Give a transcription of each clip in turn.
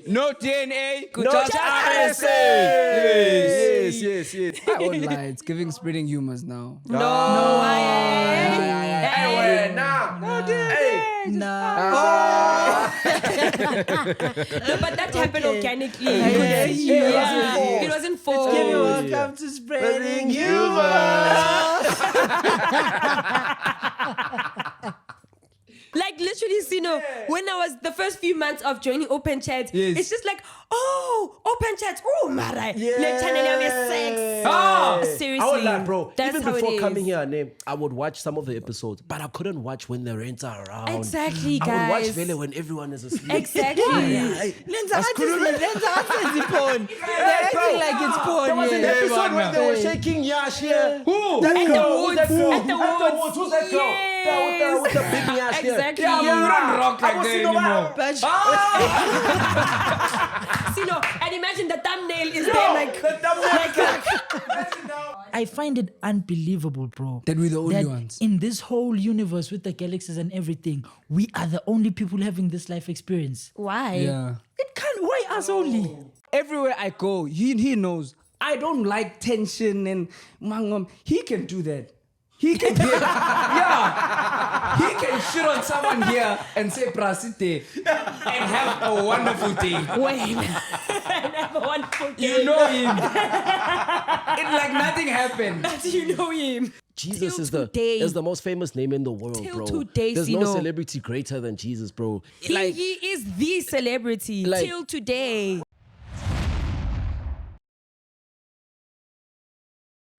No DNA. No RSA. Yes. I won't lie. It's giving spreading humors now. No. Hey, nah. No, dude. No, but that happened organically. It wasn't forced. Welcome to Spreading Humour. Like literally, when I was the first few months of joining open chats, it's just like, open chats, Mara. Seriously. I would like, bro. That's even how before it is. coming here, I would watch some of the episodes, but I couldn't watch when the rents are around. Exactly, I would watch guys. Vele when everyone is asleep. Exactly. They're acting like it's porn. There was an episode where they were shaking Yash here. Who? That At girl. the woods. Who's that girl? At the woods. Who's that girl? Yes. With the big Yash here. Exactly. Yeah, we don't rock like that anymore. And imagine the thumbnail is there like I find it unbelievable, bro. That we're the only that ones. in this whole universe with the galaxies and everything, we are the only people having this life experience. Why? Yeah. It can't. Why us only? Everywhere I go, he knows. I don't like tension and mangom. He can do that. He can He can shit on someone here and say prasite and have a wonderful day. Wait. Have a wonderful day. You know him. It's like nothing happened. You know him. Jesus Till is today. the most famous name in the world, Till bro. today, There's no Sino. celebrity greater than Jesus, bro. He is the celebrity till today.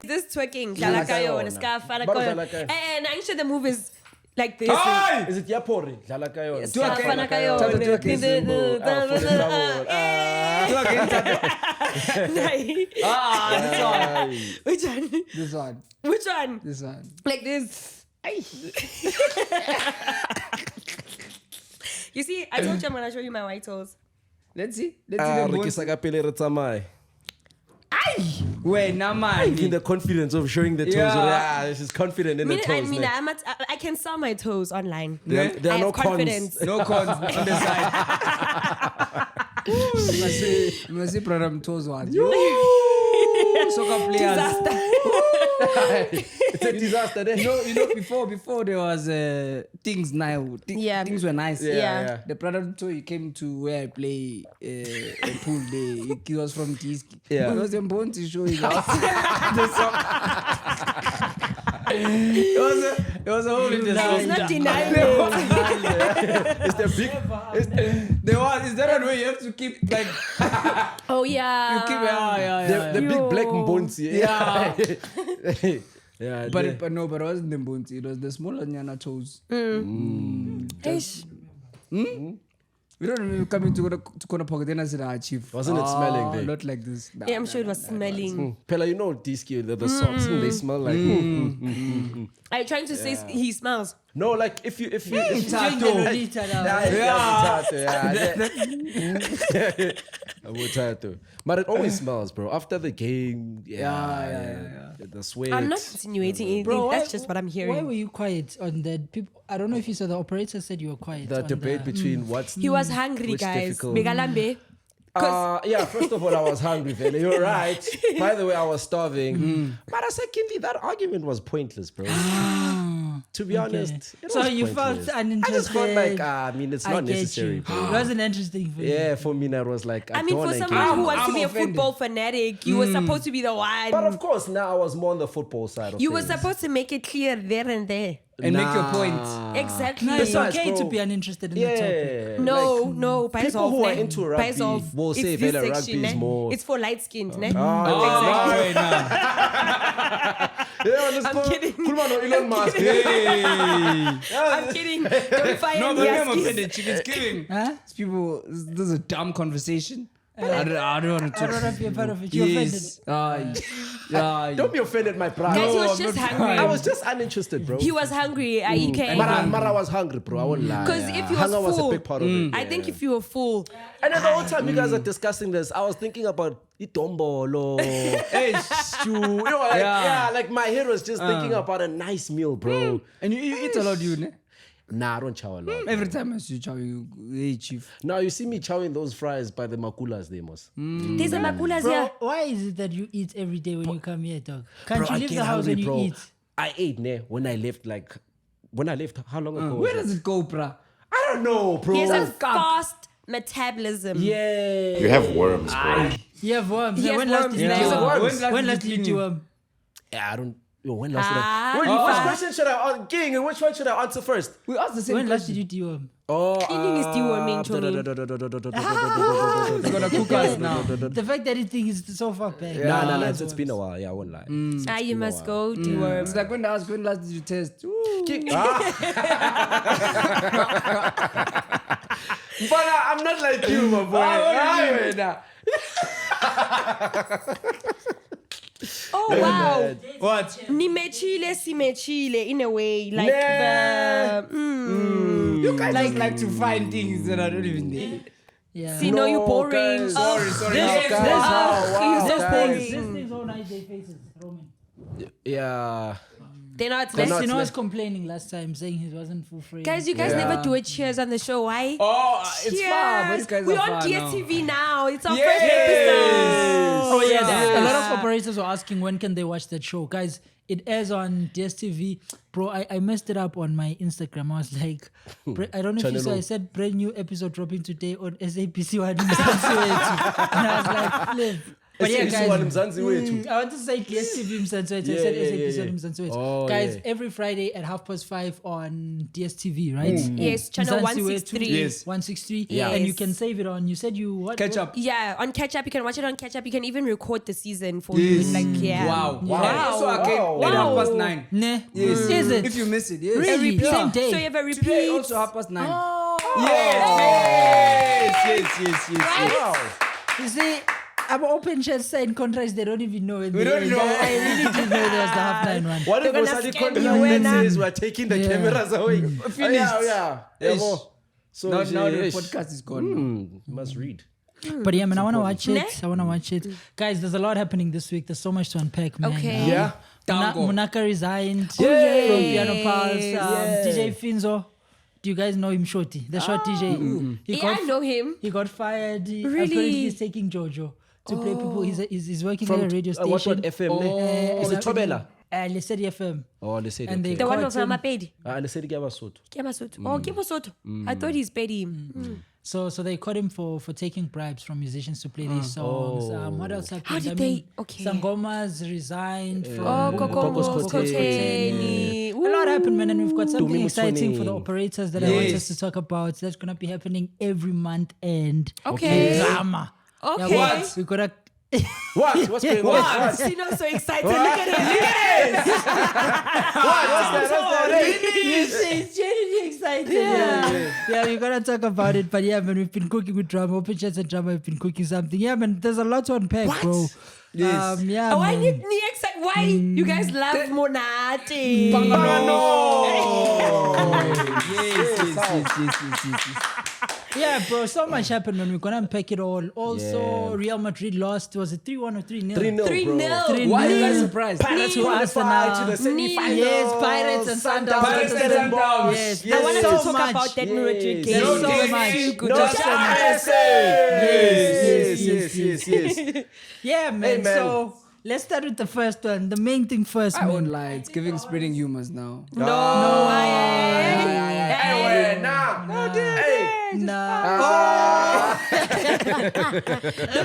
This twerking, Dlala Dlala kayo, kayo, ska fana Baro kayo. dlala kayo. And I'm sure the move is like this. Is it Yapori? Dlala kayo. Ska fana kayo. Which one? This one. Which one? This one. Like this. You see, I told you I'm gonna show you my white toes. Let's see. Let's see the bones. Rikisa ka pele re tsamaye. Wait, now In the confidence of showing the toes. Yeah. She's confident in the toes. I can sell my toes online. There I are have no confidence. cons. No cons on the side. You must see program toes one. Soccer players. Disaster. It's a disaster. You know, before there was things now. Yeah. Things were nice. Yeah. The brother told he came to where I play a pool day. He was from Tiski. Yeah. He was important to show you guys. It was a whole I was not denying it. It's the big. Is that one where you have to keep like Oh yeah. you keep The big black mbonzi. Yeah. Yeah. But it wasn't the mbunti. It was the smaller nyana toes. Eish. We don't remember coming to corner pocket and I said, chief. Wasn't it smelling there? Not like this. Yeah, I'm sure it was smelling. Pella, you know Disky, the socks, they smell like. Are you trying to say he smells? No, like if you But it always smells, bro. After the game, the sweat. I'm not insinuating anything. Bro, That's just what I'm hearing. Why were you quiet on that? People, I don't know if you saw the operator said you were quiet. The on debate between what's He was hungry, which guys. difficult- Megalambe. Yeah, first of all, I was hungry, Vele. You're right. By the way, I was starving. But secondly, that argument was pointless, bro. To be honest. It So was you pointless. felt I uninterested. just felt like, it's I not get necessary, you. bro. It wasn't interesting for you. Yeah, for me, that was like, I mean, don't for wanna someone engage. who wants to I'm be a offended. football fanatic, you were supposed to be the one. But of course, now I was more on the football side of You were things. supposed to make it clear there and there. And make your point. Exactly. No, it's Besides, okay bro, to be uninterested in the topic. Yeah. No, people who are into rugby will say it's this Vele section, rugby is more. It's for light skinned, ne? Wait, now. I'm kidding. Elon Musk. I'm kidding. Don't fire No, me. but remember, Askies. offended. Chicken giving. Huh? People, this is a dumb conversation. I don't want to I don't talk. know if you're part of it. You're Yes. Don't be offended, my brother. Guys, he No, was I'm just not hungry. I was just uninterested, bro. He was hungry. He came. But I was hungry, bro. I won't lie. 'Cause if he was Hunger was a full, big part of it. I think if you were full, And then the whole time you guys are discussing this, I was thinking about itombolo, stew. You know, like, like my head was just thinking about a nice meal, bro. And you eat a lot, you, ne? Nah, I don't chow a lot. Every time I see you chow, you hey chief. Now you see me chowing those fries by the makulas, they must. There's a makulas Bro, here. why is it that you eat every day when you come here, dog? Can't Bro, you I leave get the house hungry, when you bro. eat? I ate when I left. How long ago? Where was does it go, bruh? I don't know, bro. He has a fast metabolism. Yeah. You have worms, bro. You have worms. He has when last worms did you now. do Yeah. worms? When last did you do worm? Yeah, I don't. Yo, when last did Ah. I? Wait, which question should I answer? King, and which one should I answer first? We asked the same When last question. did you do worm? Oh, Cleaning is deworming, Tony. It's gonna cook us now. The fact that you think is so far back. Nah. It's been a while. Yeah, I won't lie. You must go deworm. It's like when I asked when last did you test? Ooh. But I'm not like you, my boy. Oh wow. What? Nimechile, simechile, in a way. Like You guys like to find things that I don't even need. Yeah. you know you're boring. guys. Sorry. Guys, wow, You're so guys. boring. These things all night they faces, Roman. Yeah. They're not They're less. not- You know, I was complaining last time saying he wasn't full frame. Guys, you guys never do a cheers on the show. Why? Oh, it's Cheers. far, but these guys We're are on far now. DSTV now. It's our Yes. first episode. Oh yeah, Yes. a lot of operators were asking when can they watch that show, guys. It airs on DSTV, bro. I messed it up on my Instagram. I was like, I don't know if you saw. I said brand new episode dropping today on SABC One Mzansi wetu, and I was like, flip. But yeah, SABC One guys, Mzansi wetu. I want to say DSTV Mzansi wetu. I Yeah, said yeah, SABC yeah. One Mzansi wetu. Oh, Guys, yeah. every Friday at 5:30 on DSTV, right? Yes, channel Mzansi wetu, 163. Yes. 163. Yeah. And you Yes. can save it on. You said you what? Catch up. Yeah, on catch up. You can watch it on catch up. You can even record the season for Yes. you. Like, yeah. Wow. Yeah. And also again at Wow. 9:30. Nah. Yes. Is it? If you miss it, yes. Really? Yeah. Same day. So you have a repeat. Today also 9:30. Oh. Yes. Wow. You see, I'm open chat sign contracts, they don't even know. We don't know. I really didn't know there was the 9:30 one. What if They're gonna Osadi scan contract you in, that says we're taking the Yeah. cameras away? Finished. Yeah. Ish. So Now the ish. podcast is gone. Must read. But yeah, man, I want to watch it. Nah. I want to watch it. Guys, there's a lot happening this week. There's so much to unpack, man. Okay. Yeah. Tango. Munaka resigned from Yay. Piano Pulse. DJ Finzo. Do you guys know him, Shorty? The short DJ. He Yeah, I know him. He got fired. Really? Apparently, he's taking Jojo to play people. He's working From at a radio station. what FM? Is it Tobela? Lesedi FM. Oh, they said And they The one of caught him. Amapedi. they said Gabasoto. Kiamasoto. Oh, Kiamasoto. I thought he's petty. So they caught him for taking bribes from musicians to play these songs. What else happened? How did they- okay. Sangoma's resigned from Oh, Gogo Gogo Skhotheni. A lot happened, man, and we've got something Dumi exciting for the Mutshweni. operators that I want Yes. us to talk about. That's gonna be happening every month end. Okay. Drama. Okay. Yeah, what? We gotta. What? What's going on? Wow, Sino's so excited. Look at him. Look at him. What's that? You see, it's genuinely excited. Yeah, we're gonna talk about it. But yeah, man, we've been cooking with drama. Open chats and drama. We've been cooking something. Yeah, man, there's a lot to unpack, bro. Yes. Yeah, Why man. need me excited? Why you guys love Monate? Yes. Yeah, bro, so much happened, man. We're gonna unpack it all. Also, Real Madrid lost. Was it 3-1 or 3-0? 3-0, 3-0. 3-0. Why are you guys surprised? Pirates To qualified Arsenal. to the semi-finals. Yes, Pirates and Sundowns. Pirates and Sundowns. Yes, I wanted so to talk much. about that Madrid Yes. game. There's No, so this much. is good. No, Just yes, so much. yes. Yeah, man. Hey, man. So let's start with the first one. The main thing first, I won't man. lie. It's giving spreading humors now. No, Nah.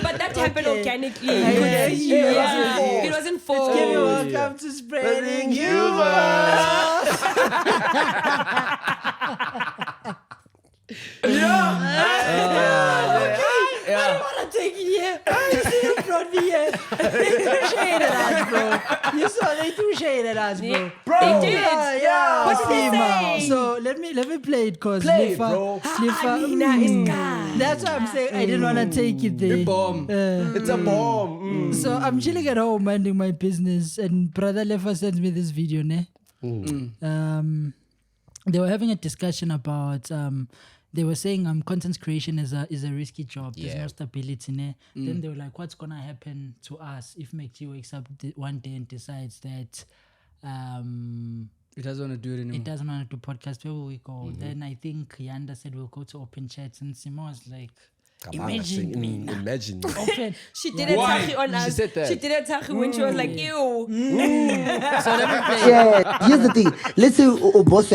but that happened organically. Yeah, You could see. yeah. It wasn't forced. Give me welcome to Spreading Humour. I don't want to take it here. You see you brought me here. They threw shade at us, bro. You saw they threw shade at us, bro. They did. Yeah. What did they Seemah. say? So let me play it, cause Play it, Slifa, bro. Alina is gone. that's why I'm saying I didn't want to take it there. Bomb. It's a bomb. So I'm chilling at home minding my business, and brother Lefa sends me this video, ne? They were having a discussion about they were saying content creation is a risky job. There's no stability, ne? Then they were like, what's gonna happen to us if McG wakes up one day and decides that It doesn't want to do it anymore. It doesn't want to do podcast. Where will we go? Then I think Yanda said we'll go to open chats, and Seemah was like, imagine. Open. She did a tachi on us. She said that. She did a tachi when she was like, ew. So let me play. Yeah, here's the thing. Let's say boss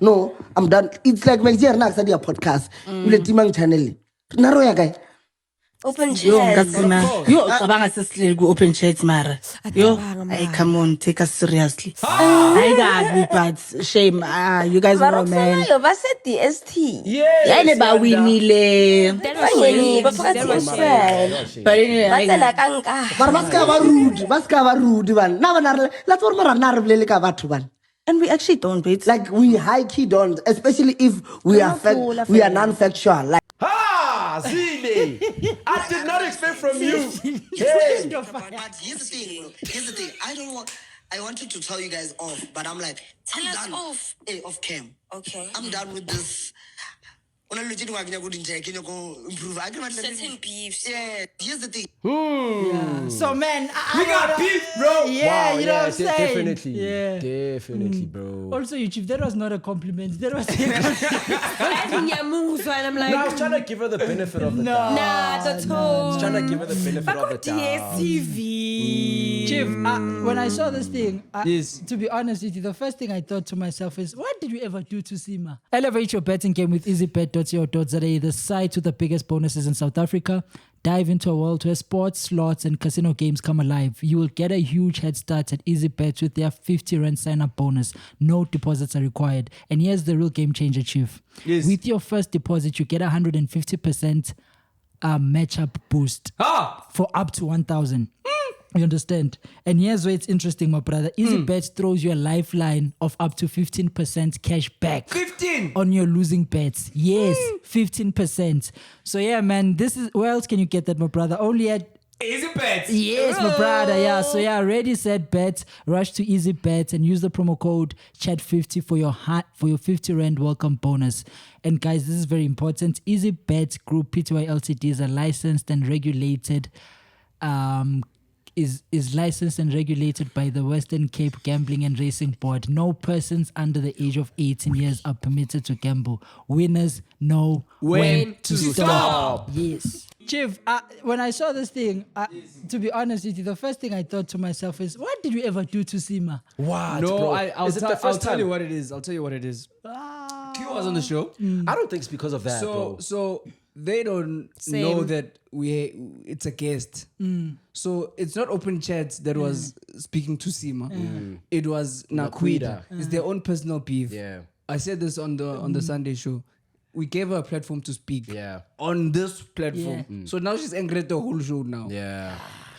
no, I'm done. It's like my dear next idea podcast. You let him channel. Naro ya guy. Open Yo, chat. yo, abang assistant go open chat mara. Yo, hey, come on, take us seriously. I got me, but shame. You guys know, man. DST. Yeah, neba winile. That was shame. But anyway, I got. Baska rude man. Now let's man. And we actually don't, but it's Like we high key don't, especially if we are we are non-factual. Like Zile! I did not expect from you. But here's the thing. I wanted to tell you guys off, but I'm like, I'm done. off. Hey, off cam. Okay. I'm done with this. Improve. Certain beefs. Yeah, here's the thing. So man, We got beef, bro. Yeah, Wow, you know what I'm saying? Definitely. Yeah. Definitely, bro. Also, you chief, that was not a compliment. That was And I'm like, No, I was trying to give her the benefit of the doubt. nah, the toe. I was trying to give her the benefit of the doubt. DSTV. Chief, when I saw this thing, Yes. to be honest with you, the first thing I thought to myself is, what did we ever do to Seemah? Elevate your betting game with easybet.co.za, the site with the biggest bonuses in South Africa. Dive into a world where sports, slots, and casino games come alive. You will get a huge head start at easybet with their 50 Rand sign-up bonus. No deposits are required. And here's the real game changer, Chief. Yes. With your first deposit, you get 150% matchup boost for up to 1,000. You understand? And here's where it's interesting, my brother. EasyBet throws you a lifeline of up to 15% cash back 15 on your losing bets. Yes, 15%. So yeah, man, this is where else can you get that, my brother? Only at Easy bets. yes, my brother. Yeah. So yeah, ready, set, bet. Rush to EasyBet and use the promo code chat50 for your 50 Rand welcome bonus. And guys, this is very important. EasyBet Group Pty Ltd is a licensed and regulated is licensed and regulated by the Western Cape Gambling and Racing Board. No persons under the age of 18 years are permitted to gamble. Winners know when to stop. Yes. Chief, when I saw this thing, to be honest with you, the first thing I thought to myself is, what did we ever do to Seemah? What, No, bro? I'll tell you what it is. Q was on the show. I don't think it's because of that, bro. So they don't know that it's a guest. So it's not open chat that was speaking to Seemah. It was Naqueeda. It's their own personal beef. Yeah. I said this on the Sunday show. We gave her a platform to speak. Yeah. On this platform. So now she's angry at the whole show now. Yeah.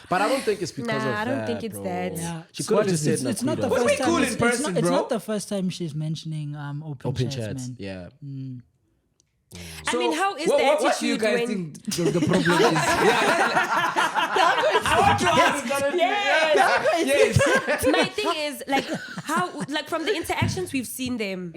But I don't think it's because of that. I don't think it's bro. that. Yeah. She could have just said It's not the Naqueeda. first time. cool in It's person, not, bro. It's not the first time she's mentioning open chats, man. Yeah. I mean, how is what, the what do you attitude guys when... think the problem is? I want to ask. Yes. My thing is like from the interactions we've seen them.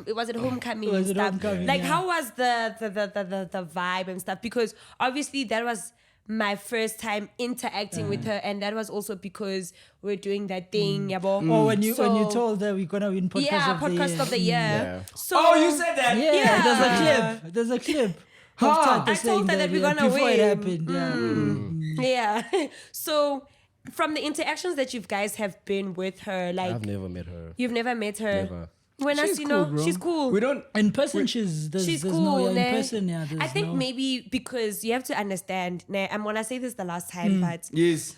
It was at homecoming and stuff. Homecoming, Like yeah. how was the vibe and stuff? Because obviously that was my first time interacting with her, and that was also because we're doing that thing, yabo. Or when you told her we're gonna win podcast of the year. Yeah. So Oh, you said that? Yeah, there's a clip. I told her that we're gonna before win. it happened. Yeah. Yeah. So from the interactions that you guys have been with her, like I've never met her. you've never met her. Never. When She's you cool, know, bro. she's cool. We don't. In person, there's She's no, cool. in ne? person, yeah. I think maybe because you have to understand, I'm gonna say this the last time, but Yes.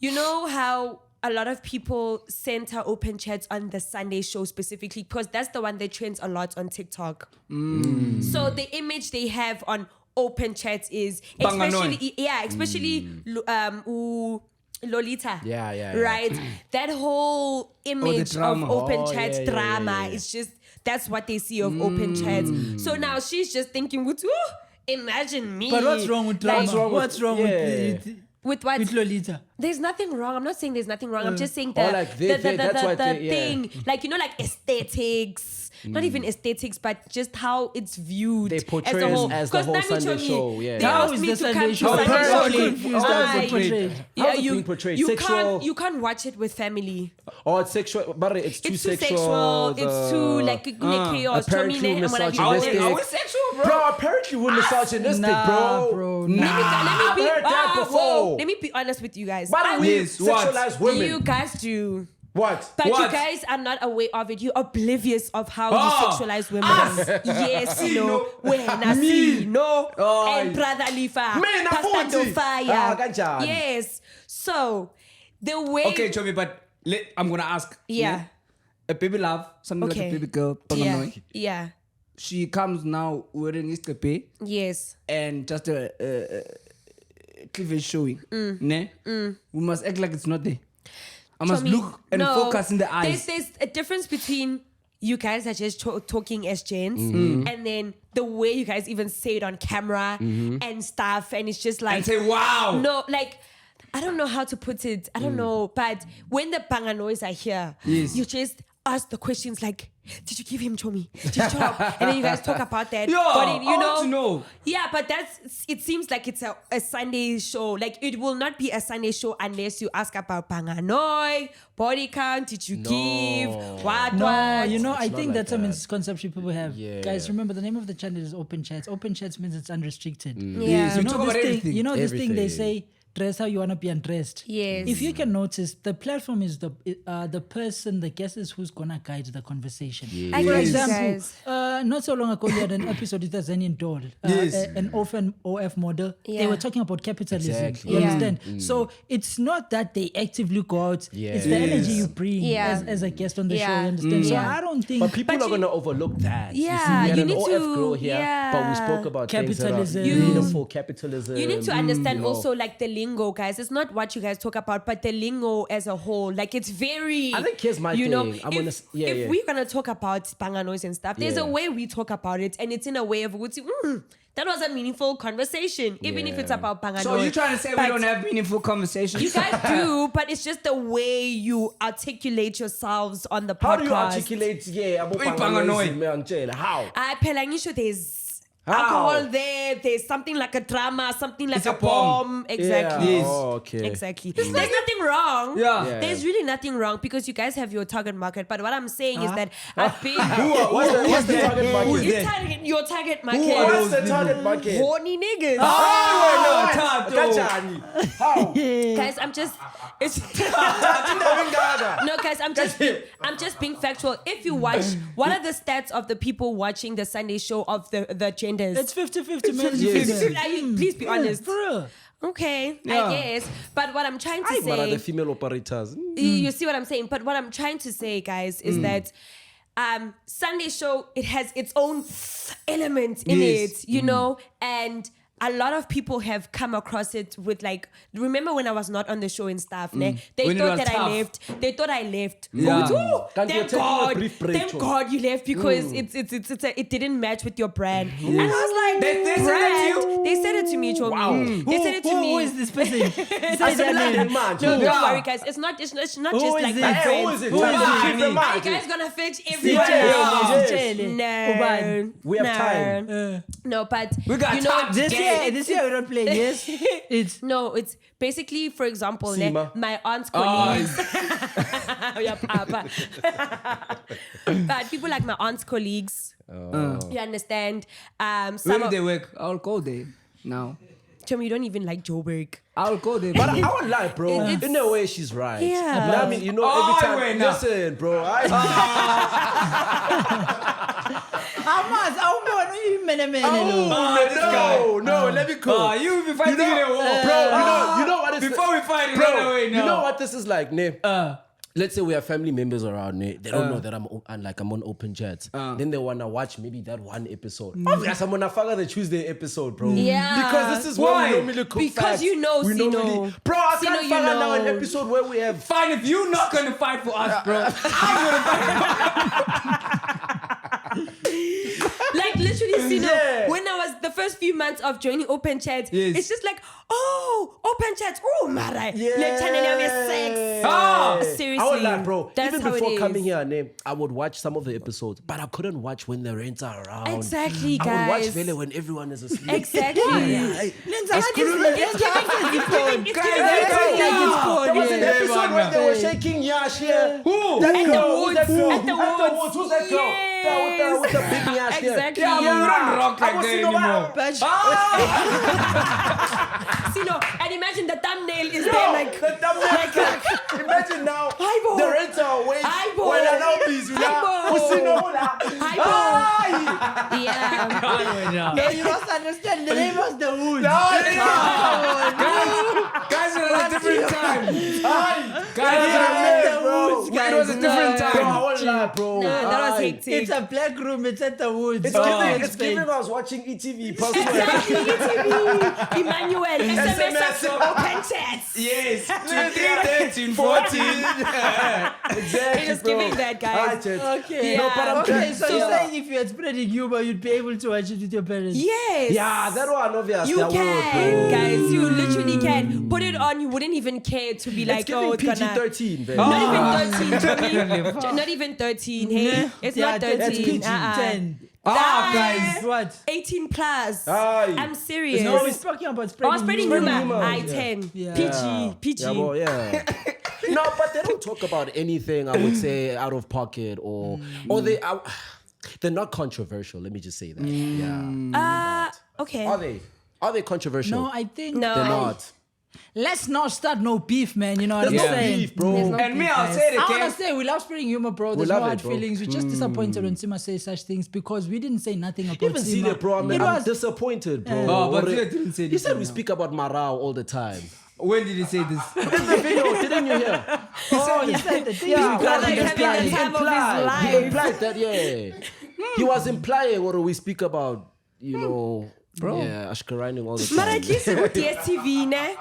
you know how a lot of people send her open chats on the Sunday show specifically, because that's the one that trends a lot on TikTok. So the image they have on open chats is especially Lolita. Yeah. Right? That whole image drama. of open Oh, chats yeah. drama is just, that's what they see of open chats. So now she's just thinking, imagine me. But what's wrong with drama? Like, What's wrong with with what? with Lolita? There's nothing wrong. I'm not saying there's nothing wrong. I'm just saying Oh, like that's why the they- yeah. thing, like, you know, like aesthetics, not even aesthetics, but just how it's viewed They portray as a whole. as the 'Cause whole Nami Sunday told me, show, yeah. They How asked is me the to Sunday come to show? Sunday I'm show. so confused Aye. how it's portrayed. How's it being portrayed? Sexual? You can't watch it with family. Oh, it's sexual, but it's too It's too sexual. sexual. It's too like chaos. apparently Chomine, and when I misogynistic. go- Are we sexual, bro? Bro, apparently we're misogynistic, bro. Let me be, heard that before. let me be honest with you guys. But we Yes, what? sexualize women. You guys do. What? But What? you guys are not aware of it. You're oblivious of how you Ah, sexualize women. Yes, you know. When I see, no. And brotherly fire. Me, na Pastor 40. fire. Ah, kanjani? Yes. So, the way... Okay, Chomi, but I'm gonna ask. Yeah. A baby love, something like Okay. a baby girl, Yeah. Panganoy. Yeah. She comes now wearing istepe Yes. and just a cleavage showing. Ne? We must act like it's not there. I must Chomi, look and no, focus in the eyes. There's a difference between you guys are just talking as gents and then the way you guys even say it on camera and stuff, and it's just like... And say, wow. No, like... I don't know how to put it. I don't know. But when the Banganois are here, Yes. you just ask the questions like, did you give him Chomi? Did you chop? And then you guys talk about that. Yeah, but I want to know. Yeah, but it seems like it's a Sunday show. Like it will not be a Sunday show unless you ask about Banganoi, body count, did you give? What? No, you know, I not think like that's a that. misconception people have. Yeah. Guys, remember the name of the channel is Open Chats. Open Chats means it's unrestricted. Yeah. We You talk know about this thing. everything. You know this thing they Everything. say. Dress how you want to be undressed. Yes. If you can notice, the platform is the person, the guest is who's gonna guide the conversation. I For get you example, guys. not so long ago, we had an episode with a Zanian doll, Yes. an orphan OF model. They Yeah. were talking about capitalism. Exactly. You Yeah. understand? So it's not that they actively go out. Yeah. It's the energy you bring Yeah. as a guest on the show. Yeah. You understand? So Yeah. I don't think. But people But are you- going to overlook that. Yeah, you, see, we had you an need OF to- girl here, but we spoke about Capitalism. things that are meaningful capitalism. You need to understand you know. also like the lingo, guys. It's not what you guys talk about, but the lingo as a whole. Like it's very. I think here's my you know, thing. I'm gonna if, yeah, if yeah. we're gonna talk about Banganois and stuff, there's Yeah. a way we talk about it, and it's in a way of that was a meaningful conversation, even if Yeah. it's about Banganois. So you're trying to say we But don't have meaningful conversations? You guys do, but it's just the way you articulate yourselves on the podcast. How do you articulate? Yeah, about Panganoi. Panganoi. How? Phela ngisho there's How? alcohol there's something like a drama, something like It's a a bomb. bomb. Exactly. Yeah. Yes. Oh, okay. Exactly. There's nothing wrong. Yeah. Yeah. There's really nothing wrong because you guys have your target market. But what I'm saying is that I've been What's the target market? your target market. What's the target market? Horny niggas. Oh, no, Tato. Kachani. How? Guys, I'm just it's no guys, I'm just being factual. If you watch, what are the stats of the people watching the Sunday show of the genders? It's 50-50 males. Yes. Please be honest. For real. Okay, Yeah. I guess. But what I'm trying to But are say, the female operators? you see what I'm saying? But what I'm trying to say, guys, is that Sunday show, it has its own element in Yes. it, you know, and a lot of people have come across it with like, remember when I was not on the show and stuff, ne? They When it thought was that tough. I left. They thought I left. Yeah. Oh, Can't you thank take a God. brief break, Thank Cho? God you left because it didn't match with your brand. And I was like, They said that to brand? you? They said it to me, Chomi. Wow. They said it to me. Who is this person? I said nothing, man. No, Yeah. don't worry, guys. It's not Who just is like it? my Hey, friends. Who is it? Who is Keep it? in mind. Are you guys gonna fetch Sitshele, everyone? sitshele. No, Ubani. We have time. No, but We got you know, time. This year we don't play. Yes, it's no, it's basically, for example, Seemah. my aunt's colleagues. Yeah, Papa. But people like my aunt's colleagues. You understand? Some Where do of they work? I'll go there now. Tell me you don't even like Joburg. I'll go there. But I won't lie, bro. It's- In a way, she's right. Yeah. But I mean, you know, Oh, every time. wait, now. Listen, bro. No, let me go. You be fighting in a war. Bro, you know what it's Before we fight, bro, run away now. you know what this is like, ne? Let's say we have family members around, ne? They don't know that I'm on open chats. Then they wanna watch maybe that one episode. Obviously, I'm gonna fuck the Tuesday episode, bro. Yeah. Because this is Why? where we normally cook Because facts. you know, we Sino. normally, bro. I Sino, can't you fuck now an know. episode where we have. Fine, if you're not gonna fight for us, bro. Like literally Because, you know, when I was the first few months of joining open chats, it's just like, oh, open chats, oh, Mara. Let's sex. Seriously. I would like, bro. That's Even how it before is. coming here, I would watch some of the episodes, but I couldn't watch when the rents are around. Exactly, I would watch guys. Vele when everyone is asleep. Exactly. There was an episode where they were shaking Yash here. Who? That girl. Who's that girl? At the woods. Who's that girl? Yes. With the big Yash here. Exactly. Yeah, we don't rock like that anymore. See, no, and imagine the thumbnail is there like Imagine now, Hi-bo. the rents are away. Hi-bo. When they're now busy. Yeah. No, you must understand the name was the Woods. Guys, it was a different time. Guys, Guys, it was a different Bro, I time. won't lie, bro. Nah, that was hectic. It's a black room. It's at the Woods. It's giving I was watching ETV. Exactly, ETV. Emmanuel, SMS of open chats. Yes, 13, 14. Exactly, It is bro. giving that, guys. Okay. Yeah. No, but I'm Okay, so you're Yeah. saying if you had Spreading Humour, you'd be able to watch it with your parents? Yes. Yeah, that one obviously. You I would, can, bro. guys. You literally can. Put it on. You wouldn't even care to be like, It's giving oh, it's gonna. PG-13, baby. Not even 13 to me. Not even 13. Hey, it's not 13. That's PG. Uh-uh. 10. Guys. What? 18 plus. Aye. I'm serious. No, we're talking about Spreading Spreading Humour. Humour. Humour. I 10. Yeah. PG. Yeah, well, yeah. No, but they don't talk about anything, I would say, out of pocket or they're not controversial. Let me just say that. Yeah. Okay. Are they controversial? No, I think No. They're not. let's not start no beef, man. You know what There's I'm no saying? beef, bro. There's no And me, beef, I'll guys. say it I again. want to say we love Spreading Humour, bro. There's love no it, hard bro. feelings. We're just disappointed when Seemah says such things because we didn't say nothing about Even see Seemah. it, bro. It I'm was disappointed, bro. Oh, but Or- you didn't say He said anything we now. speak about Marau all the time. When did he say this? In the video, didn't you hear? oh, he said the thing Yeah, is Brother, we he's can't having understand. the time of his He life. implied that, yeah. He was implying what we speak about, you know, bro. Yeah, Ashkaraning all the time. But at least with DSTV, ne?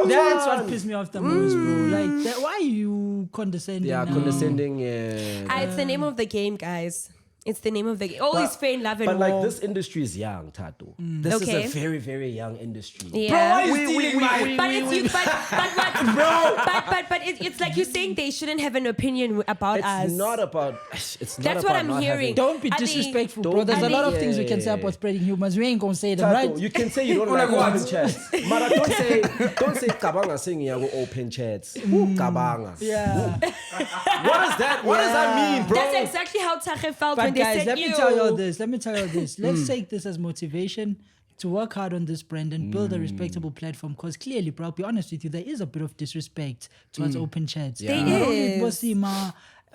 That's what pissed me off the most, bro. Like, why are you condescending? Yeah, now? condescending, yeah. It's the name of the game, guys. It's the name of the game. All is fair in love and But war. like this industry is young, Tato. This Okay. is a very, very young industry. Yeah. Bro, why is stealing mine? But it's you, but it's like you're saying they shouldn't have an opinion about It's us. not about. It's not That's about what I'm not hearing. having- Don't be Are they- disrespectful, Don't bro. There's be- a lot of things we can say Yeah. about Spreading Humours. We ain't gonna say them, Tato, right? you can say you don't like Like open what? chats. Mara, don't say kabanga saying you have open chats. Who kabanga? Yeah. What is that? What does that mean, bro? That's exactly how Tache felt But when they guys, said let me you. tell you all this. Let's take this as motivation to work hard on this brand and build a respectable platform. Because clearly, bro, I'll be honest with you, there is a bit of disrespect towards open chats. Yeah. There Not only is. with Seemah,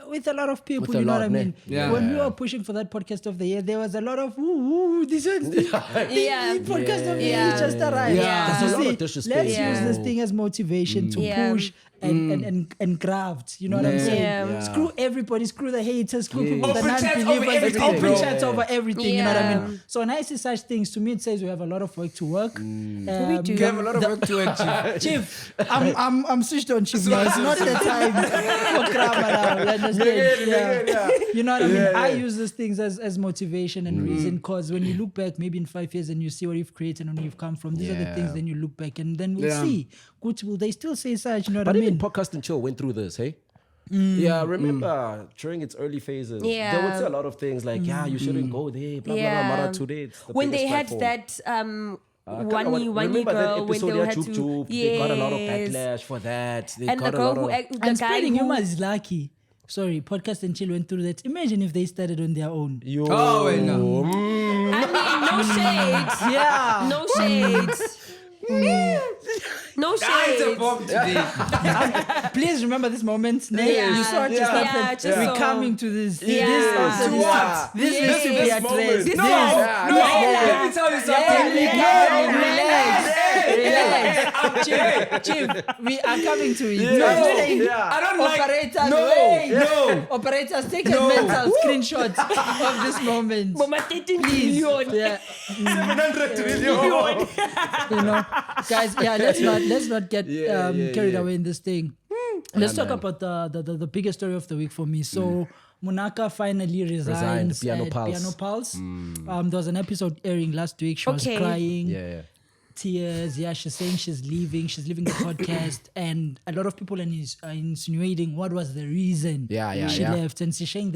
with a lot of people, With a you know lot, what I ne? mean? Yeah. When we were pushing for that podcast of the year, there was a lot of this one's the Yeah. podcast of the Yeah. year just arrived. Yeah. There's a You lot see, of disrespect. let's Yeah. use this thing as motivation to Yeah. push and graft. You know what I'm saying? Yeah. Screw everybody, screw the haters, screw people that Open are chats over non-believers. It's everything, open bro. chats over everything. You know what I Yeah. mean? So when I see such things, to me it says we have a lot of work to work. We do. You have a lot of work to achieve. Chief, I'm switched on, Chief. Now. It's not the time for grammar now. You understand? Yeah. You know what I mean? I use these things as motivation and reason because when you look back, maybe in 5 years, and you see what you've created and where you've come from, these are the Yeah. things. Then you look back and then we'll Yeah. see. Good, will they still say such? You know what But I even mean? Podcast and Chill went through this, hey? Yeah, remember during its early phases, they Yeah. would say a lot of things like, yeah, you shouldn't go there, blah, blah, Yeah. blah, Mara today. It's the When they biggest had platform. that Remember one that girl when episode, they yeah, had Joop to Joop, they got a lot of backlash for that. They and the got a girl lot who of... the And guy Spreading who Humour is lucky. Sorry, Podcast and Chill went through that. Imagine if they started on their own. Yo. Oh, wait, no. I mean no shades. Yeah. No shades. No It's a shades. bomb today. Please remember this moment. Yeah. You saw it just Yeah, happen. just We're so. coming to this. Yeah. This To what? This Yes. needs to be This addressed. moment. This No, Yeah, no, yeah. let me tell you something. Relax. Chief, we are coming to it. No, I'm saying, Yeah. I don't like. Operators, No, wait. no. Operators, take a mental screenshot of this moment. Mama 13 Please. million. Yeah. 700 million. You know, guys, yeah, let's not get Yeah, carried yeah. away in this thing. Let's talk about the biggest story of the week for me. So Munaka finally resigns Piano at Pulse. Piano Pulse. There was an episode airing last week. She was crying. Yeah. Tears. Yeah, she's saying she's leaving the podcast, and a lot of people are insinuating what was the reason she left, and she's saying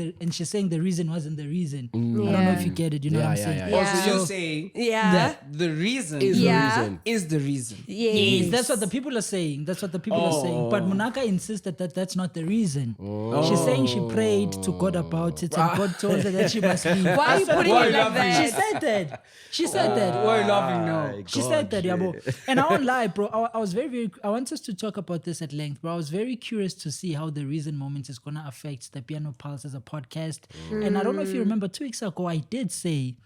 the reason wasn't the reason. I don't know if you get it. You know what I'm saying? Also, you're saying that the reason is the reason. Yes, that's what the people are saying. But Munaka insisted that that's not the reason. She's saying she prayed to God about it, and God told her that she must leave. Why are you putting it like that? She said that. Why are you laughing now? She said that, yeah, bro. And I won't lie, bro. I was very, I want us to talk about this at length, bro. I was very curious to see how the Reason Moments is going to affect the Piano Pulse as a podcast. And I don't know if you remember 2 weeks ago, I did say,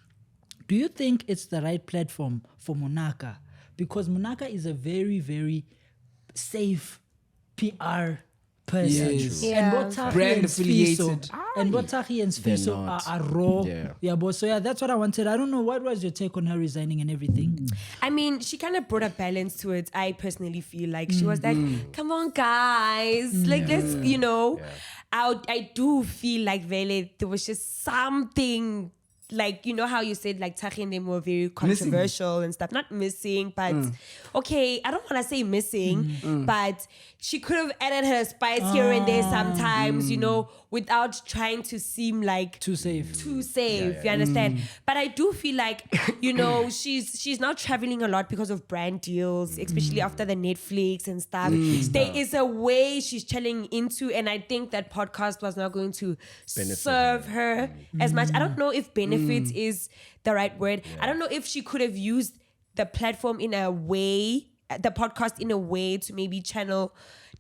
do you think it's the right platform for Munaka? Because Munaka is a very, very safe PR person. Yes. And what Tahi Brand and affiliated. Sfiso, and what Tahi and Sfiso are raw. Yeah, but so yeah, that's what I wanted. I don't know, what was your take on her resigning and everything? I mean, she kind of brought a balance to it. I personally feel like she was like, come on, guys. Like, let's, I do feel like Vele, there was just something, like, you know how you said, like, Tahi and them were very controversial and stuff. Not missing, but okay, I don't want to say missing, but she could have added her spice here and there sometimes, without trying to seem like Too safe. You understand? But I do feel like, she's now traveling a lot because of brand deals, especially after the Netflix and stuff. There is a way she's channeling into, and I think that podcast was not going to serve her as much. I don't know if benefit is the right word. I don't know if she could have used the platform in a way, the podcast in a way to maybe channel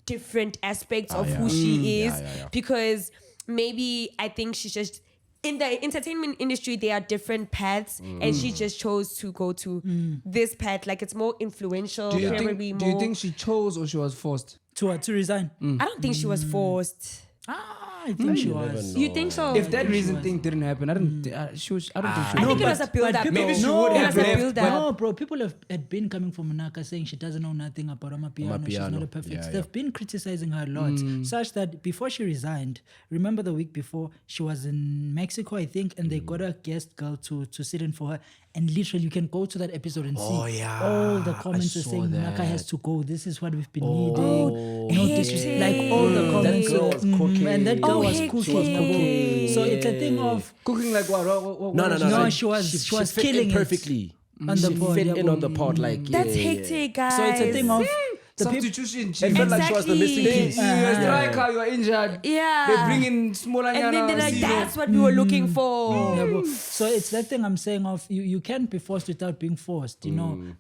different aspects of who she is, because maybe I think she's just in the entertainment industry, there are different paths, and she just chose to go to this path. Like, it's more influential. Do you think she chose or she was forced To resign? I don't think she was forced. I think she was. You think so? if that reason thing didn't happen? I don't think she was. I think it was a build-up. maybe she though. would It have was a left, build-up. No, bro, people had been coming from Munaka saying she doesn't know nothing about Amapiano. She's not a perfect. They've been criticizing her a lot, such that before she resigned, remember the week before, she was in Mexico, I think, and they got a guest girl to sit in for her. And literally, you can go to that episode and see all the comments are saying Munaka has to go. This is what we've been needing. No disrespect. Like, all the comments. That girl was cooking. And that girl was cooking. So it's a thing of cooking like what? No, she was fit killing in perfectly. on the pod. Fit in on the pod, like That's hectic, guys. So it's a thing of the people. Substitution. It felt like she was the missing piece. You're a striker, you're injured. Yeah. They bring in smaller And then they're like, zero. that's what we were looking for. Yeah, bro. So it's that thing I'm saying of you can't be forced without being forced.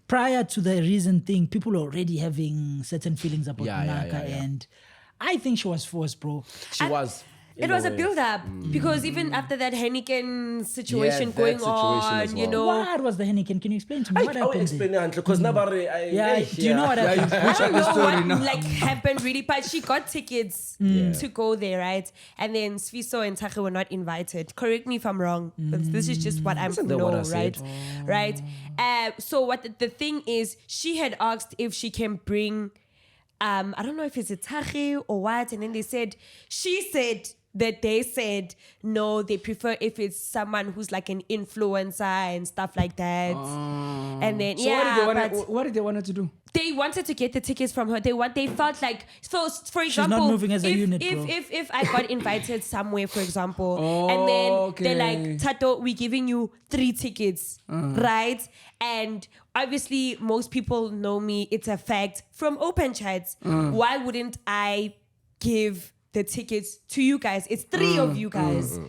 Prior to the Reason thing, people were already having certain feelings about Munaka, and I think she was forced, bro. She was. It was a build-up because even after that Heineken situation going that situation as on, well. What was the Heineken? Can you explain to me what I will happened? explain it because nobody. Do you know what happened? I don't know what happened really, but she got tickets to go there, right? And then Sfiso and Tahi were not invited. Correct me if I'm wrong, but this is just what I know, right? Right. So what the thing is, she had asked if she can bring, I don't know if it's a Tahi or what, and then she said that they said no, they prefer if it's someone who's like an influencer and stuff like that. And then so what did they want her to do? They wanted to get the tickets from her. They felt like, so for example, she's not moving as a unit, bro. If I got invited somewhere, for example, and then they're like, Tato, we're giving you 3 tickets, right? And obviously most people know me, it's a fact, from open chats. Why wouldn't I give the tickets to you guys? It's 3 of you guys,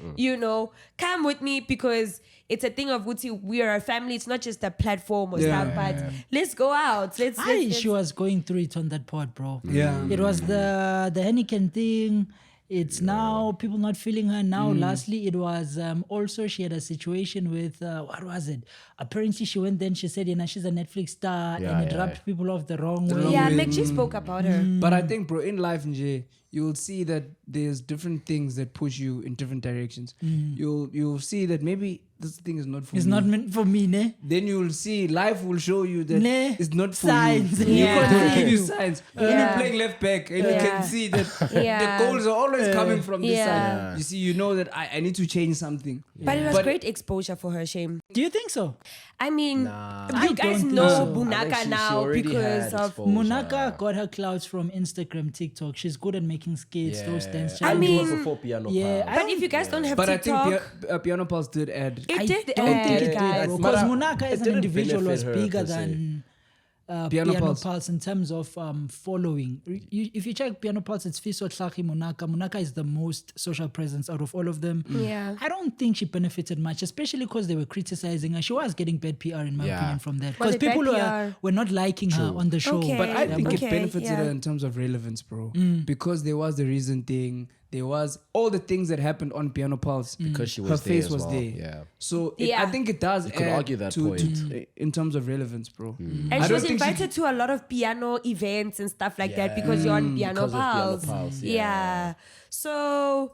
come with me, because it's a thing of we are a family. It's not just a platform or stuff, but let's go out. She was going through it on that pod, bro. Yeah. It was the Heineken thing. It's now people not feeling her now. Lastly, it was also she had a situation with, what was it? Apparently she went then, she said, she's a Netflix star, and it rubbed people off the wrong way. Yeah, Meg spoke about her. But I think, bro, in life, you will see that there's different things that push you in different directions. You'll see that maybe this thing is not for It's me. not meant for me, ne? Then you'll see, life will show you that Ne. it's not for Signs. you. Yeah. They'll give you signs. When Yeah. you're playing left back and you Yeah. can see that Yeah. the goals are always coming from this Yeah. side. You see, you know that I need to change something. But it was But- great exposure for her, Shame. Do you think so? I mean, I you guys don't know think so. I think Munaka she now already because had of. exposure. Munaka got her clouds from Instagram, TikTok. She's good at making skits, those dance I And challenges. it was mean- before Piano Yeah, Pals. I But if you guys don't have But TikTok, I think Piano Pulse did add. it I did don't think add, it guys. did, But because I- Munaka it as an didn't individual was benefit her bigger per se. than Piano Piano Pulse. Pulse in terms of following. If you check Piano Pulse, it's Fiso Tlhahi, Munaka. Munaka is the most social presence out of all of them. Yeah. I don't think she benefited much, especially because they were criticizing her. She was getting bad PR in my Yeah. opinion from that. Was Because it bad people PR? were not liking her on the show. Okay. But I think it Okay, benefited yeah. her in terms of relevance, bro. Because there was the reason thing. There was all the things that happened on Piano Pulse. Because she was her there face as was well, there. yeah. So Yeah. I think it does could add argue that point. in terms of relevance, bro. And I she don't was think she invited to a lot of piano events and stuff like that because you're on Piano Because of Piano Pals. Pals, Yeah. yeah. So,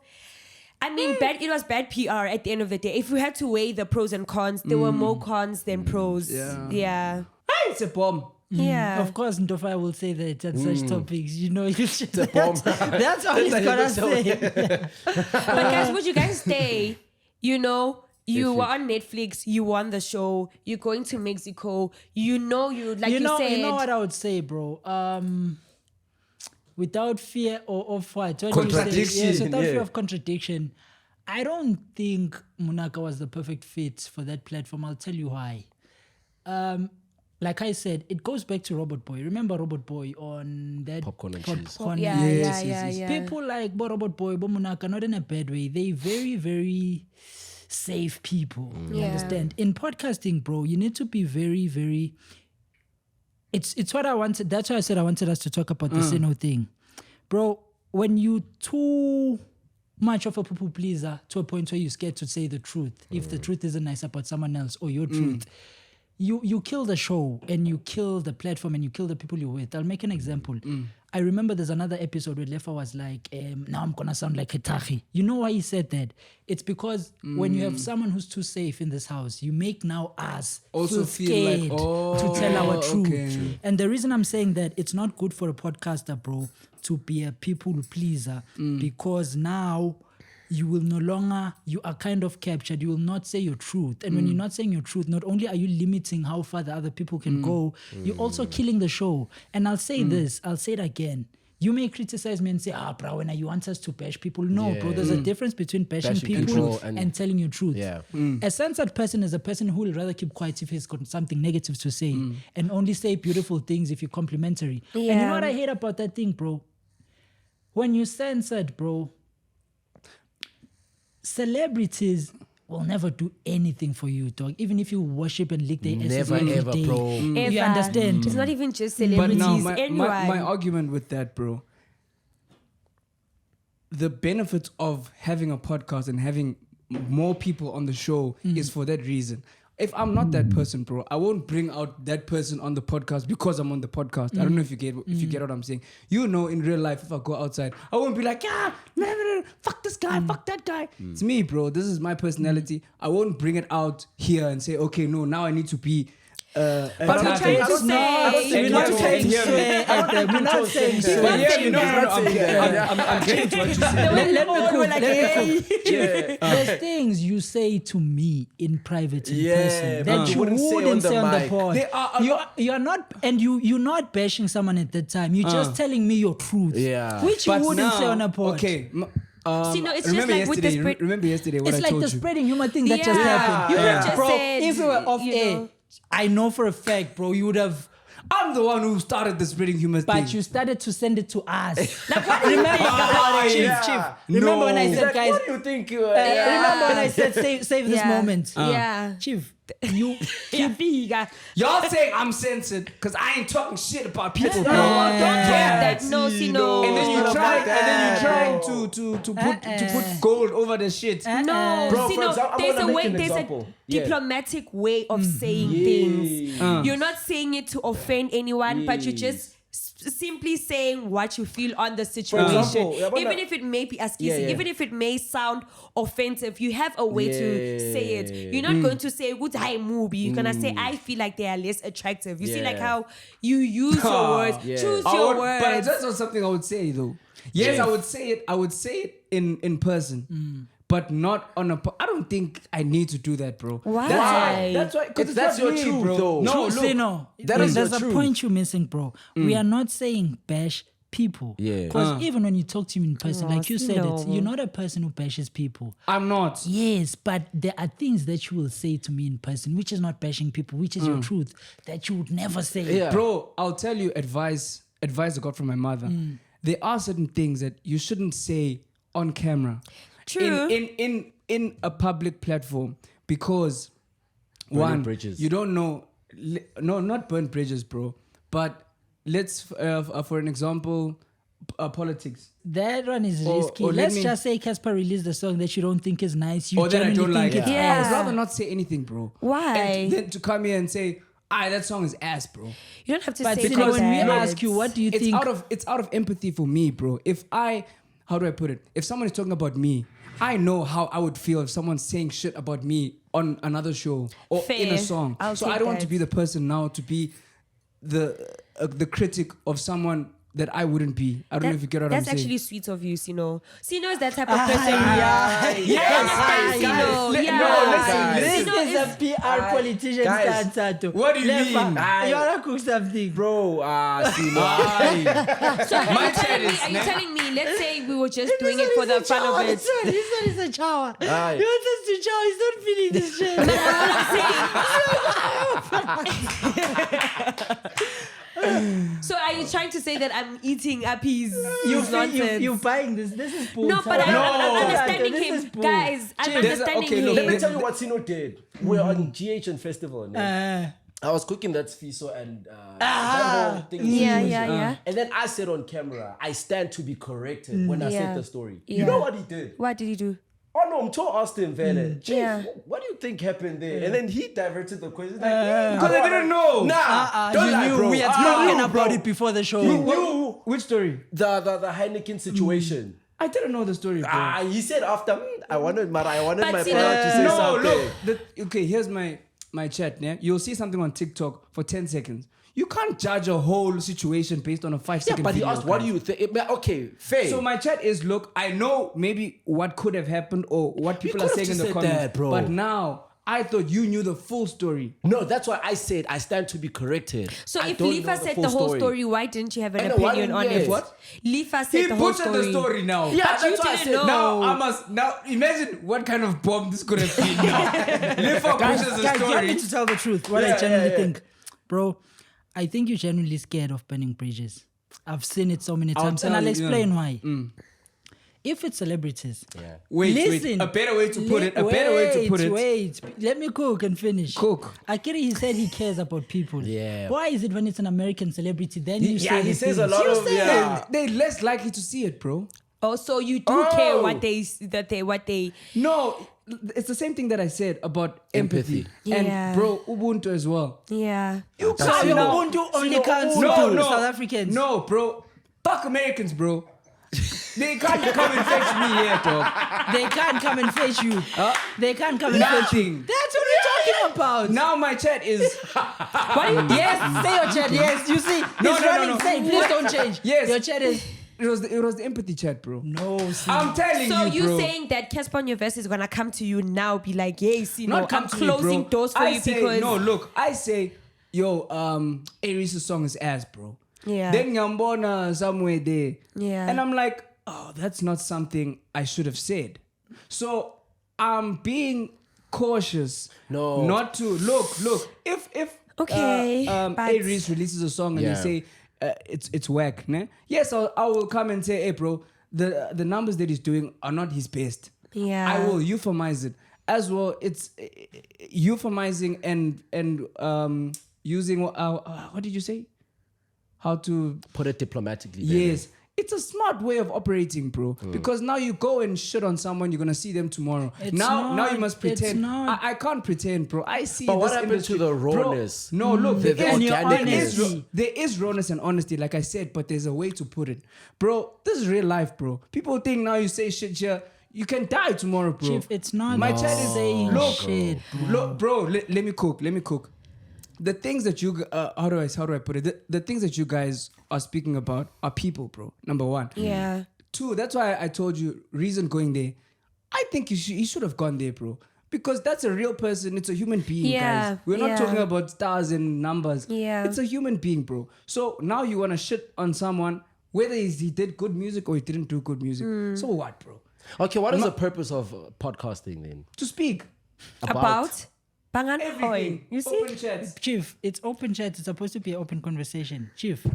I mean, it was bad PR at the end of the day. If we had to weigh the pros and cons, there were more cons than pros. Yeah. Yeah. Hey, it's a bomb. Yeah. Of course, Ndofa will say that at such topics. You know, you should. bomb. That's all he's gonna say. But guys, would you guys stay? You know, you were on Netflix, you won the show, you're going to Mexico, you know, like you said. You know what I would say, bro. Without fear of what? What do you say? Contradiction, Yes, without yeah. fear of contradiction. I don't think Munaka was the perfect fit for that platform. I'll tell you why. Like I said, it goes back to Robot Boy. Remember Robot Boy on that Popcorn and cheese. Popcorn, Yeah, Yes, yeah, yes, yeah. People like Robot Boy, Munaka, not in a bad way. They very, very safe people. You Yeah. understand? In podcasting, bro, you need to be very, very. It's what I wanted. That's why I said I wanted us to talk about the Sino thing, bro. When you too much of a people pleaser to a point where you're scared to say the truth, if the truth isn't nice about someone else or your truth. You kill the show and you kill the platform and you kill the people you're with. I'll make an example. I remember there's another episode where Lefa was like, now I'm going to sound like a tahi. You know why he said that? It's because when you have someone who's too safe in this house, you make now us Also feel scared like, to tell our truth. okay. And the reason I'm saying that, it's not good for a podcaster, bro, to be a people pleaser because now you will no longer, you are kind of captured. You will not say your truth. And when you're not saying your truth, not only are you limiting how far the other people can go, you're also killing the show. And I'll say this, I'll say it again. You may criticize me and say, bro, when you want us to bash people. No, bro, there's a difference between bashing Bashing people people and, and telling your truth. Yeah. A censored person is a person who will rather keep quiet if he's got something negative to say and only say beautiful things if you're complimentary. And you Yeah. know what I hate about that thing, bro? When you're censored, bro, celebrities will never do anything for you, dog. Even if you worship and lick their asses Never every ever, day. bro. You Ever. understand? It's not even just But celebrities. now, Anyone. my argument with that, bro, the benefit of having a podcast and having more people on the show is for that reason. If I'm not that person, bro, I won't bring out that person on the podcast because I'm on the podcast. I don't know if you get what I'm saying. You know, in real life, if I go outside, I won't be like, fuck this guy, fuck that guy. It's me, bro. This is my personality. I won't bring it out here and say, okay, no, now I need to be. But we're trying to say, We're not saying swear at them. We're not saying But swear. yeah, you know, I'm getting to what you're saying. Let me cook. like, Let me cook. There's things you say to me in private, in person, that but you wouldn't wouldn't say say on on the the mic. pod. There are You're not, and you're not bashing someone at that time. You're just telling me your truth, Yeah. which you But wouldn't now, say on a pod. Okay. See, no, it's just remember like with the yesterday. spread- Remember yesterday what It's I like told the you. spreading humor thing that just Yeah. happened. You Yeah. just Bro, said, if we were off you air, know. I know for a fact, bro, you would have. I'm the one who started the spreading humor thing. But you started to send it to us. Like, what do you think about Chief, it? Chief. Remember when I No. said, guys, What do you think you remember when I said, save this Yeah. moment? Yeah. Chief, you Y'all saying I'm censored because I ain't talking shit about people, bro. No, Yeah. don't get that. No, see, no. And then you It's not try, about and then that, you trying bro. to put gold over the shit. No, Bro, see, for no, example, I'm there's gonna a make way, an there's example. a diplomatic way of saying things. You're not saying it to offend anyone, but you're just simply saying what you feel on the example, situation, even if it may be askisi, even if it may sound offensive, you have a way to say it. You're not going to say good hi movie. You're gonna say I feel like they are less attractive. You see like how you use your words, choose your words. But that's not something I would say though. Yes, I would say it. I would say it in person. But not on a. I don't think I need to do that, bro. Why? That's why. Because That's your truth, bro. though. No, look, no. That is There's your a truth. point you're missing, bro. We are not saying bash people. Yeah. Because even when you talk to him in person, like you said it, you're not a person who bashes people. I'm not. Yes, but there are things that you will say to me in person, which is not bashing people, which is your truth, that you would never say. Yeah. Bro, I'll tell you advice I got from my mother. There are certain things that you shouldn't say on camera. True. In a public platform, because Burning bridges. you don't know. No, not burn bridges, bro. But let's, for an example, politics. That one is Or- risky. or let Let's me- just say Casper released a song that you don't think is nice. You Or that I genuinely don't think like. it's Yeah. ass. I'd rather not say anything, bro. Why? And then to come here and say, that song is ass, bro. You don't have to But say because like when we that. ask you, what do you It's think? out of empathy for me, bro. How do I put it? If someone is talking about me, I know how I would feel if someone's saying shit about me on another show or in a Fair. song. I'll So I take don't want to that. be the person now to be the critic of someone that I wouldn't be. I don't know if you get what I'm That's saying. actually sweet of you, Sino. Sino is that type of person. Yes, Sino. guys. Yeah. No, listen, This Sino is a PR politician guys, stance. what do you mean? You wanna cook something, Bro, So Seemah. are you telling me, let's say we were just doing it for the fun of it. This one is a shower. Aye. You want us to shower? He's not feeling this shit. So are you trying to say that I'm eating up his nonsense? You buying this? This is bull. No, but I'm understanding This is him. bull. Guys, I'm understanding okay, him. look, Let me tell you what Sino did. We're on GHN Festival. Uh, I was cooking that fiso and that whole thing. Yeah. And then I said on camera, I stand to be corrected when I Yeah. said the story. Yeah. You know what he did? What did he do? Oh no, I'm told Austin Vele. Chief, Yeah. what do you think happened there? And then he diverted the question. Like, Because I didn't know. Nah, don't you lie, knew bro. we had You spoken knew, about bro. it before the show. You knew Which story? the Heineken situation. I didn't know the story, bro. He said after, I wanted my But brother see, to say No, something. look. Okay, here's my chat. Yeah, you'll see something on TikTok for 10 seconds. You can't judge a whole situation based on a 5-second Yeah, but he video, asked, what guys. do you think? Okay, fair. So my chat is, look, I know maybe what could have happened or what people are could've saying in just the said comments, that, bro. but now I thought you knew the full story. No, that's why I said I stand to be corrected. So I if don't Lifa know said full the whole story, why didn't you have an I know, why opinion on didn't- it? yes. What? Lifa said He the whole butchered story. the story now. Yeah, But you that's why I didn't said know. Now imagine what kind of bomb this could have been. Now, Lifa butchers the Guys, you story. need to tell the truth. What I genuinely think, bro. I think you're genuinely scared of burning bridges. I've seen it so many times, and tell I'll you, explain why. If it's celebrities, Wait, listen. a better way to put it. Wait, let me cook and finish. Cook. Akiri, he said he cares about people. Yeah. Why is it when it's an American celebrity, then you say he the says things? a lot You of say yeah. it. They're less likely to see it, bro. Oh, so you do care what they No, it's the same thing that I said about empathy. Yeah. And bro, Ubuntu as well. yeah. You So can't your now- Ubuntu only counts No, to no, South Africans. No, bro. Fuck Americans, bro. They can't come and fetch me here, dog. They can't come and fetch you. They can't come and fetch you. Nothing. That's what we're talking about. Now my chat is Yes, say your chat. Yes, you see, No, he's no, running. no. Say, please don't change. Yes. Your chat is it was the empathy chat, bro. no. See. I'm telling So you, you bro. saying that Casper on your verse is gonna come to you now, be like, yes, you know, Not come I'm to me, closing bro. doors for I you say, because no, look, I say, yo, Aries' song is ass, bro. Yeah. Then Ngambona somewhere there. Yeah. And I'm like, oh, that's not something I should have said. So I'm being cautious. No. Not to look. If Okay, but- Aries releases a song and Yeah. they say it's whack, ne? Yes, I will come and say, hey, bro, the numbers that he's doing are not his best. Yeah. I will euphemize it as well. It's euphemizing and using what did you say? How to Put it diplomatically. yes. it's a smart way of operating, bro. Because now you go and shit on someone, you're gonna see them tomorrow. Now you must pretend. I can't pretend, bro. I see. But what this happened industry, to the rawness? Bro, no, look, there is rawness and honesty, like I said, but there's a way to put it, bro. This is real life, bro. People think now you say shit here, you can die tomorrow, bro. Chief, it's not. My chat is saying shit. Look, bro. Let me cook. The things that you how do I put it? The things that you guys are speaking about are people, bro. Number one. Yeah. Two, that's why I told you reason going there. I think you should have gone there, bro. Because that's a real person. It's a human being, guys. We're not talking about stars and numbers. Yeah. It's a human being, bro. So now you want to shit on someone, whether he did good music or he didn't do good music. So what, bro? Okay, what is the purpose of podcasting then? To speak. About? Bangan Everything. You see? Open chats. Chief, it's open chat. It's supposed to be an open conversation. Chief.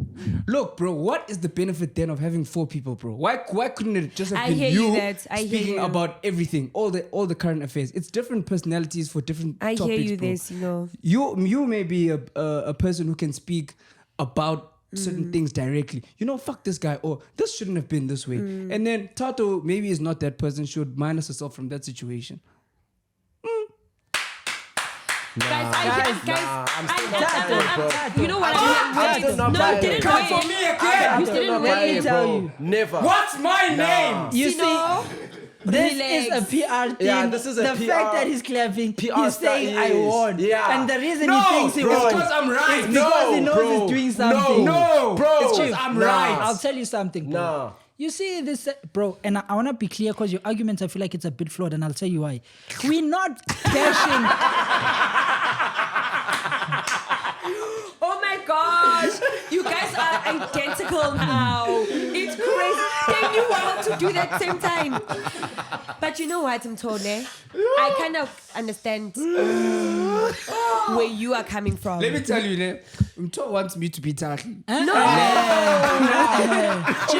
Look, bro, what is the benefit then of having 4 people, bro? Why couldn't it just have I been hear you you that. I hear speaking you. about everything, all the current affairs? It's different personalities for different I topics, hear you bro. this, you know. You may be a person who can speak about certain things directly. You know, fuck this guy, or this shouldn't have been this way. And then Tato maybe is not that person, should minus herself from that situation. Guys, I'm still not buying it, bro. you know what? I'm still not buying it. Come for me again. You didn't Let wait. me tell you. Never. What's my name? You see, this Relax. is a PR thing. Yeah, this is a the PR fact that he's clapping, PR he's saying, I is. won. Yeah. And the reason No, he thinks he bro. won It's because I'm right. is because he knows he's doing something. No, Bro. It's because Chief, I'm nah. right. I'll tell you something, bro. Nah. You see this, bro, and I want to be clear because your arguments, I feel like it's a bit flawed, and I'll tell you why. We're not cashing. Oh my gosh. You guys are identical now. It's crazy. They knew how to do that same time. But you know what, Mtone? I kind of understand where you are coming from. Let me tell you, Mto wants me to be tacky. Chief,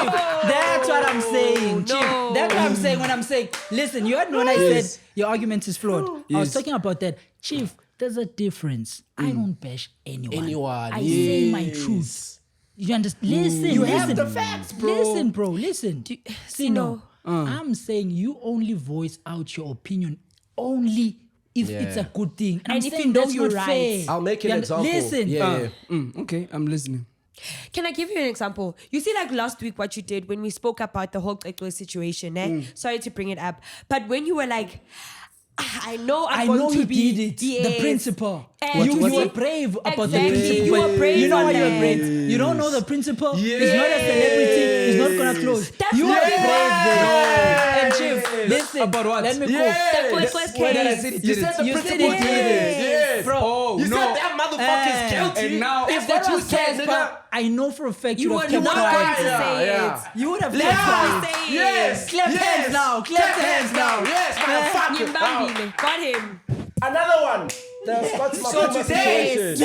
that's what I'm saying. Chief, No. that's what I'm saying when I'm saying, listen, you heard me when I said your argument is flawed. I was talking about that. Chief, there's a difference. I don't bash anyone. I say my truth. You understand? Listen. You listen. have the facts, bro. Listen, bro. Listen. See, no. no. I'm saying you only voice out your opinion only if it's a good thing. And I'm if saying you know that's you're not right. fair. I'll make an You example. Listen. Yeah. Okay, I'm listening. Can I give you an example? You see, like last week, what you did when we spoke about the whole Gogo situation, Sorry to bring it up. But when you were like, I know I'm I going know to you be did it. Yes. The principle. And You what were it? brave about the Exactly. principle. You were brave You know on why you were that. brave? You don't know the principle. He's not a celebrity. He's not gonna close. That's You were what brave it there. And Chief, listen. About what? Let me Yeah. cook. That was first When I case. said it You did said it. the You said principal it did did it. it. Yes. Bro. Oh, You no. said that motherfucker's guilty. And now- that's If that what you was said, nigga. Casper, I know for a fact You you were would have not kept going quiet. to say Yeah. it. You would have Let's kept not quiet. say it. Yes. Clap hands now. Clap hands now. Yes, motherfucker. Nyimbambile. Got him. Another one. The Scott's So today is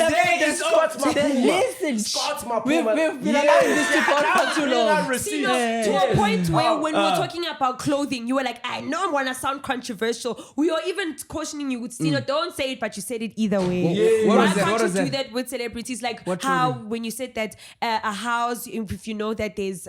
Scott's my Then Puma. listen. Scott's my We've Puma. been allowing this to go on for too long. See, no, to a point where when we were talking about clothing, you were like, I know I'm gonna sound controversial. We were even cautioning you, Sino, don't say it, but you said it either way. Yeah. Why What is that? can't What you is do that? that with celebrities? Like What how clothing? when you said that a house, if you know that there's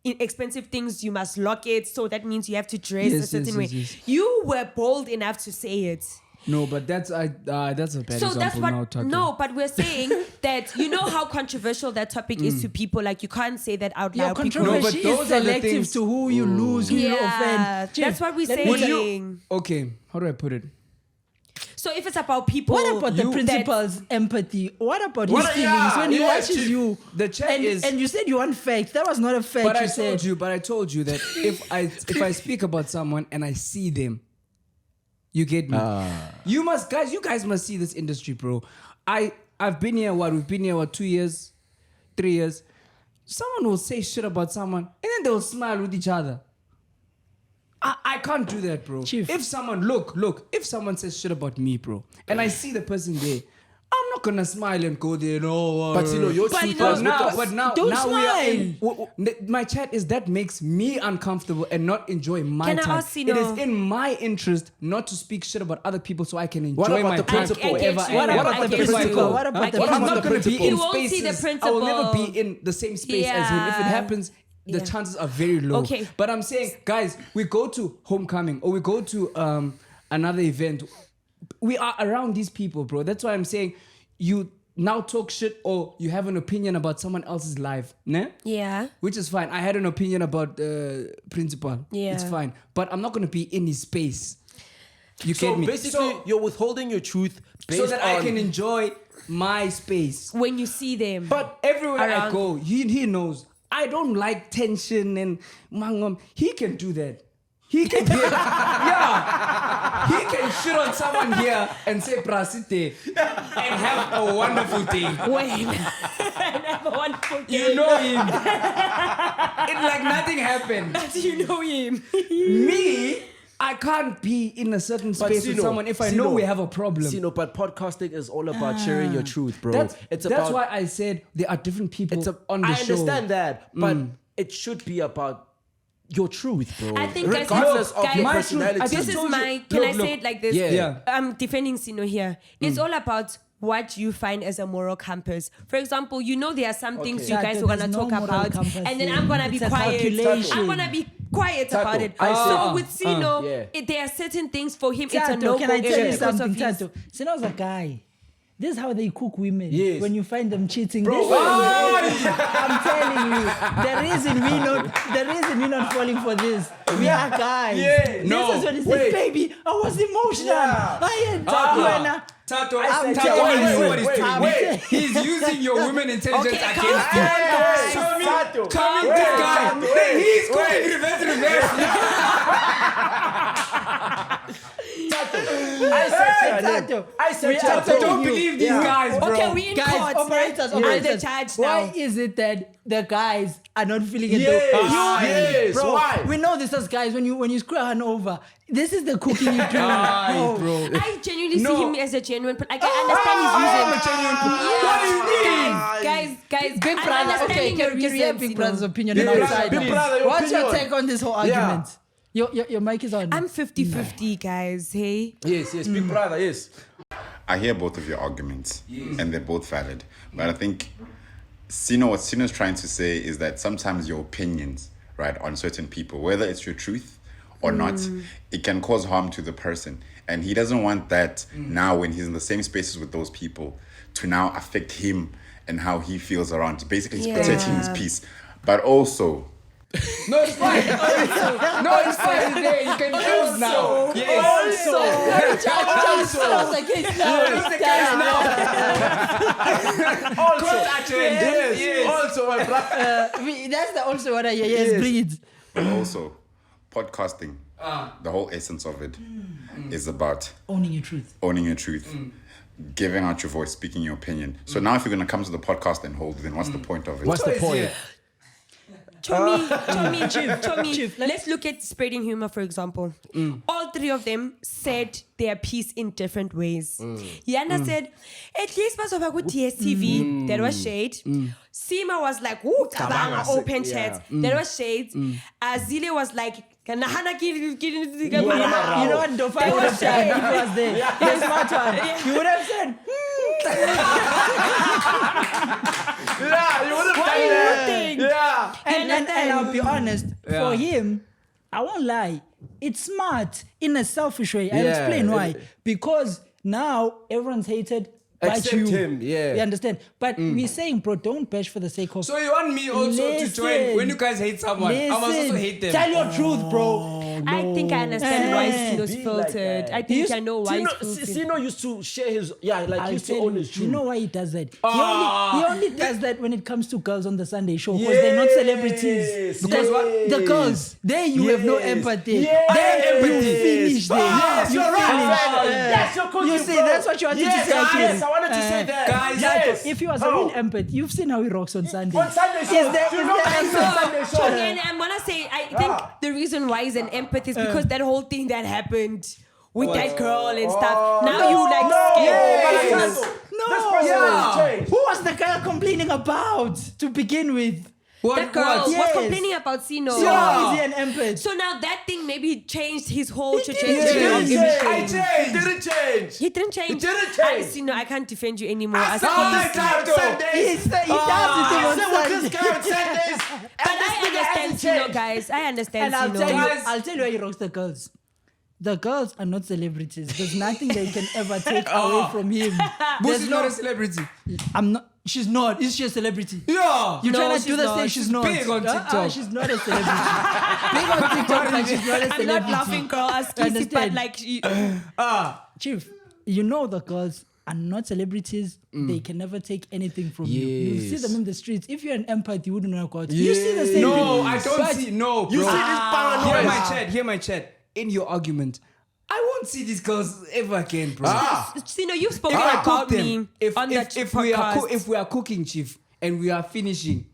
expensive things, you must lock it. So that means you have to dress a Yes, certain yes, way. yes, yes. You were bold enough to say it. No, but that's a bad So example that's what. now, Tato. No, but we're saying that you know how controversial that topic is to people. Like you can't say that out Your loud. because- No, but controversy those is are the selective things- to who you lose, who you Yeah, offend. Chief, that's what we're let me- saying. Okay, how do I put it? So if it's about people, What about the that- principal's empathy? What about What- his feelings yeah, when he yeah, watches Chief. you? The chat and, is- and you said you want facts. That was not a fact. But you I said. told you that if I speak about someone and I see them, you get me. You guys must see this industry, bro. I've been here. We've been here 2 years, 3 years. Someone will say shit about someone and then they'll smile with each other. I can't do that, bro. Chief. If someone if someone says shit about me, bro, and I see the person there, I'm not gonna smile and go there. No, But you know, your But truth no, was with us. but now, Don't now we are in, smile. my chat is that makes me uncomfortable and not enjoy my Can I time. ask Sino? It is in my interest not to speak shit about other people so I can enjoy What about my the time principle? forever. I get you. What and about ever the if I principle? go. What about the I get I'm you. not gonna be principle? in You won't see the spaces. I will never principle. be in the same space as him. If it Yeah. happens, the chances are very low. Okay. But I'm saying, guys, we go to homecoming or we go to another event. We are around these people, bro. That's why I'm saying you now talk shit or you have an opinion about someone else's life, ne? Yeah. Which is fine. I had an opinion about principal. Yeah. It's fine. But I'm not going to be in his space. You So get me? basically, you're withholding your truth based so that on... I can enjoy my space. When you see them. But everywhere I Around- go, he knows. I don't like tension and mangom. He can do that. He can be, yeah. He can shit on someone here and say prasite and have a wonderful day. Wait. Have a wonderful day. You know him. It's like nothing happened. You know him. Me, I can't be in a certain space with someone if I know we have a problem. But podcasting is all about sharing your truth, bro. That's why I said there are different people on the show. I understand that, but it should be about your truth, bro. I think guys, regardless of your my truth, personality. I This just is told my. you- Can look, I look. say it like this? Yeah. I'm defending Sino here. It's all about what you find as a moral compass. For example, you know there are some things you guys are gonna There's no talk moral about, compass and then here. I'm gonna be It's a quiet. calculation. I'm gonna be quiet about it. I So see. with Sino, yeah. there are certain things for him. It's a Tato, no-go can I tell area you because something, of his- Tato? Sino's a guy. This is how they cook women. Yes. When you find them cheating. Bro, This is- I'm telling you, the reason we're not falling for this, we are guys. Yeah. No, This is when he wait. says, baby, I was emotional. Yeah. I had Tato. Tato, I'm Tato, telling I see you. what he's doing. Wait. He's using your women intelligence Okay, against calm you. down, Show me, Tato. show me Wait, this guy. Tato, Then he's wait. cooking reverse. Tato. I said We are Tato. telling Don't you. believe these guys, bro. Okay, we in Guys, court. operators, I'm the operators. judge Why now. is it that the guys are not feeling it? Yes, though? yes, Bro, why? we know this as guys. When you screw her over, this is the cooking you do. Aye, bro. I genuinely No. see him as a genuine. Like I understand his reason. I'm a genuine. Yeah. What do you mean? Guys, Big I'm brother, okay, understanding your can we have reasons, Big you Brother's know. opinion Big on our brother, side? Big brother, your What's your opinion. take on this whole argument? Your mic is on. I'm 50-50, guys. Hey. Yes, big brother, yes. I hear both of your arguments, and they're both valid. But I think what Sino's trying to say is that sometimes your opinions, right, on certain people, whether it's your truth or not, it can cause harm to the person. And he doesn't want that now when he's in the same spaces with those people to now affect him and how he feels around. Basically, he's protecting his peace. But also... No, it's fine. No, it's fine. Today you can choose now. Yes. Also, my brother. That's the also what I hear. Yes, bring it. But also, podcasting, the whole essence of it is about Owning your truth. owning your truth, giving out your voice, speaking your opinion. So now if you're going to come to the podcast and hold, then what's the point of it? What's the point? Chomi, let's look at Spreading Humour, for example. All three of them said their piece in different ways. Yana said, at least basoba ku DSTV, there was shade. Seemah was like, ooh, kabanga, open chat. There was shade. Azile was like, you know what Dofai would have said if he was there? Yes, smart one. You would have said, Yeah, you would have What do you think? Yeah. and I'll be honest, for him, I won't lie, it's smart in a selfish way. I'll Yeah. explain why. Because now everyone's hated but Except you. him, yeah. You understand? But we're saying, bro, don't bash for the sake of... So you want me also to join when you guys hate someone? I must also hate them. Tell your truth, bro. I think I understand why Sino's Be like filtered. that. I think I know why he's filtered. Sino used to share his, he I'll used to tell own you, his truth. you know why he does that? He only does that when it comes to girls on the Sunday show because they're not celebrities. Because the girls, there you have no empathy. Yes. There you Empathy. finish there. Yes, You you're right. finish. Yes, you're cooking, You see, bro. that's what you wanted to Yes, say. yes, I wanted to say that. Guys, yes. If he was a real empath, you've seen how he rocks on Sunday. On Sunday show, Is there you know empathy? So again, I'm gonna say I think the reason why he's an empath is because that whole thing that happened with that girl and stuff. Now you like scared. This person has changed. Who was the girl complaining about to begin with? That girl was Yes. complaining about Sino. So how is he an empath? So now that thing maybe changed his whole trajectory. He didn't of change. image. He didn't change. He didn't change. He didn't change. Sino, I can't defend you anymore. I As said a on police. Sundays. He does it I on said with this Sunday. guy on Sundays. But I understand guys. I understand. And Sino. I'll tell you why he rocks the girls. The girls are not celebrities. There's nothing they can ever take away from him. Boosie's not a celebrity. I'm not. She's not. Is she a celebrity? Yeah. You No, trying to she's do the not. thing? She's not. big on TikTok. She's not a celebrity. Big on TikTok, but she's not a celebrity. I'm not laughing, girl. Ask but like, Chief, you know the girls are not celebrities. They can never take anything from you. You see them in the streets. If you're an empath, you wouldn't know about it. You see the same No, people. I don't see. No, bro. You see this paranoia. Hear my chat. In your argument, I won't see these girls ever again, bro. Sino, you've spoken If I about cook them, me on that podcast. if we are cooking, Chief, and we are finishing,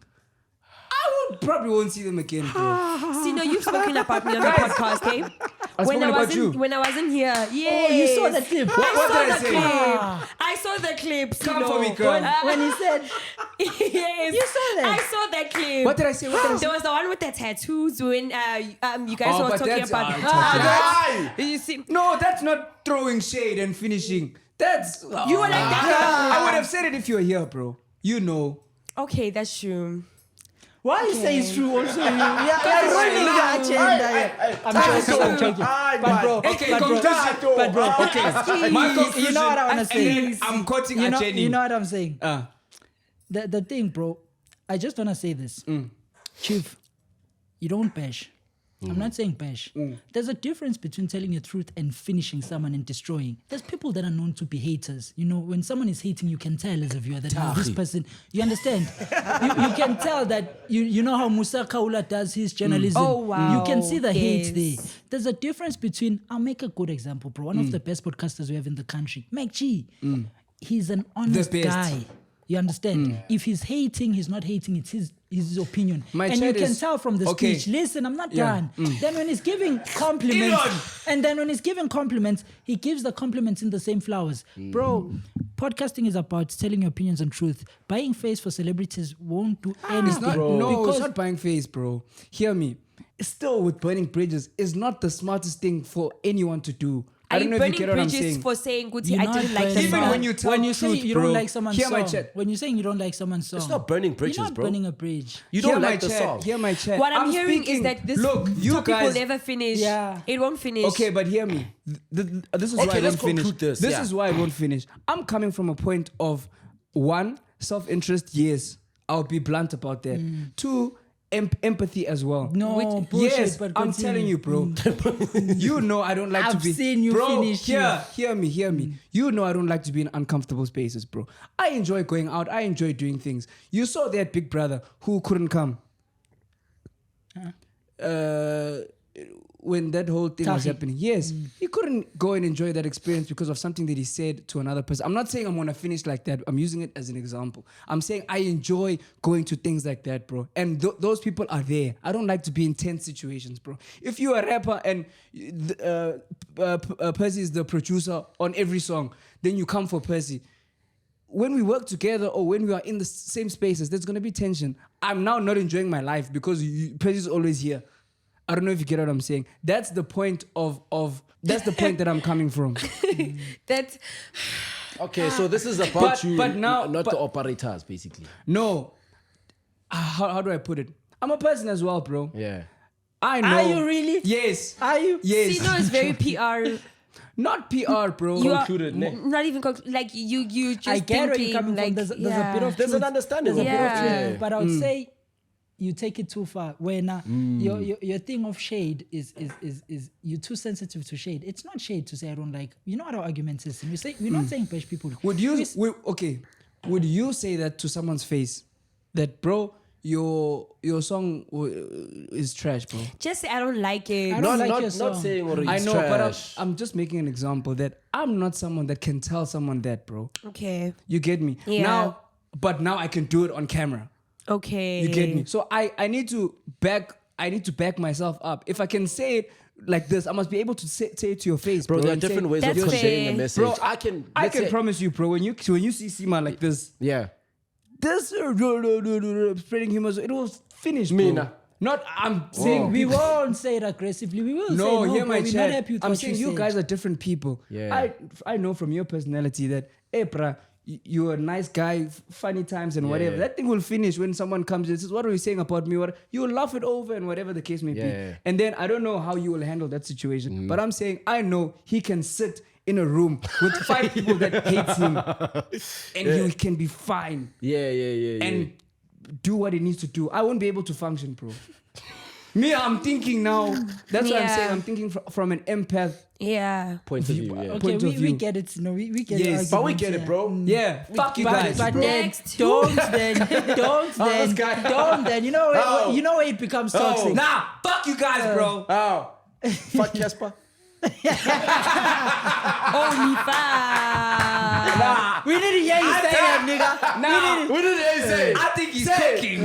I probably won't see them again, bro. Sino, you've spoken about me on the podcast, eh? spoken about you. When I wasn't here, yeah. Oh, you saw the clip. What did I say? I saw the clip. Come Sino. for me, girl. When he said, Yes. You saw that? I saw that clip. What did I say? There was the one with the tattoos when you guys Oh, were but talking that's about. You see, No, that's not throwing shade and finishing. That's you were like that. I would have said it if you were here, bro. You know. Okay, that's true. why you say it's true also? You're ruining the agenda. I'm joking. But bro, Okay, but bro, okay. My conclusion. You know what I want to say? And then I'm quoting You know, Jenny. you know what I'm saying? Uh, The thing, bro, I just want to say this. Chief, you don't bash. I'm not saying bash. There's a difference between telling the truth and finishing someone and destroying. There's people that are known to be haters. You know, when someone is hating, you can tell as a viewer that this person, you understand? you can tell that, you know how Musa Kaula does his journalism. Oh, wow. You can see the hate Yes. there. There's a difference between, I'll make a good example, bro. One of the best podcasters we have in the country, Mac G. He's an honest best. guy. You understand? If he's hating, he's not hating. It's his opinion. My and you chat can is- tell from the okay. speech. Listen, I'm not Yeah. done. Then when he's giving compliments, he gives the compliments in the same flowers. Bro, podcasting is about telling your opinions and truth. Buying face for celebrities won't do anything. No, because it's not buying face, bro. Hear me. Still, with burning bridges is not the smartest thing for anyone to do. I Are don't you know if you burning get what I'm bridges saying. for saying, Guti, You're I not didn't like burning- that Even song? when you tell when you say truth, you bro, don't like someone's hear my song, chat. when you're saying you don't like someone's song, It's not burning bridges, you're not bro. burning a bridge. You Hear don't my like the chat. song. Hear my chat. What I'm hearing speaking- is that this look, you topic guys, will never finish. Yeah. It won't finish. Okay, but hear me. This is Okay, why I let's won't finish. conclude this, This yeah. is why I won't finish. I'm coming from a point of one, self-interest. Yes, I'll be blunt about that. Two, empathy as well. No, bullshit, Yes, but I'm continue. telling you, bro. You know I don't like to I've be. seen you bro, finish, Hear me. You know I don't like to be in uncomfortable spaces, bro. I enjoy going out. I enjoy doing things. You saw that big brother who couldn't come. When that whole thing was Tahi. happening. Yes, he couldn't go and enjoy that experience because of something that he said to another person. I'm not saying I'm gonna finish like that. I'm using it as an example. I'm saying I enjoy going to things like that, bro. And those people are there. I don't like to be in tense situations, bro. If you're a rapper and Percy is the producer on every song, then you come for Percy. When we work together or when we are in the same spaces, there's gonna be tension. I'm now not enjoying my life because Percy's always here. I don't know if you get what I'm saying. That's the point that's the point that I'm coming from. That Okay, so this is about you, but now- not but- the operators, basically. No. How do I put it? I'm a person as well, bro. Yeah. I know. Are you really? Yes. Are you? Yes. Sino is very PR. Not PR, bro. You are Concluded, ne? not even like you just I get where thinking you're coming like from. There's a yeah. bit of There's truth. an understanding. There's a bit of Yeah. truth, but I would say you take it too far. When your thing of shade is you're too sensitive to shade. It's not shade to say I don't like. You know what our argument is. We say we're not saying bash people. Would you say that to someone's face? That, bro, your song is trash, bro. Just say I don't like it. I don't like your Not song. saying what I it's know, trash. but I'm just making an example that I'm not someone that can tell someone that, bro. Okay. You get me? Yeah. But I can do it on camera. Okay. You get me? So I need to back myself up. If I can say it like this, I must be able to say it to your face, bro. Bro, there are and say, different ways of That's conveying fair. a message. Bro, I can I can promise you, bro. When you see Seemah like this, Yeah. this spreading humor, it will finish, bro. Mina. Not I'm saying We won't say it aggressively. We will say no. no. Hear bro, my we're not chat. happy with I'm what saying you you said. guys are different people. Yeah. I know from your personality that, hey, bruh, you're a nice guy, funny times and whatever. That thing will finish when someone comes and says, what are you saying about me? What you will laugh it over and whatever the case may be. And then I don't know how you will handle that situation. But I'm saying I know he can sit in a room with 5 people that hate him and he can be fine. And do what he needs to do. I won't be able to function, bro. Me, I'm thinking now. That's what I'm saying. I'm thinking from an empath point of view. Okay, we get it. No, we get it. Yes, but we get it, bro. Yeah, fuck you guys. But bro. Next. don't then. You know where it becomes toxic. Nah, fuck you guys, bro. Oh, fuck Casper. Only five. Nah, We need to hear you say that, nigga. nah. What did they say? I think he's cooking.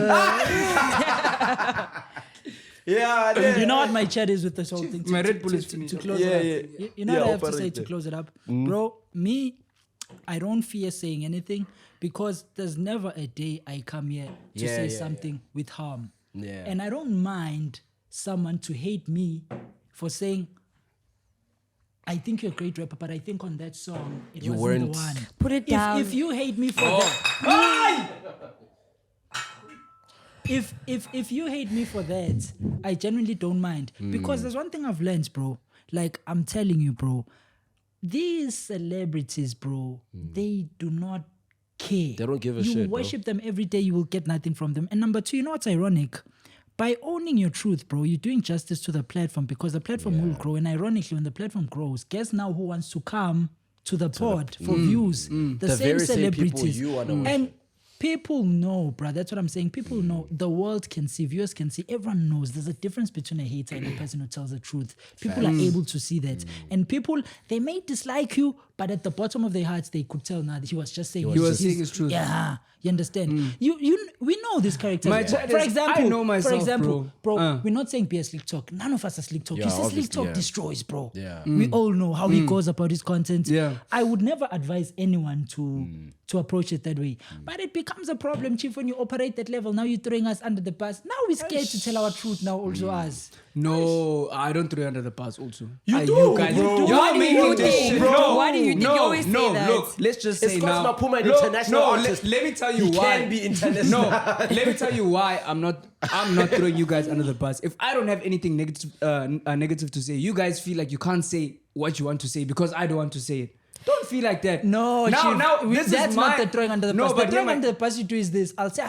Yeah, You know what my chat is with this whole thing? My Red Bull is finished. To close it up. You know what I have to say to close it up? Bro, me, I don't fear saying anything because there's never a day I come here to say something with harm. Yeah. And I don't mind someone to hate me for saying, I think you're a great rapper, but I think on that song, it wasn't weren't. the one. Put it down. If you hate me for that... If you hate me for that, I genuinely don't mind. Because there's one thing I've learned, bro. Like, I'm telling you, bro. These celebrities, bro, they do not care. They don't give a shit, shit, You worship them every day, you will get nothing from them. And number 2, you know what's ironic? By owning your truth, bro, you're doing justice to the platform because the platform will grow. And ironically, when the platform grows, guess now who wants to come to the pod for views? The same very same people celebrities. you wanna worship. And people know, bro. That's what I'm saying. People know. The world can see. Viewers can see. Everyone knows. There's a difference between a hater and a person who tells the truth. People are able to see that. And people, they may dislike you, but at the bottom of their hearts, they could tell now that he was just saying. He was saying his truth. Yeah, you understand. We know these characters. My For example, I know myself, bro. We're not saying be a slick talk. None of us are slick talk. Yeah, You say slick obviously, talk yeah. destroys, bro. Yeah. We all know how he goes about his content. Yeah. I would never advise anyone to approach it that way. But it becomes a problem, Chief, when you operate that level. Now you're throwing us under the bus. Now we're scared to tell our truth now also us. No, I don't throw you under the bus also. You do, you guys, bro. You're Why do making you this think? shit. Bro, why do you think? You always say no, that. look, let's just say It's now. Scott Mapuma, an Look, international artist. let me tell you He why. can be international. No, let me tell you why I'm not throwing you guys under the bus. If I don't have anything negative to say, you guys feel like you can't say what you want to say because I don't want to say it. Don't feel like that. No, Chief, that's not the throwing under the bus. The throwing under the bus you do is this. I'll say,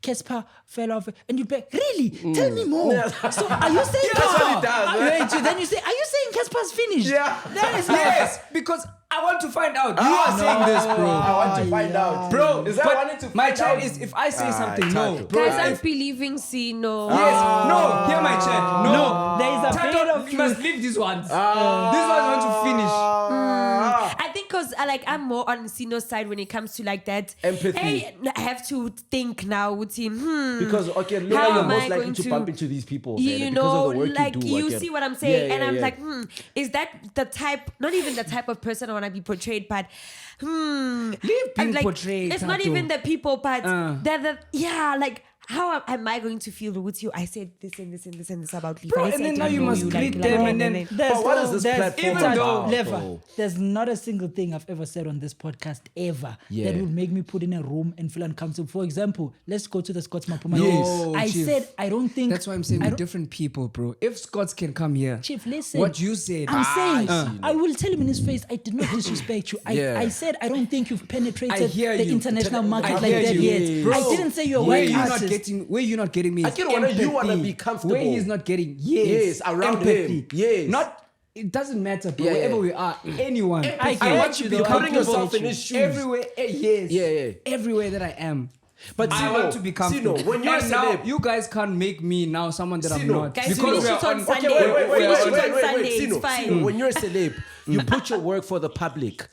Casper fell off, and you'd be like, really? Tell me more. So are you saying That's what he does, right? Wait, then you say, are you saying Casper's finished? Yeah. That is Yes, because I want to find out. You are saying this, bro. I want to find out. Bro, is that but wanting to my find chat out? is if I say something, it's no, hard to- bro. Guys, I'm believing Sino. Yes, no, hear my chat. No, there is a bit of you must leave these ones. These ones want to finish. I think because I'm more on Sino's side when it comes to like that Empathy. Hey, I have to think now with him. Because look How how you're am most I likely going to to- bump into these people. You man, know, because of the work like you do. you again. see what I'm saying, Yeah, and I'm yeah. like, is that the type? Not even the type of person I want to be portrayed, but Leave I'm being like, portrayed. it's not Tato. even the people, but like. How am I going to feel with you? I said this and this and this and this about Leaf. Bro, I and said then I now you know must like, greet like, them like, and then- like, But what is this platform about, bro? There's not a single thing I've ever said on this podcast ever Yeah. that would make me put in a room and feel uncomfortable. For example, let's go to the Scots Mapuma. No, I Chief. said I don't think That's why I'm saying I we're don't- different people, bro. If Scots can come here, Chief, listen. what you said, I'm saying, see. I will tell him in his face, I did not disrespect you. I said, I don't think you've I penetrated hear the you. international market I like hear that you. yet. Bro, I didn't say you're a where white you not artist. getting, where you not getting me. I is get what you wanna empathy. be comfortable. Where he's not getting, Yes, around him. Yes. Not. It doesn't matter, bro. Yeah, wherever yeah. we are, anyone. Empathy. I I want want to you be though. Putting comfortable yourself in his shoes. everywhere. Yes. Yeah. Everywhere that I am. But I want to be comfortable. when you're a and now celeb, you guys can't make me now someone that I'm Sino. not. Guys, because finish we it are on on. Sunday. wait. Sunday, it's Sino, fine. when you're a celeb, you put your work for the public.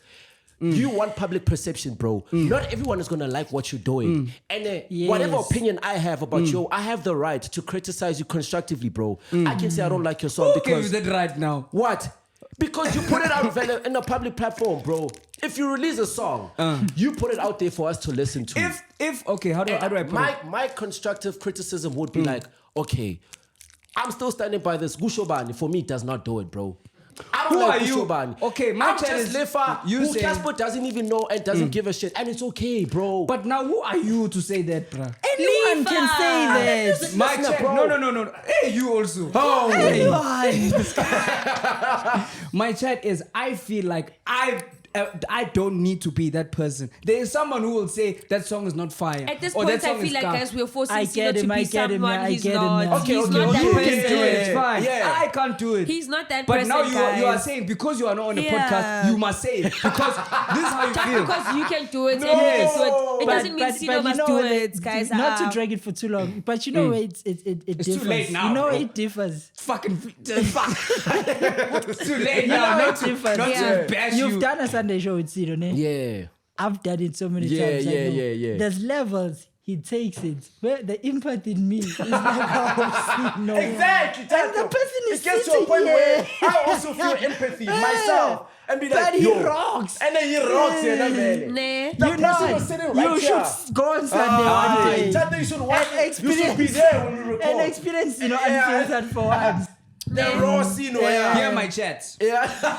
You want public perception, bro. Not everyone is gonna like what you're doing, and whatever Yes. opinion I have about you, I have the right to criticize you constructively, bro. I can say I don't like your song Who gave you because that right now? what? Because you put it out in a public platform, bro. If you release a song, you put it out there for us to listen to. If okay, how do I put it? My constructive criticism would be like, okay, I'm still standing by this. Gushobani, for me, does not do it, bro. I don't Who like are you? Kushobani. Okay, my I'm chat just is- Lefa, you who saying- Casper doesn't even know and doesn't give a shit. And it's okay, bro. But now, who are you to say that, bruh? Anyone can say that. My Listen, chat, bro. no. Hey, you also. Oh, My chat is, I feel like I don't need to be that person. There is someone who will say that song is not fire. At this or point, that I song feel is like, ska. guys, we're forcing I Sino get to him, be I get him, someone yeah, I he's get him, not. yeah. Okay, He's okay, not okay, that you person. can do it, it's fine. Yeah. I can't do it. He's not that But person, now you are guys. saying, because you are not on the Yeah. podcast, you must say it. Because this is how you Just feel. because you can do it No. and you can do it, it But- doesn't mean but Sino must you do know, it, guys. Not to drag it for too long, but you know it differs. too late now, You know bro. it differs. Fucking fuck. It's too late You now. know Not it to, differs. not Yeah. to bash You've you. done a Sunday show with Sino, ne? Yeah. I've done it so many Yeah, times. I yeah, know. yeah. There's levels. He takes it. Where the impact in me is like how Sino. Exactly. And the person is It gets to a sitting point here. where I also feel empathy myself and be like, But he yo. rocks. And then he rocks, you know, man. Nah. The You person know, was sitting right you here. should go on Sunday one day. Chanda, you should watch And it. You should be experience- there when we record. And experience, Yeah. unfiltered for once. The raw scene where Hear my chats. yeah.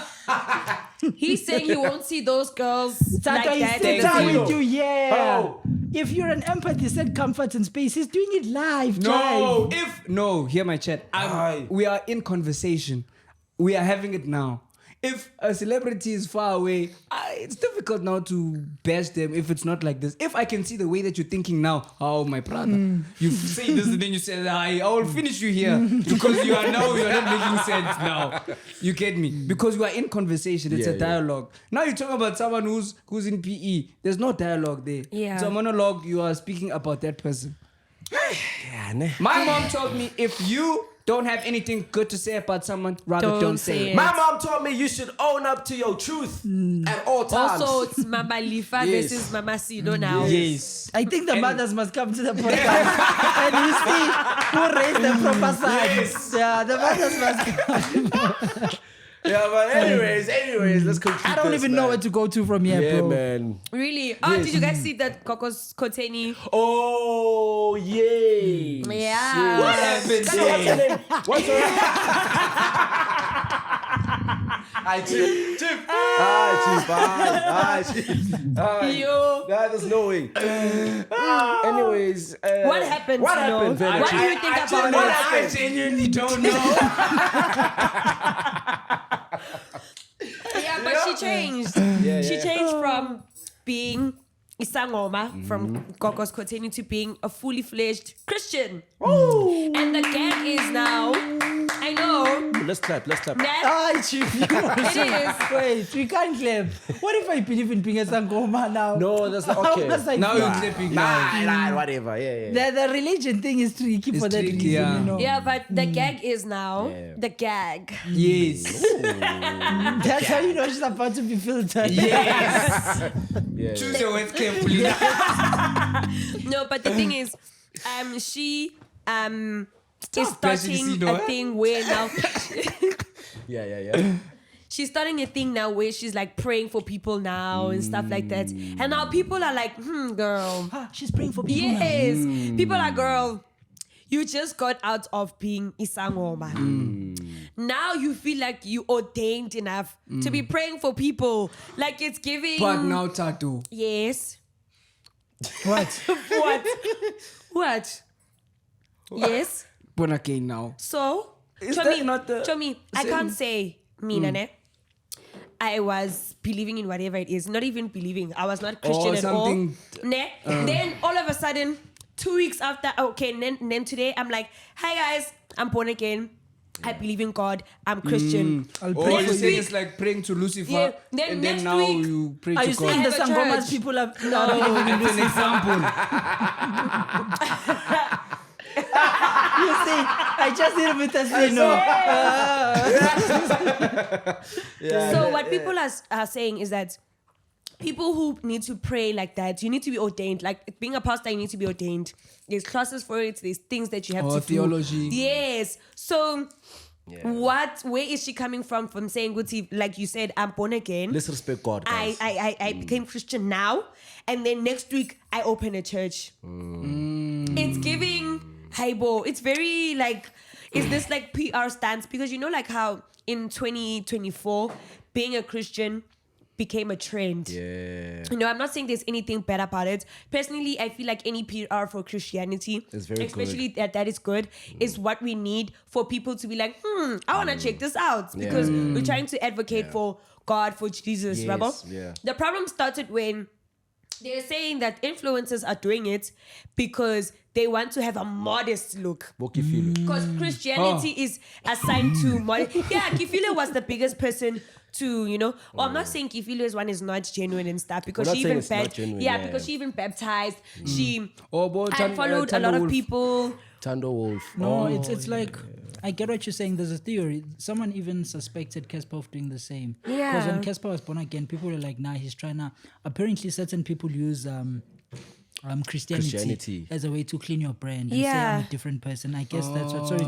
He's saying he won't see those girls like Tata is that. sitting in the down scene. with you, yeah. How? If you're an empath, said comfort and space. He's doing it live. No, Jive. hear my chat. Aye. We are in conversation. We are having it now. If a celebrity is far away, it's difficult now to bash them if it's not like this. If I can see the way that you're thinking now, oh my brother, you say this and then you say, I will finish you here because you're not making sense now. You get me? Because we are in conversation. It's Yeah, a dialogue. Now you're talking about someone who's in PE. There's no dialogue there. Yeah. It's a monologue. You are speaking about that person. Yeah, ne. My mom told me if you don't have anything good to say about someone, rather don't say it. My mom told me you should own up to your truth at all times. Also, it's Mama Lifa Yes. versus Mama Sino now. Yes. I think the mothers must come to the podcast and you see who raised the proper sons. Yeah, the mothers must come. Yeah, but anyways, let's conclude. I don't this, even know man. where to go to from here, Yeah, bro. man. Really? Oh, did you guys see that Gogo Skhotheni? Oh, yay. Yeah. What happened What's there? her name? What's her name? Hi, Chief. Hi, Chief. Yo. Nah, there's no way. Anyways. What happened, What Sino? happened, Vele? What do you think about what it? happened? I genuinely don't know. Yeah, but she changed. She changed from being Sangoma from Gogo Skhotheni to being a fully fledged Christian. And the gang is now, I know, Let's clap. that Ah, Chief, you it is. Wait, we can't clap. What if I believe in being a Sangoma now? No, that's not okay. How was I Now feel? you're clipping now. Nah, whatever. Yeah. The religion thing is tricky It's for that tricky, reason, yeah. you know. Yeah, but the gag is now the gag. Yes. That's how you know she's about to be filtered. Yes. Yeah. Choose your words carefully. No, but the thing is, she is bashing starting Sino, a thing where now Yeah. she's starting a thing now where she's like praying for people now and stuff like that. And now people are like, girl. Ah, she's praying for people now. Yes. People are, girl, you just got out of being Isangoma. Now you feel like you ordained enough to be praying for people. Like it's giving. But now tattoo. Yes. What? What? Yes. Born again now. So, Is that not the Chomi, I same? can't say me, Nane. I was believing in whatever it is. Not even believing. I was not Christian at all. something- Ne? Then all of a sudden, 2 weeks after, okay, then today I'm like, hi guys, I'm born again. I believe in God. I'm Christian. I'll Oh, pray you're for saying you. it's like praying to Lucifer, Yeah, then and next then now week- you pray Are to you God. saying the have a Sangomas church. people are No. That's an example. You see, I just did it with a Sino. So what people are saying is that people who need to pray like that, you need to be ordained. Like being a pastor, you need to be ordained. There's classes for it. There's things that you have to theology. do. Yes. So where is she coming from saying, Guti, like you said, I'm born again. Let's respect God, guys. I became Christian now, and then next week I open a church. It's giving Haibo. It's very like, is this like PR stance? Because you know like how in 2024, being a Christian became a trend. Yeah. You know, I'm not saying there's anything bad about it. Personally, I feel like any PR for Christianity, It's very especially that is good, is what we need for people to be like, I want to check this out, because we're trying to advocate for God, for Jesus, Yes, Rabbo. yeah. The problem started when they're saying that influencers are doing it because they want to have a modest look. Because Christianity is assigned to modest. Yeah, Kifile was the biggest person to, you know. I'm not saying Kifile's one is not genuine and stuff, because We're she not even saying it's not genuine, because she even baptized. She but had followed a lot of people. Tando Wolf. No, it's like, I get what you're saying. There's a theory. Someone even suspected Casper of doing the same. Yeah. Because when Casper was born again, people were like, nah, he's trying to. Apparently, certain people use Christianity as a way to clean your brand and say I'm a different person. I guess that's what. Sorry,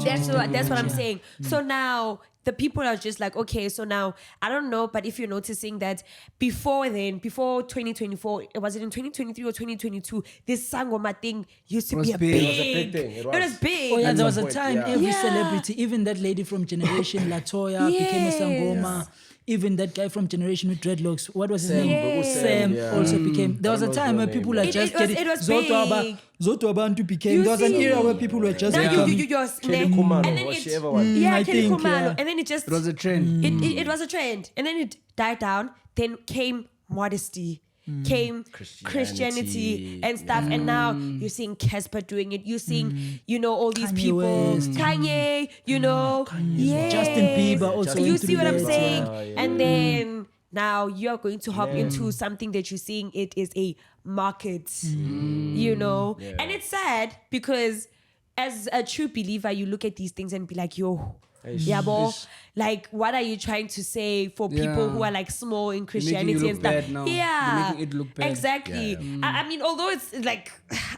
That's what I'm saying. So now the people are just like, okay, so now I don't know, but if you're noticing that before 2024, was it in 2023 or 2022, this Sangoma thing used to be a big. big. It was a big thing. It was big. Oh yeah, At there was some a point, time yeah. every Yeah. celebrity, even that lady from Generation Latoya became a Sangoma. Even that guy from Generation with dreadlocks, what was his name? Yes. Sam Yeah. also became. There was a don't know time his where name, people yeah. are just It was getting big. Zoto Abantu became. You There was an see. era where people were just Now becoming. you just Kelly and Kumalo, then whichever one. yeah, I Kelly think, Kumalo, yeah. and then it just it was a trend. it was a trend, and then it died down. Then came modesty, came Christianity and stuff, and now you're seeing Casper doing it. You're seeing, you know, all these Kanye people, West. Kanye, you know, yes. Justin Bieber also. You went see through what I'm that, saying? yeah. And then now you're going to hop into something that you're seeing it is a market, you know, and it's sad because as a true believer, you look at these things and be like, yo, yabo, like, what are you trying to say for people Yeah. who are like small in making Christianity you look and stuff? bad now. Yeah, You're making it look bad. exactly. I mean, although it's like,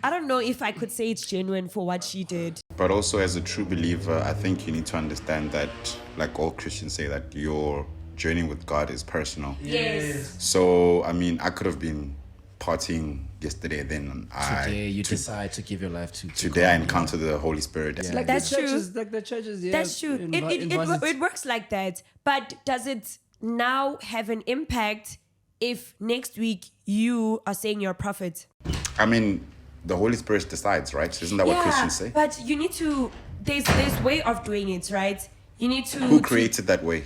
I don't know if I could say it's genuine for what she did. But also, as a true believer, I think you need to understand that, like all Christians say, that your journey with God is personal. Yes. So, I mean, I could have been partying yesterday, then Today you decide to give your life to today I encounter the Holy Spirit. Like That's the true. churches, like the churches, yeah. That's true. It works like that. But does it now have an impact if next week you are saying you're a prophet? I mean, the Holy Spirit decides, right? Isn't that what Christians say? But you need to. There's way of doing it, right? You need to. Who created that way?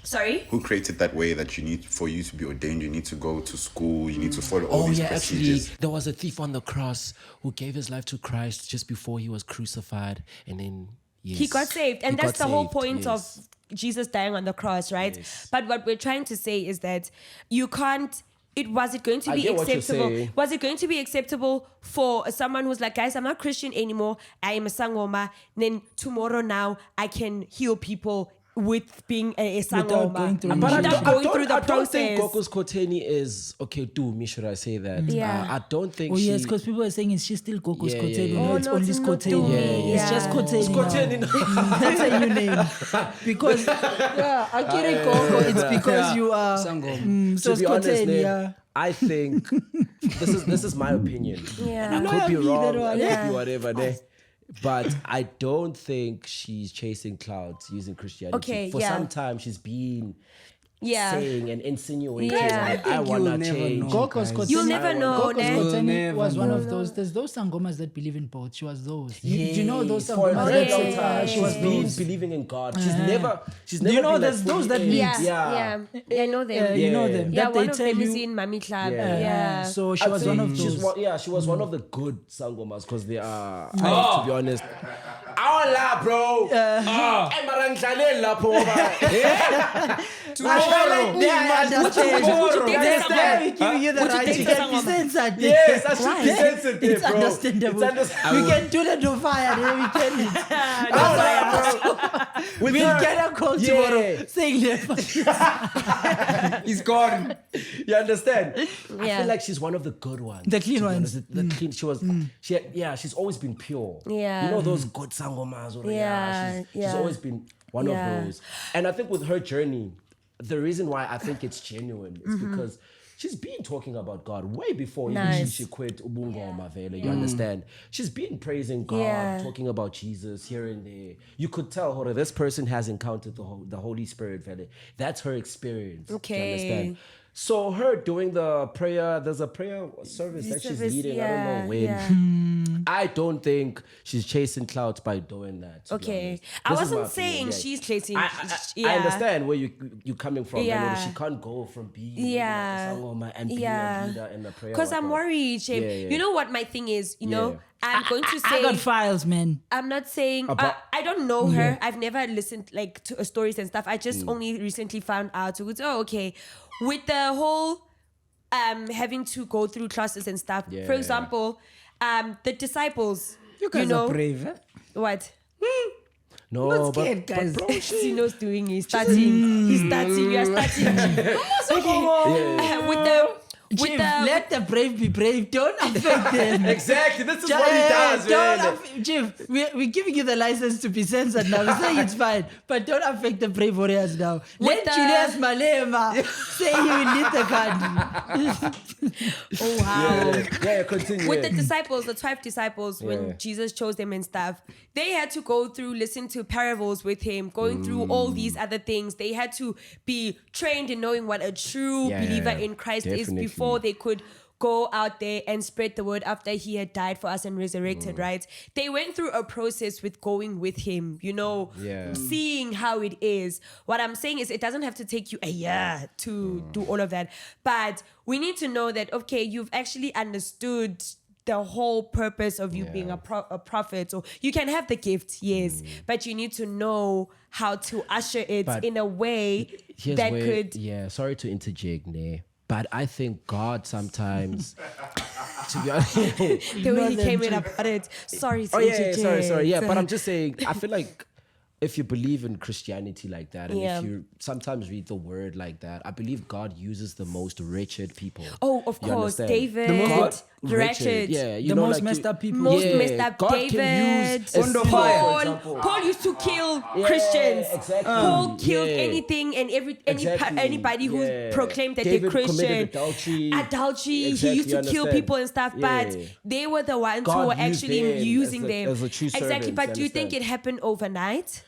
Sorry. Who created that way that you need, for you to be ordained, you need to go to school, you need to follow all Oh these yeah, actually, procedures. there was a thief on the cross who gave his life to Christ just before he was crucified, and then yes, He got saved. And he that's got the whole saved, point yes. of Jesus dying on the cross, right? Yes. But what we're trying to say is that you can't. Was it going to I be get what you're acceptable? saying. Was it going to be acceptable for someone who's like, guys, I'm not Christian anymore. I am a Sangoma. Then tomorrow now I can heal people with being a Sangoma. going through But Without going through the I don't think process. Gogo Skhotheni is okay. Do me, should I say that? Yeah. I don't think. Oh she, yes, because people are saying is she still Gogo Yeah, Skhotheni? yeah, No, yeah. it's Oh, no, only it's not Skhotheni. Domi. It's just Yeah. Skhotheni. Skhotheni, now. That's a new name. Because Akiri Gogo, it's because you are Sangoma. so to be honest, Skhotheni. Ned, Yeah. I think this is my opinion. Yeah. And I could be No, wrong. that I one, could yeah. be whatever. Ne? But I don't think she's chasing clouds using Christianity. Okay, For yeah. some time, she's been Yeah. saying and insinuating, Yeah. like, I I think want to you'll never change. know. Gogo guys. Skhotheni. You'll never know, Gogo ne? Skhotheni Never was one know. of those. There's those Sangomas that believe in both. She was those. You know those For a Sangomas very that long say time, she she's was been those. believing in God. She's never. You know, been, there's those that fully lead. in. Yeah. I know them. Yeah, you know them. Yeah, That one they of tell them is you. in Mami Club. Yeah. Yeah. So she I'd was say one of she's those. she was one of the good sangomas because they are, to be honest. Our la, bro. Tomorrow. Yes, I should be sensitive, It's bro. understandable. We can do that to fire, then we can. With We'll her. get a call Yeah. tomorrow saying that. He's gone. You understand? I Yeah. feel like she's one of the good ones. The clean to be ones. honest. The clean. She was. She's always been pure. Yeah. You know those good sangomas. Or Yeah, She's yeah. always been one Yeah. of those. And I think with her journey, the reason why I think it's genuine is because she's been talking about God way before even Nice. she quit Ubungoma Vele. You understand? She's been praising God, talking about Jesus here and there. You could tell, Hora, this person has encountered the Holy Spirit Vele. That's her experience. Okay. You understand? So her doing the prayer, there's a prayer service that she's leading. I don't know when. I don't think she's chasing clouds by doing that. Okay. I wasn't saying she's chasing. I understand where you're coming from. Yeah. She can't go from being Yeah. a Sangoma and being a leader in the prayer. Because I'm worried, Shame. Yeah. You know what my thing is, you know? I'm going to say I got files, man. I'm not saying I don't know her. I've never listened like to stories and stuff. I just only recently found out. So it's okay. With the whole having to go through classes and stuff. For example, the disciples. You guys are brave, eh? What? No, Not scared, guys. Sino's doing. He's starting. He's starting. You are starting. Chief, let the brave be brave. Don't affect them. Exactly. This is what he does, man. Chief, we're giving you the license to be censored now. We're saying it's fine, but don't affect the brave warriors now. Let Julius Malema say he will lead the country. Oh wow. Yeah, continue. With the disciples, the 12 disciples, when Jesus chose them and stuff, they had to go through, listen to parables with him, going through all these other things. They had to be trained in knowing what a true believer in Christ is before they could go out there and spread the word after he had died for us and resurrected, right? They went through a process with going with him, you know, seeing how it is. What I'm saying is it doesn't have to take you a year to do all of that. But we need to know that, okay, you've actually understood the whole purpose of you being a prophet. So you can have the gift, yes, but you need to know how to usher it in a way that could... Yeah, sorry to interject, ne, but I think God sometimes, to be honest, the way he came in about it. Sorry. Sorry. Yeah, but I'm just saying, I feel like if you believe in Christianity like that, and if you sometimes read the word like that, I believe God uses the most written people. Oh, of course, understand? David, the wretched. Yeah, you The know, most like messed up people. Most messed up God David, can use a Paul. for example. Paul used to kill Christians. Exactly. Paul killed anything and anybody who proclaimed that David they're Christian. committed adultery. He Exactly, used to kill understand? people and stuff, but they were the ones God who were used actually them using as them. as a true Exactly, servant, but do you think understand? it happened overnight?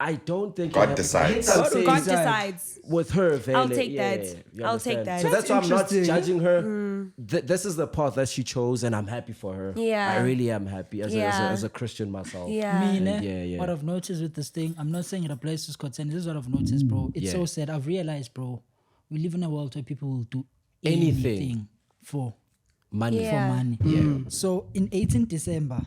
I don't think God it decides. happened. God decides. With her, Vele, I'll take that. you I'll take understand? that. So that's why I'm not interesting. judging her. This is the path that she chose, and I'm happy for her. Yeah. I really am happy Yeah. as a Christian myself. Yeah. Me, And ne, what I've noticed with this thing, I'm not saying it applies to Skhotheni. This is what I've noticed, bro. It's so sad. I've realized, bro, we live in a world where people will do anything for Money. Yeah. for money. Yeah. So in 18 December,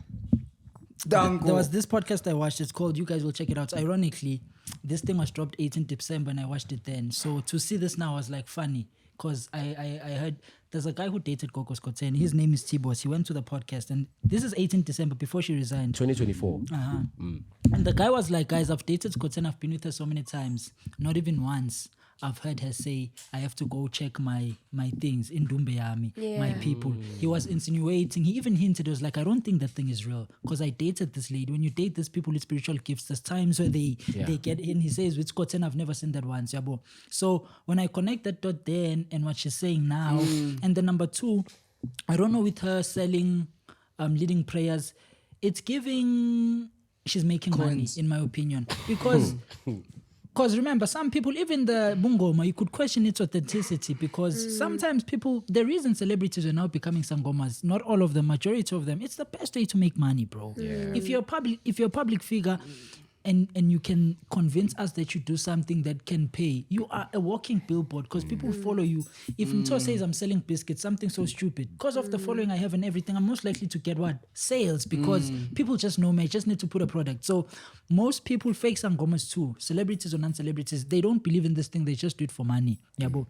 there was this podcast I watched. It's called, you guys will check it out. Ironically, this thing was dropped 18 December and I watched it then. So to see this now was like funny because I heard there's a guy who dated Gogo Skhotheni. His name is T-Boss. He went to the podcast and this is 18 December before she resigned. 2024. And the guy was like, guys, I've dated Skhotheni. I've been with her so many times. Not even once I've heard her say, I have to go check my things in Dumbayami, my people. He was insinuating, he even hinted, he was like, I don't think that thing is real because I dated this lady. When you date these people with spiritual gifts, there's times where they get in. He says, with Skhotheni, I've never seen that once. Yabo. So when I connect that dot there and what she's saying now, and then number two, I don't know, with her selling, leading prayers, it's giving, she's making money, in my opinion. Because remember, some people, even the Bungoma, you could question its authenticity because sometimes people, the reason celebrities are now becoming Sangomas, not all of them, majority of them, it's the best way to make money, bro. If you're a public figure and you can convince us that you do something that can pay, you are a walking billboard because people follow you. If Mto says I'm selling biscuits, something so stupid, because of the following I have and everything, I'm most likely to get what? Sales, because people just know me. I just need to put a product. So most people, fake Sangomas too, celebrities or non-celebrities, they don't believe in this thing. They just do it for money. Yabo.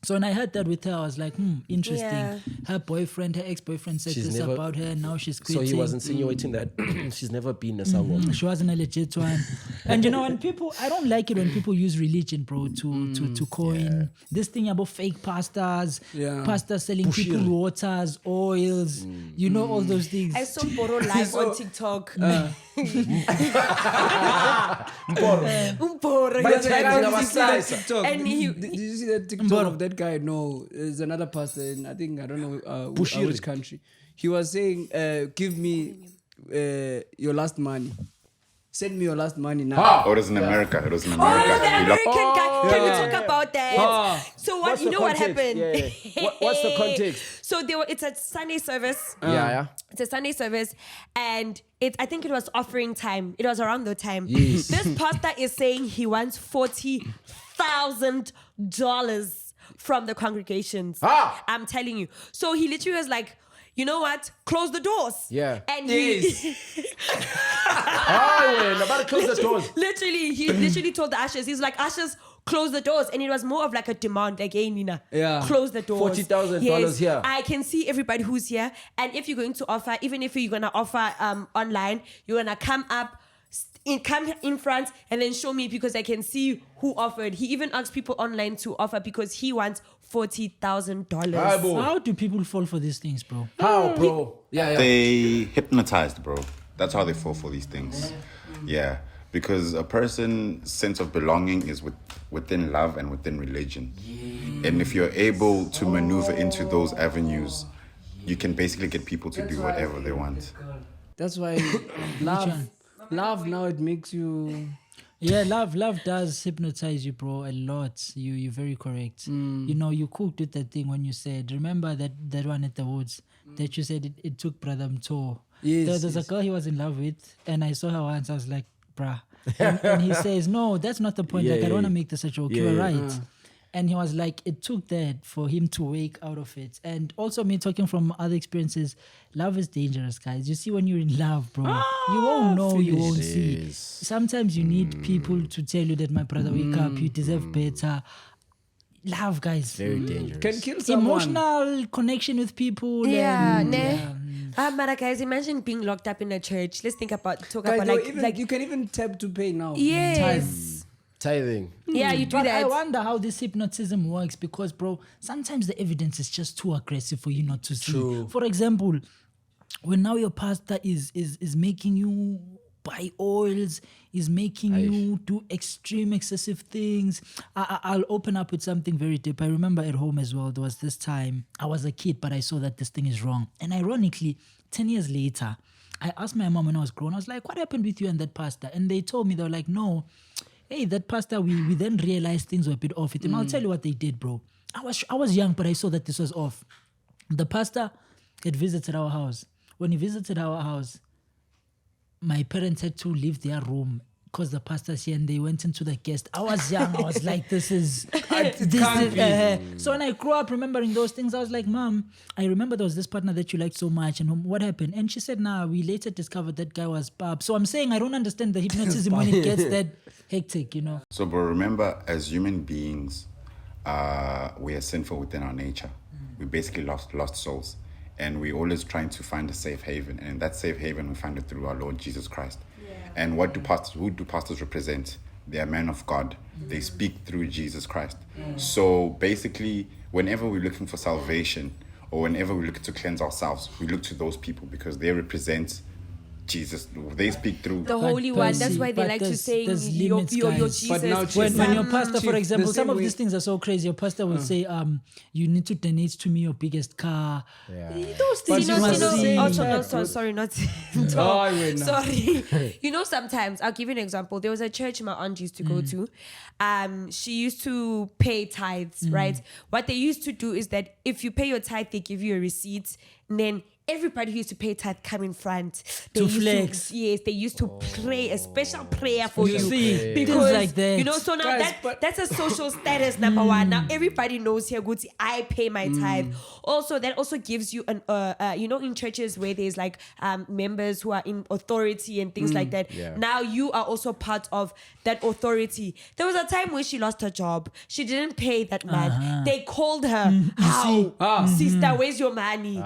So when I heard that with her, I was like, interesting. Yeah. Her boyfriend, her ex-boyfriend said this about her, and now she's So quitting. he was insinuating that she's never been a Sangoma. She wasn't a legit one. And you know, when people, I don't like it when people use religion, bro, to coin this thing about fake pastors, pastors selling people waters, oils, you know, all those things. I saw Boro live on TikTok. But He's did like, you see that TikTok? And he- Did you see that TikTok of that guy? No, there's another pastor in, I don't know which country. He was saying, give me your last money. Send me your last money now. Oh, it was in America. It was in Oh, America. the He loved- American guy. Can we talk about that? So what What's you the know what context? happened? Yeah. What's the context? So it's a Sunday service. Yeah. It's a Sunday service, and I think it was offering time. It was around the time. This pastor is saying he wants $40,000 from the congregations. I'm telling you. So he literally was like, you know what? Close the doors. Yeah. And he About to close the doors. he literally told the ushers, he's like, ushers, close the doors. And it was more of like a demand again, Nina. Yeah. Close the doors. $40,000 here. I can see everybody who's here. And if you're going to offer, even if you're going to offer online, you're going to come up, come in front and then show me because I can see who offered. He even asked people online to offer because he wants $40,000. How do people fall for these things, bro? How, bro? Yeah. They hypnotized, bro. That's how they fall for these things. Yeah, because a person's sense of belonging is within love and within religion. And if you're able to maneuver into those avenues, you can basically get people to do whatever they want. That's why love now, it makes you... Yeah, love does hypnotize you, bro, a lot. You're very correct. You know, you cooked with that thing when you said, remember that one at the woods that you said it took Brother Mto. Yes, There's a girl he was in love with, and I saw her once. I was like, bruh. And he says, no, that's not the point. I don't want to make this a joke. You were right. And he was like, it took that for him to wake out of it. And also me talking from other experiences, love is dangerous, guys. You see, when you're in love, bro, you won't know, you won't see. Sometimes you need people to tell you that, my brother, wake up, you deserve better. Love, guys. Very dangerous. Can kill someone. Emotional connection with people. Yeah, and, Mara, guys, imagine being locked up in a church. Let's talk Guys, about like you can even tap to pay now. yes. Tithing. Yeah, you do But that. I wonder how this hypnotism works because, bro, sometimes the evidence is just too aggressive for you not to see. True. For example, when now your pastor is making you buy oils, is making you do extreme, excessive things. I'll open up with something very deep. I remember at home as well, there was this time, I was a kid, but I saw that this thing is wrong. And ironically, 10 years later, I asked my mom when I was grown, I was like, what happened with you and that pastor? And they told me, they were like, no, hey, that pastor, we then realized things were a bit off with him. I'll tell you what they did, bro. I was young, but I saw that this was off. The pastor had visited our house. When he visited our house, my parents had to leave their room because the pastor's here, and they went into the guest. I was young. I was like, this is... So when I grew up remembering those things, I was like, Mom, I remember there was this partner that you liked so much, and what happened? And she said, nah, we later discovered that guy was Bob. So I'm saying I don't understand the hypnotism when it gets that hectic, you know? So, but remember, as human beings, we are sinful within our nature. We basically lost souls. And we're always trying to find a safe haven. And in that safe haven, we find it through our Lord Jesus Christ. And who do pastors represent? They are men of God. They speak through Jesus Christ. So basically, whenever we're looking for salvation, or whenever we're looking to cleanse ourselves, we look to those people because they represent Jesus. They speak through The Holy One. That's why they but like to there's- say there's your limits, Jesus. But now When your pastor, for Chief, example, the some same of way- these things are so crazy. Your pastor will say, you need to donate to me your biggest car. Those things You know, must see. sorry, not wait, no. sorry. You know, sometimes I'll give you an example. There was a church my aunt used to go to. She used to pay tithes, right? What they used to do is that if you pay your tithe, they give you a receipt, and then everybody who used to pay tithe come in front. They To used flex. Yes, they used to pray a special prayer for you. see, Because, things like that. you know, so now Guys, but- that's a social status, number one. Now everybody knows here, Gucci, I pay my tithe. Also, that also gives you an, you know, in churches where there's like members who are in authority and things like that. Now you are also part of that authority. There was a time where she lost her job. She didn't pay that man. They called her. How? Sister, where's your money?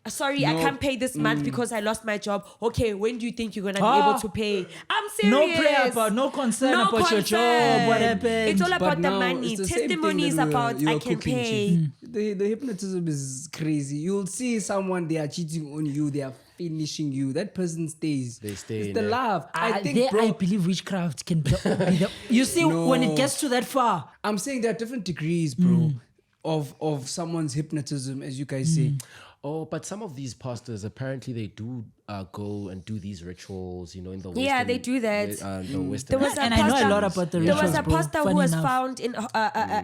sorry, I can't pay this month because I lost my job. Okay, when do you think you're gonna be able to pay? I'm No serious. prayer about, no concern about your job. What happened? It's all about the now money. it's the same thing Testimonies that about you I were can cooking, pay. Chief. The hypnotism is crazy. You'll see someone, they are cheating on you, they are finishing you. That person stays. They stay It's in the there. love. I think, I bro. believe witchcraft can be the you see, when it gets to that far, I'm saying there are different degrees, bro, of someone's hypnotism, as you guys say. Oh, but some of these pastors, apparently they do go and do these rituals, in the Western... Yeah, they do that. The Western... There was a and I know a pastor- lot about the There was rituals, a bro. pastor who Funny was enough. found in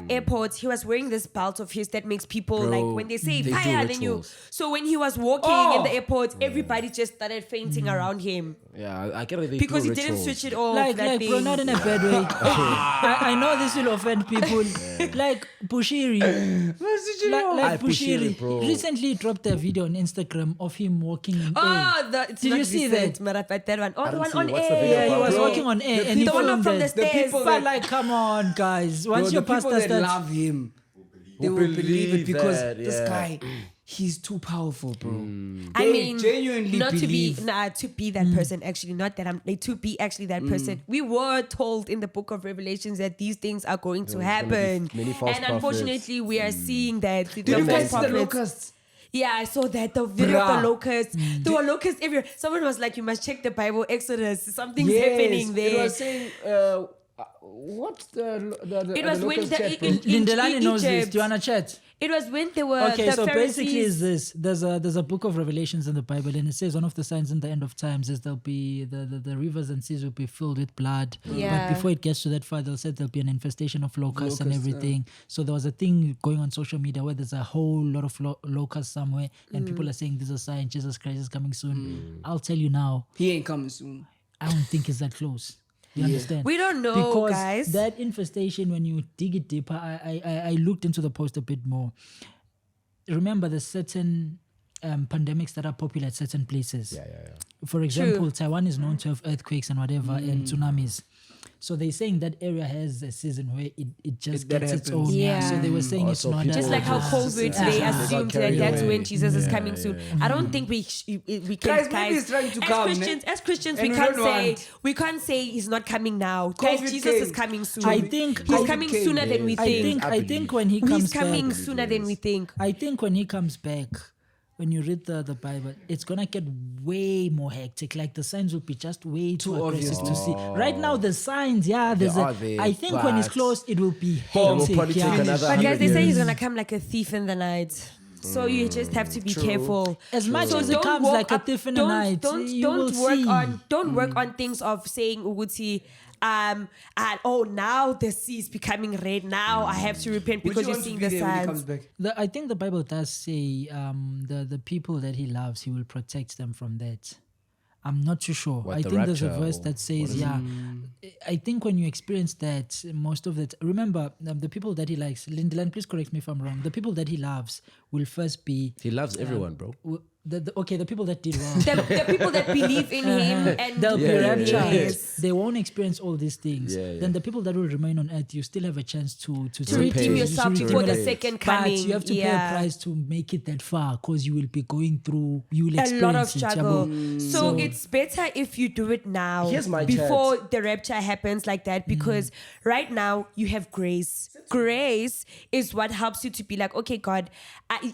airports. He was wearing this belt of his that makes people Bro, like when they say they do fire, then you. rituals. So when he was walking in the airport, everybody just started fainting around him Yeah, I get it. They because do he didn't rituals. switch it off. like that bro, not in a bad way. I know this will offend people. Like Bushiri, like Bushiri, Bushiri bro. recently dropped a video on Instagram of him walking in air. Oh, Did it's you not see recent, that? Mara, but that one. Oh, the don't one see on it. What's the air. video Yeah, he about? was Bro, walking on air the and he people- The one filmed from the it. stairs. But like, come on, guys. Once Bro, your the people pastor that starts, love him, they will believe believe it because that, this yeah. guy, he's too powerful, bro. I They mean, genuinely not believe. to be that person. Actually, not that I'm like to be actually that person. We were told in the Book of Revelations that these things are going to gonna be happen, many false and unfortunately, we are seeing that. Did you guys see the locusts? Yeah, I saw that the video of Bruh. the locusts. There were locusts everywhere. Someone was like, "You must check the Bible, Exodus. Something's Yes, happening there." It was saying, what the It was when locust the- chat, bro? in Lindelani knows this. Egypt. Do you wanna chat? It was when there were Okay, the so Pharisees. basically is this. There's a book of Revelations in the Bible, and it says one of the signs in the end of times is there'll be the rivers and seas will be filled with blood. Yeah. But before it gets to that far, they'll say there'll be an infestation of locusts and everything. So there was a thing going on social media where there's a whole lot of locusts somewhere, and people are saying there's a sign, Jesus Christ is coming soon. I'll tell you now, He ain't coming soon. I don't think it's that close. You understand? We don't know, because guys. that infestation, when you dig it deeper, I looked into the post a bit more. Remember, there's certain pandemics that are popular at certain places. Yeah. For example, Taiwan is known to have earthquakes and whatever and tsunamis. So they're saying that area has a season where it just That gets its happens. own. Yeah. So they were saying it's Also not people Just like how COVID, they assumed that that's when Jesus is coming soon. I don't think we can. Guys, maybe he's trying to come, As Christians, And we we can't don't say want. he's not coming now. Guys, COVID Jesus came. is coming soon. I think he's COVID coming came. sooner than we think. I think when he comes He's coming back, sooner than we think. I think when he comes back, when you read the Bible, it's gonna get way more hectic. Like the signs will be just way too aggressive to see. Right now, the signs, there's are there, I think when it's but- close, it will be will hectic. probably take another But guys, they 100 say he's years. gonna come like a thief in the night. So you just have to be careful. As much So as it don't comes walk like a up- thief in the night, you will work see. on things of saying Uguti, and now the sea is becoming red. Now I have to repent Would because you you're want to seeing be the there when he comes signs. back? I think the Bible does say the people that he loves, he will protect them from that. I'm not too sure. What, I the think there's a rapture verse or that says, I think when you experience that, most of it, remember, the people that he likes, Lindeland, please correct me if I'm wrong, the people that he loves will first be, He loves everyone, bro. the people that did wrong. The people that believe in him and They'll be raptured. Yes. They won't experience all these things. Yeah. Then the people that will remain on earth, you still have a chance to redeem yourself redeem before the yourself. second But coming. you have to pay a price to make it that far because you will be going through, you will A experience lot of it, struggle. yabo. So it's better if you do it now Here's my before the rapture happens like that, because right now you have grace. Grace is what helps you to be like, okay, God,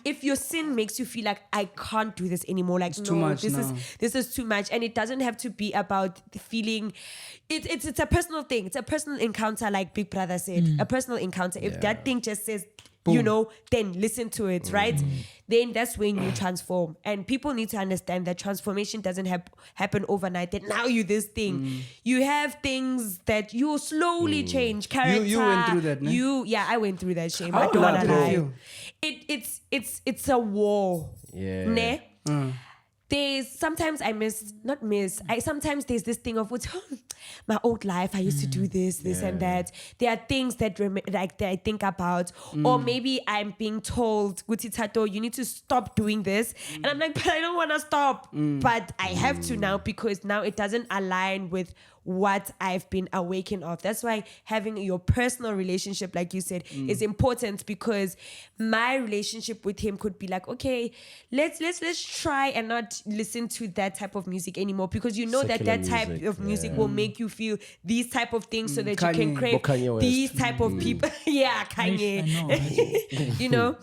if your sin makes you feel like I can't do this anymore, like too much this now. this is too much, and it doesn't have to be about the feeling. It's a personal thing. It's a personal encounter, like Big Brother said, a personal encounter. If that thing just says, then listen to it, right? Then that's when you transform. And people need to understand that transformation doesn't happen overnight. That now you this thing. You have things that you slowly change. Character. You went through that, no? I went through that, shame. How I don't want to did it lie. feel? It's a war. Yeah. Ne? sometimes I sometimes there's this thing of what's my old life. I used to do this and that. There are things that that I think about, or maybe I'm being told, Guti Tato, you need to stop doing this, and I'm like, but I don't want to stop, but I have to now because now it doesn't align with what I've been awakened of. That's why having your personal relationship, like you said, is important, because my relationship with him could be like, okay, let's try and not listen to that type of music anymore, because you know Secular that type music, of music will make you feel these type of things, so that you can Kanye. crave Kanye West. these type of people. Yeah, Kanye. I know. You know,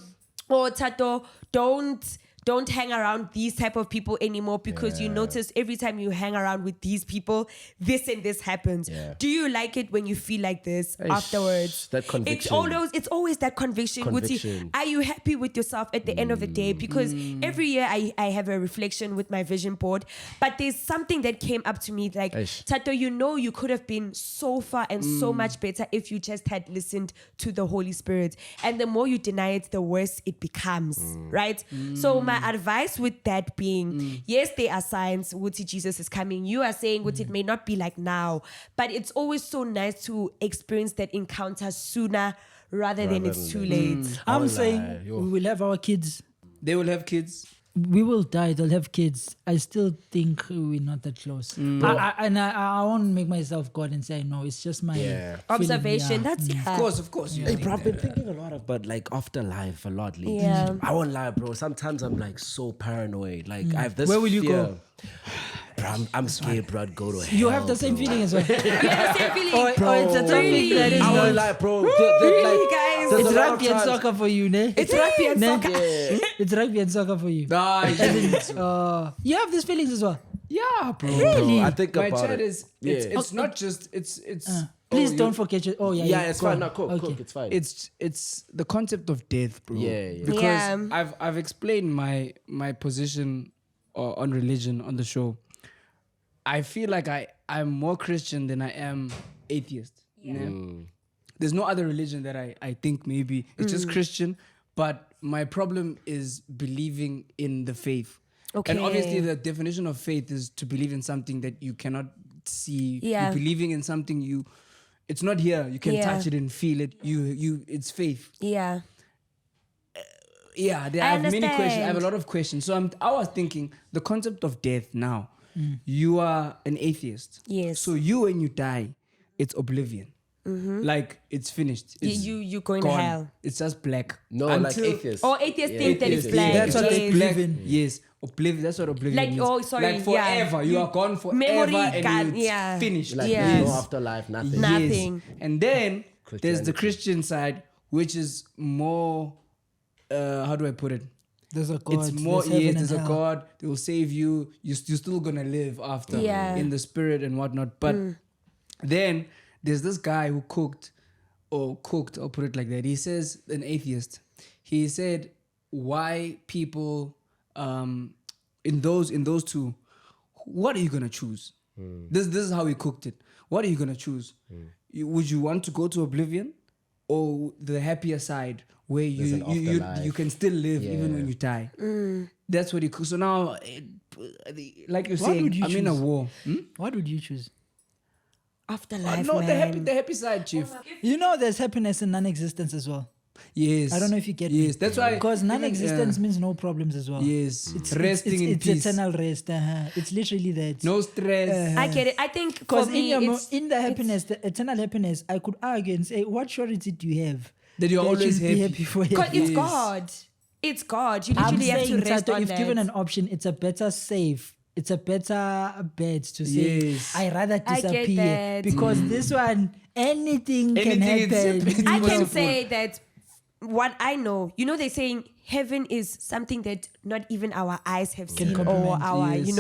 or Tato, don't hang around these type of people anymore, because you notice every time you hang around with these people, this and this happens. Yeah. Do you like it when you feel like this afterwards? That conviction. It's always that conviction. Guti, are you happy with yourself at the end of the day? Because every year I have a reflection with my vision board, but there's something that came up to me like, Tato, you could have been so far and so much better if you just had listened to the Holy Spirit. And the more you deny it, the worse it becomes, right? So my advice with that being, yes, there are signs, Wuti, Jesus is coming. You are saying, Wuti, it may not be like now, but it's always so nice to experience that encounter sooner rather than it's too late. I'm saying we will have our kids. They will have kids. We will die. They'll have kids. I still think we're not that close. I won't make myself God and say no. It's just my feeling, observation. yeah. That's Of course. Hey, bro, I've been thinking a lot about like afterlife a lot lately. Yeah. I won't lie, bro. Sometimes I'm like so paranoid. Like I have this. Where will you fear. go? Bro, I'm scared, bro. I'd go to hell. You have the same feeling as well. Yeah, same feeling. Or it's a topic that is I won't not. lie, bro. Really, guys? there's It's a lot of rugby and times- soccer for you, ne? It's rugby and soccer. It's rugby and soccer for you. You have these feelings as well. Yeah, bro. Really? I think My about chat it. is it's not just it's Please don't forget your. Oh yeah. Yeah, it's go fine. on. Now, cook. It's fine. it's the concept of death, bro. Yeah. Because Yeah. I've explained my position on religion on the show. I feel like I'm more Christian than I am atheist. Yeah. There's no other religion that I think maybe it's just Christian, but my problem is believing in the faith. Okay. And obviously the definition of faith is to believe in something that you cannot see. Yeah. You're believing in something it's not here. You can touch it and feel it. It's faith. Yeah. Yeah, I have many questions. I have a lot of questions. So I was thinking the concept of death now. You are an atheist. Yes. So when you die, it's oblivion. Like it's finished. It's You going gone. to hell. It's just black. No, like Until- atheists. Or atheists think that it's Atheist. black. That's what yes. it's black. Yes, oblivion. That's what oblivion Like, means. oh, sorry, Like forever. yeah. You are gone forever Memory and gone, it's yeah. finished. Like Yeah. there's Yes. no afterlife, nothing. Nah. Nothing. And then there's the Christianity. Christian side, which is more. How do I put it? There's a God. It's more. There's heaven Yes, and there's a hell. God. They will save you. You're still gonna live after in the spirit and whatnot. But then there's this guy who cooked. I'll put it like that. He says, an atheist. He said, why people in those two, what are you gonna choose? This is how he cooked it. What are you gonna choose? Would you want to go to oblivion or the happier side where an afterlife. you can still live even when you die? That's what he cooked. So now, like you're What saying, would you I'm in a choose? war. What would you choose? Afterlife, No, man. the happy side, chief. You know, there's happiness in non-existence as well. Yes. I don't know if you get me. Yes, that's why. Because non-existence means no problems as well. Yes. it's Resting in peace. It's eternal rest. It's literally that. No stress. I get it. I think for Because me, in the happiness, the eternal happiness, I could argue and say, what surety do you have That you're always you'll be happy. happy for because it's Yes. God. It's God. You I'm literally have to saying, rest Tato, on if that. given an option, it's a better save. It's a better bet to say, Yes. I rather I get disappear. that. Because this one, anything can Anything is happen. happening. I can Possible. say that what I know, they're saying heaven is something that not even our eyes have seen or comprehend, our, yes.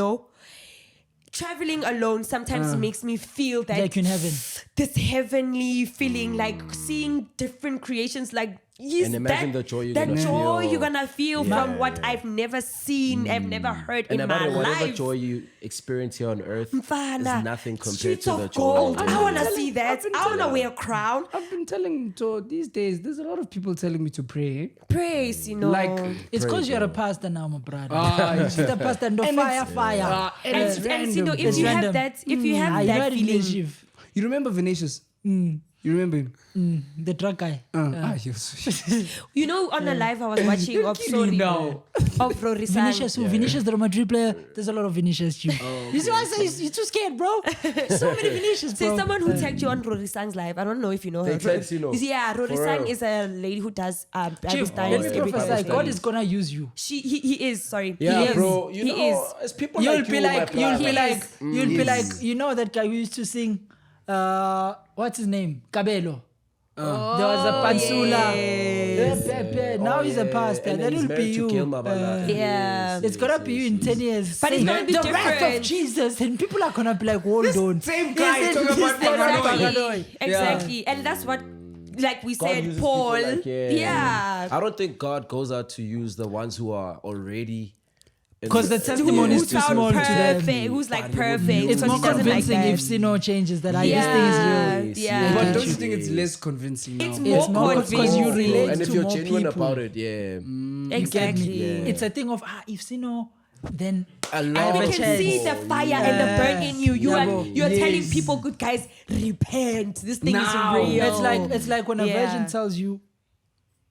Traveling alone sometimes makes me feel that Like in heaven. this heavenly feeling, like seeing different creations, like Yes, And imagine the joy you're that gonna joy feel. you're gonna feel from what I've never seen, I've never heard And in no my matter whatever life. joy you experience here on earth is Mfana, nothing compared streets to of the joy. gold. of I want to heaven. see that. I want to wear a crown. I've been telling to these days. There's a lot of people telling me to pray. Praise, you know. Like It's Pray, because you're a bro. pastor now, my brother. it's She's a pastor and fire. and it's and you know, random. if you random. have that, if you have you know that it feeling, is You remember Vinicius? You remember him? the drug guy. you know, on the live I was watching of Sony now. of Rorisang. Vinicius, Vinicius, the Real Madrid player. There's a lot of Vinicius. You see what I say? You're too scared, bro. So many Vinicius, bro. There's someone who tagged you on Rorisang's live. I don't know if you know her. They tagged you, know. Yeah, For Rorisang real. is a lady who does Bible Chief, studies. let me every prophesy. Bible God studies. is gonna use you. He is, sorry. Yeah, he is. bro. You he know, is. it's people You'll like be you, like, my you'll be brother. like, you'll be like, you know that guy who used to sing, what's his name? Cabello. There was a Pansula. Now he's a pastor. And That then he's will be married to you. Kilma Balala. Yeah. It's gonna be you in 10 years. But it's saying, gonna be the wrath of different. Jesus, and people are gonna be like, hold on. Same guy Isn't talking this about the Paganoi. Exactly. And that's what, like we God said, uses Paul. people like, yeah. I don't think God goes out to use the ones who are already. Because the testimony is Who's too small to them. perfect, who's like perfect. It's because more he doesn't like convincing that. if Sino changes that this Yeah. thing is real. Yeah. But Yes. don't you think it's less convincing now? It's It's more more because you convincing. relate And if to you're more genuine people. about it, yeah. You get Exactly. me? It's a thing of if Sino, then A And lot we of can chance. see the fire and the burn in you. You Yeah, are bro. you're telling Yes. people, good guys, repent. This thing Now. is real. it's like when a Yeah. virgin tells you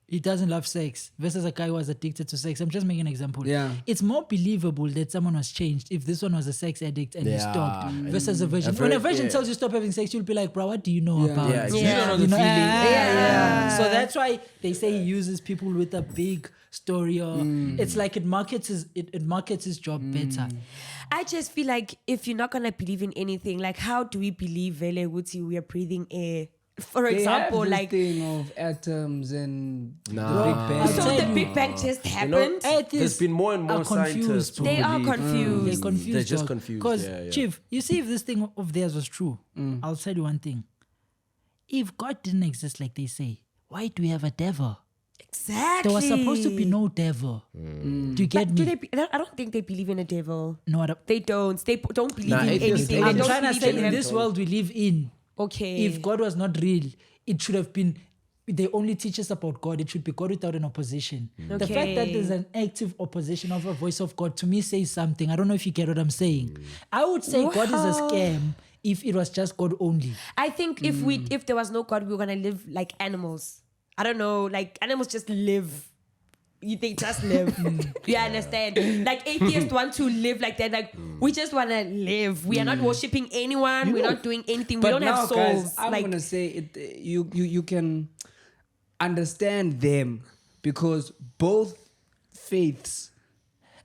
he doesn't love sex versus a guy who was addicted to sex. I'm just making an example. Yeah. It's more believable that someone was changed if this one was a sex addict and he Yeah. stopped versus a virgin. A When a vir- virgin yeah. tells you stop having sex, you'll be like, bro, what do you know about Yeah, it? exactly. You don't know the feeling. Yeah. So that's why they say he uses people with a big story or it's like it markets his job better. I just feel like if you're not gonna believe in anything, like how do we believe Vele Wuti we are breathing air? For They example, have this like thing of atoms and Nah. the Big Bang. so tell the you. Big Bang just You know, happened. there's Atheists been more and more are confused, scientists. who They are believe- confused. They're confused. They're just confused, Because, yeah. Chief, you see, if this thing of theirs was true, I'll tell you one thing. If God didn't exist like they say, why do we have a devil? Exactly. There was supposed to be no devil. Do you get Do me? I don't think they believe in a devil. No, They don't. They don't believe Nah, in atheists anything. don't. They I'm don't trying to believe say in in heaven. this world we live in, Okay. if God was not real, it should have been, they only teach us about God. It should be God without an opposition. The fact that Okay. there's an active opposition of a voice of God, to me, says something. I don't know if you get what I'm saying. I would say God is a Wow. scam if it was just God only. I think if there was no God, we were gonna live like animals. I don't know, like animals just live. They just live. You understand? Like atheists want to live like that. Like we just want to live. We are not worshiping anyone. We're not doing anything. We But don't now, have souls. guys, I'm like gonna say it. You can understand them because both faiths.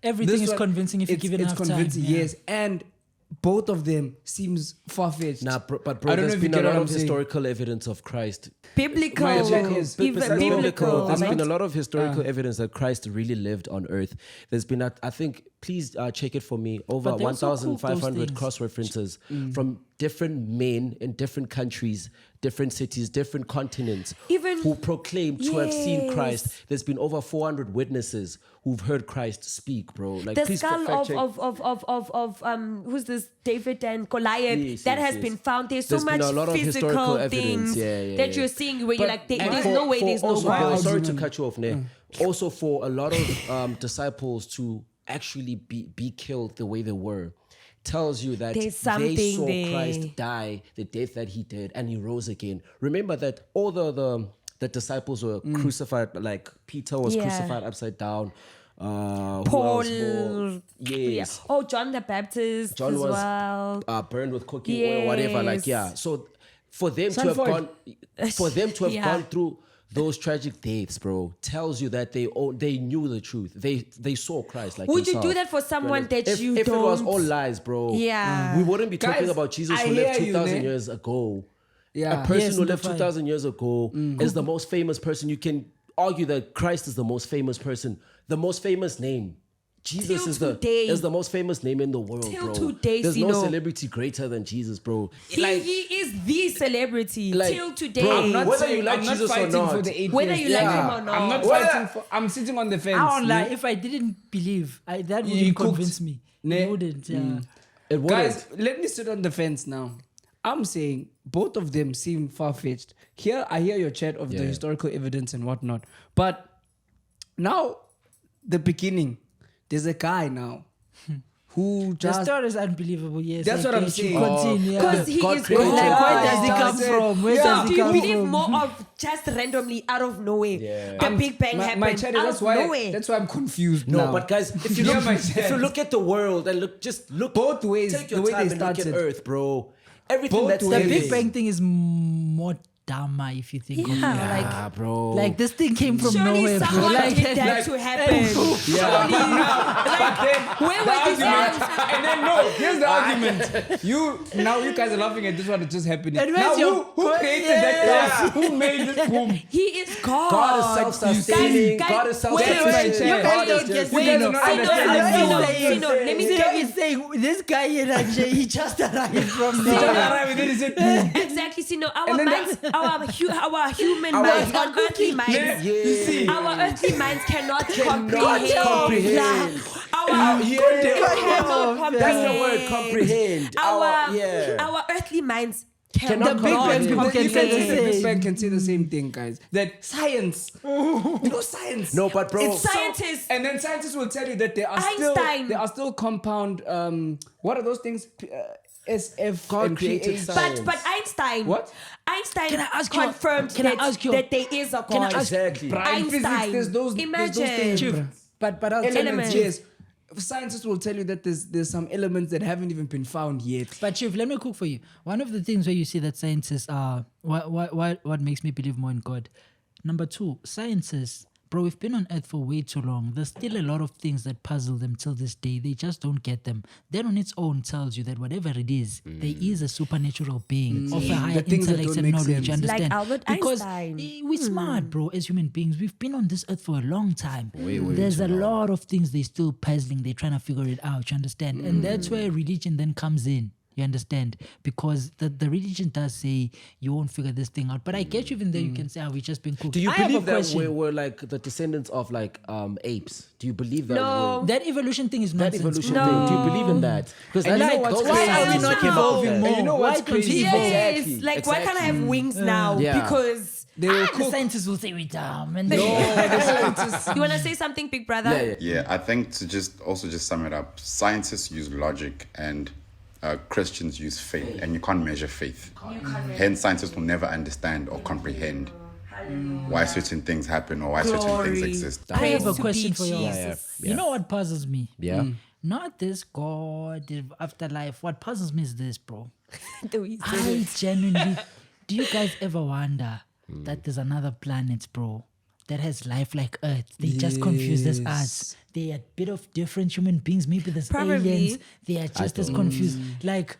Everything this is one, convincing if you it's, give it it's enough convincing, time. Yeah. yes, and both of them seems far-fetched. Nah, but I bro, don't know there's if you been a get what lot I'm of saying. historical evidence of Christ. biblical, My opinion is- even Besides biblical. There's right? been a lot of historical evidence that Christ really lived on earth. There's been, I think, please check it for me, over But they also quote those 1,500 things. cross references from different men in different countries, different cities, different continents, Even- who proclaim to have seen Yes. Christ. There's been over 400 witnesses who've heard Christ speak, bro. Like, The please skull fact check. of who's this, David and Goliath, Yes, that yes, has yes. been found. There's so There's been much a lot of physical historical evidence. things Yeah, that yeah. you're seeing where you're like, And there's for- no way for there's no also, bro, God. sorry to cut you off, Ne. Also, for a lot of disciples to actually be killed the way they were, tells you that There's they something saw there. Christ die the death that he did, and he rose again. Remember that all the disciples were crucified, like Peter was Yeah. crucified upside down. Who Paul, else more? Yes. yeah. Oh, John the Baptist John as was well. burned with cooking oil, whatever. Like, Yes. yeah. So for them to have Sanford. Yeah. gone through those tragic deaths, bro, tells you that they knew the truth. They saw Christ. Like, Would you himself. do that for someone that if, you if it was don't? all lies, bro? Yeah. we wouldn't be talking Guys, about Jesus I who lived hear you, 2,000 ne? years ago. Yeah. A person Yes, who no lived fine. 2,000 years ago is the most famous person. You can argue that Christ is the most famous person, the most famous name. Jesus Till today. is the most famous name in the world, Till bro. today, There's no Sino. celebrity greater than Jesus, bro. He is the celebrity Like, till today. bro, I'm not whether saying, you like I'm not Jesus or fighting not. for the atheist. Whether you like him or not. I'm not Whether- fighting for. I'm sitting on the fence. I won't lie. ne? If I didn't believe, that You wouldn't cooked. convince me. Ne? It wouldn't. Yeah. It wouldn't. Guys, let me sit on the fence now. I'm saying both of them seem far-fetched. Here, I hear your chat of the Yeah. historical evidence and whatnot. But now, the beginning, there's a guy now who The just... story is unbelievable. Yes, That's I what I'm get you. saying. Continue. Because he God is created God. Like, where Yeah, does he yeah, come yeah. from? Where Yeah. does Do he you come believe from? more of just randomly out of nowhere? Yeah. The Big Bang happened my chat is, out that's of why nowhere. that's why I'm confused No, now. but guys, if you Yeah, look, my if chat. you look at the world and look Both ways, take your the way time they and look started. at Earth, bro. Everything Both that's The ways. Big Bang thing is more dumber if you think of it. Ah, bro. Like this thing came from Surely nowhere, bro. someone Like, did that to happen. yeah, but now, but then Where the was this argument, at? and then no, here's the argument. You guys are laughing at this one. It's just happening. And Now where's your- who created Yeah. that class? Who made this boom? He is God. God is self-sustaining. Guys, God is wait, self-sustaining. wait, God wait, is wait, just- wait, You guys no, are not I understanding. Sino, let me tell you. He's saying this guy here, like, he just arrived from He there. arrived and then he said, boom. Exactly, Sino. Our And then minds, our human minds, our earthly minds, You see, our earthly minds cannot comprehend. comprehend. Our cannot That's the word, comprehend. comprehend. Our earthly minds cannot The Big Bang comprehend. people can say the the Big same. Bang can say the same thing, guys. That science, science. No, but bro, Scientists. And then scientists will tell you that there are Einstein. still compound. What are those things? SF God and created PH. science. But Einstein. What? Einstein Can I ask you- confirmed can I that, ask you- that there is a God. exactly. Brian physics. Einstein. There's those Imagine. things. Chief, bruh. but I'll tell you. Elements, yes. Scientists will tell you that there's some elements that haven't even been found yet. But Chief, let me cook for you. One of the things where you see that scientists are what makes me believe more in God. Number two, scientists, bro, we've been on Earth for way too long. There's still a lot of things that puzzle them till this day. They just don't get them. That on its own tells you that whatever it is, there is a supernatural being of a higher The things that intellect don't and make knowledge. You sense. understand? Like Albert because Einstein. we're smart, bro, as human beings. We've been on this Earth for a long time. Way There's too a long. lot of things they're still puzzling. They're trying to figure it out. You understand? And that's where religion then comes in. You understand? Because the religion does say you won't figure this thing out. But I get you even there, you can say, we've just been cooked. Do you I have a believe that question. we're like the descendants of like apes? Do you believe that? No. That evolution thing is That nonsense. evolution bro. thing. Do you believe in that? Because And you know like what's those crazy? Why are we scientists not came up with evolving that. more? And you know what's Why can't we crazy? evolve? Yes, Exactly, like why can't I exactly. have wings now? Yeah. Because They will The cook. scientists will say we're dumb. And No, the scientists. you wanna say something, big brother? Yeah, yeah. Yeah, I think to just sum it up, scientists use logic and Christians use faith, and you can't measure faith. Hence, scientists will never understand or comprehend why certain things happen or why certain things Glory. exist. I have a Praise to question be for you. Jesus. You know what puzzles me? Yeah. Not this God, the afterlife. What puzzles me is this, bro. The way you said I it. genuinely. Do you guys ever wonder that there's another planet, bro, that has life like Earth? They just confused as us. They are a bit of different human beings. Maybe there's Probably. aliens. They are just as confused. Like,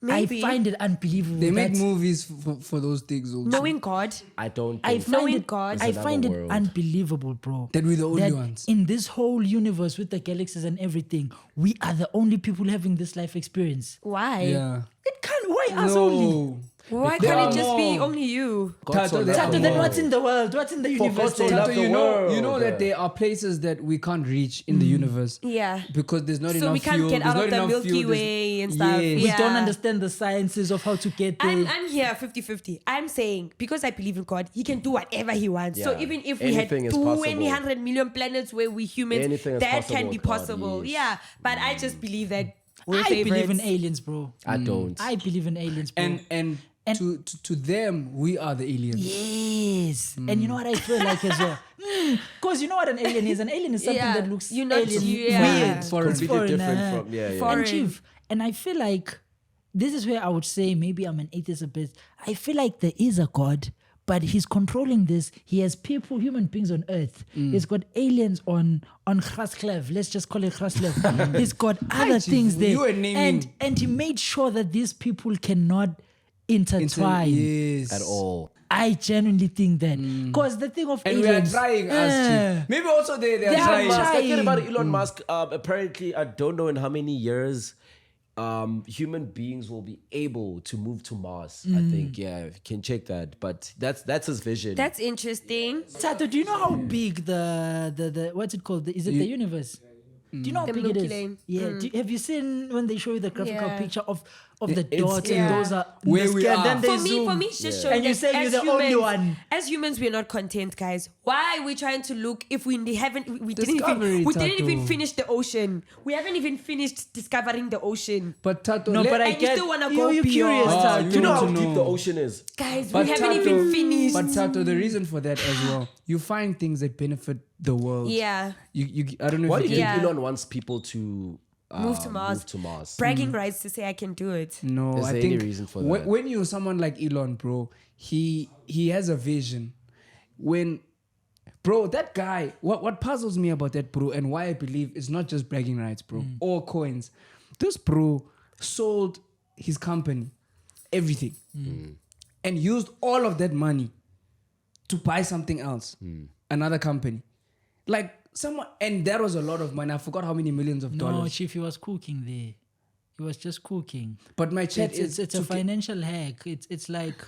Maybe. I find it unbelievable. They make that- movies for those things also. Knowing God. I don't I think find Knowing it, God. I It's find another it world. unbelievable, bro. That we're the only ones. In this whole universe with the galaxies and everything, we are the only people having this life experience. Why? Yeah. It can't. Why us only? No. Why There can't are it just be more. only you? God so Tato, loved Tato, the Then world. what's in the world? What's in the For universe? God so then? loved Tato, the you know world. that there are places that we can't reach in the universe. Yeah. Because there's not So enough we can't fuel. get out there's of not the enough Milky fuel, there's- Way and stuff. Yes. We Yeah. don't understand the sciences of how to get there. I'm here 50-50. I'm saying because I believe in God, He can do whatever He wants. So Yeah. even if we had Anything is 200 million planets where we humans, Anything is that possible can be with God, possible. yes. Yeah. But I just believe that we're I believe in favorites. aliens, bro. I don't. I believe in aliens, bro. And to them, we are the aliens. Yes. And you know what I feel like as well? Because you know what an alien is? An alien is something Yeah. that looks You're not- alien, yeah. weird. Foreign. It's Completely different uh, from yeah. Foreign. And Chief, and I feel like this is where I would say maybe I'm an atheist a bit. I feel like there is a God, but he's controlling this. He has people, human beings on Earth. He's got aliens on Grasclev. Let's just call it Grasclev. He's got other Chief, things there. you are naming- And he made sure that these people cannot intertwine. Yes. At all. I genuinely think that. Because the thing of And we are aliens, trying us to. Maybe also they are are trying. trying. I heard about Elon Musk. Apparently, I don't know in how many years human beings will be able to move to Mars. I think, yeah, you can check that. But that's his vision. That's interesting. Tato, do you know how big the what's it called? Is it the universe? Do you know how The big it Milky is? Way. Yeah. Have you seen when they show you the graphical Yeah. picture of the It's- dots yeah. and those are Where the we sky, are. then they For zoom. me, it's just showing And you that say you're as the only humans, one. As humans, we're not content, guys. Why are we trying to look if we haven't? We didn't Discovery, even Tato. finish the ocean. We haven't even finished discovering the ocean, But Tato, No, but I and you get. still wanna go you're beyond. curious, Tato. Do you know how want to deep know. the ocean is? guys. But We haven't Tato- even finished. But Tato, the reason for that as well, you find things that benefit the world. Yeah. You I don't know Why if do you you get think Yeah. Elon wants people to Move to Mars. Move to Mars. Bragging rights to say I can do it. No, Is I there think any reason for when, that? when you're someone like Elon, bro, he has a vision. Bro, that guy, what puzzles me about that, bro, and why I believe it's not just bragging rights, bro, or coins. This bro sold his company, everything, and used all of that money to buy something else, another company. Like someone, and that was a lot of money. I forgot how many millions of No, dollars. Chief, he was cooking there. He was just cooking. But my chat It's a financial hack. It's like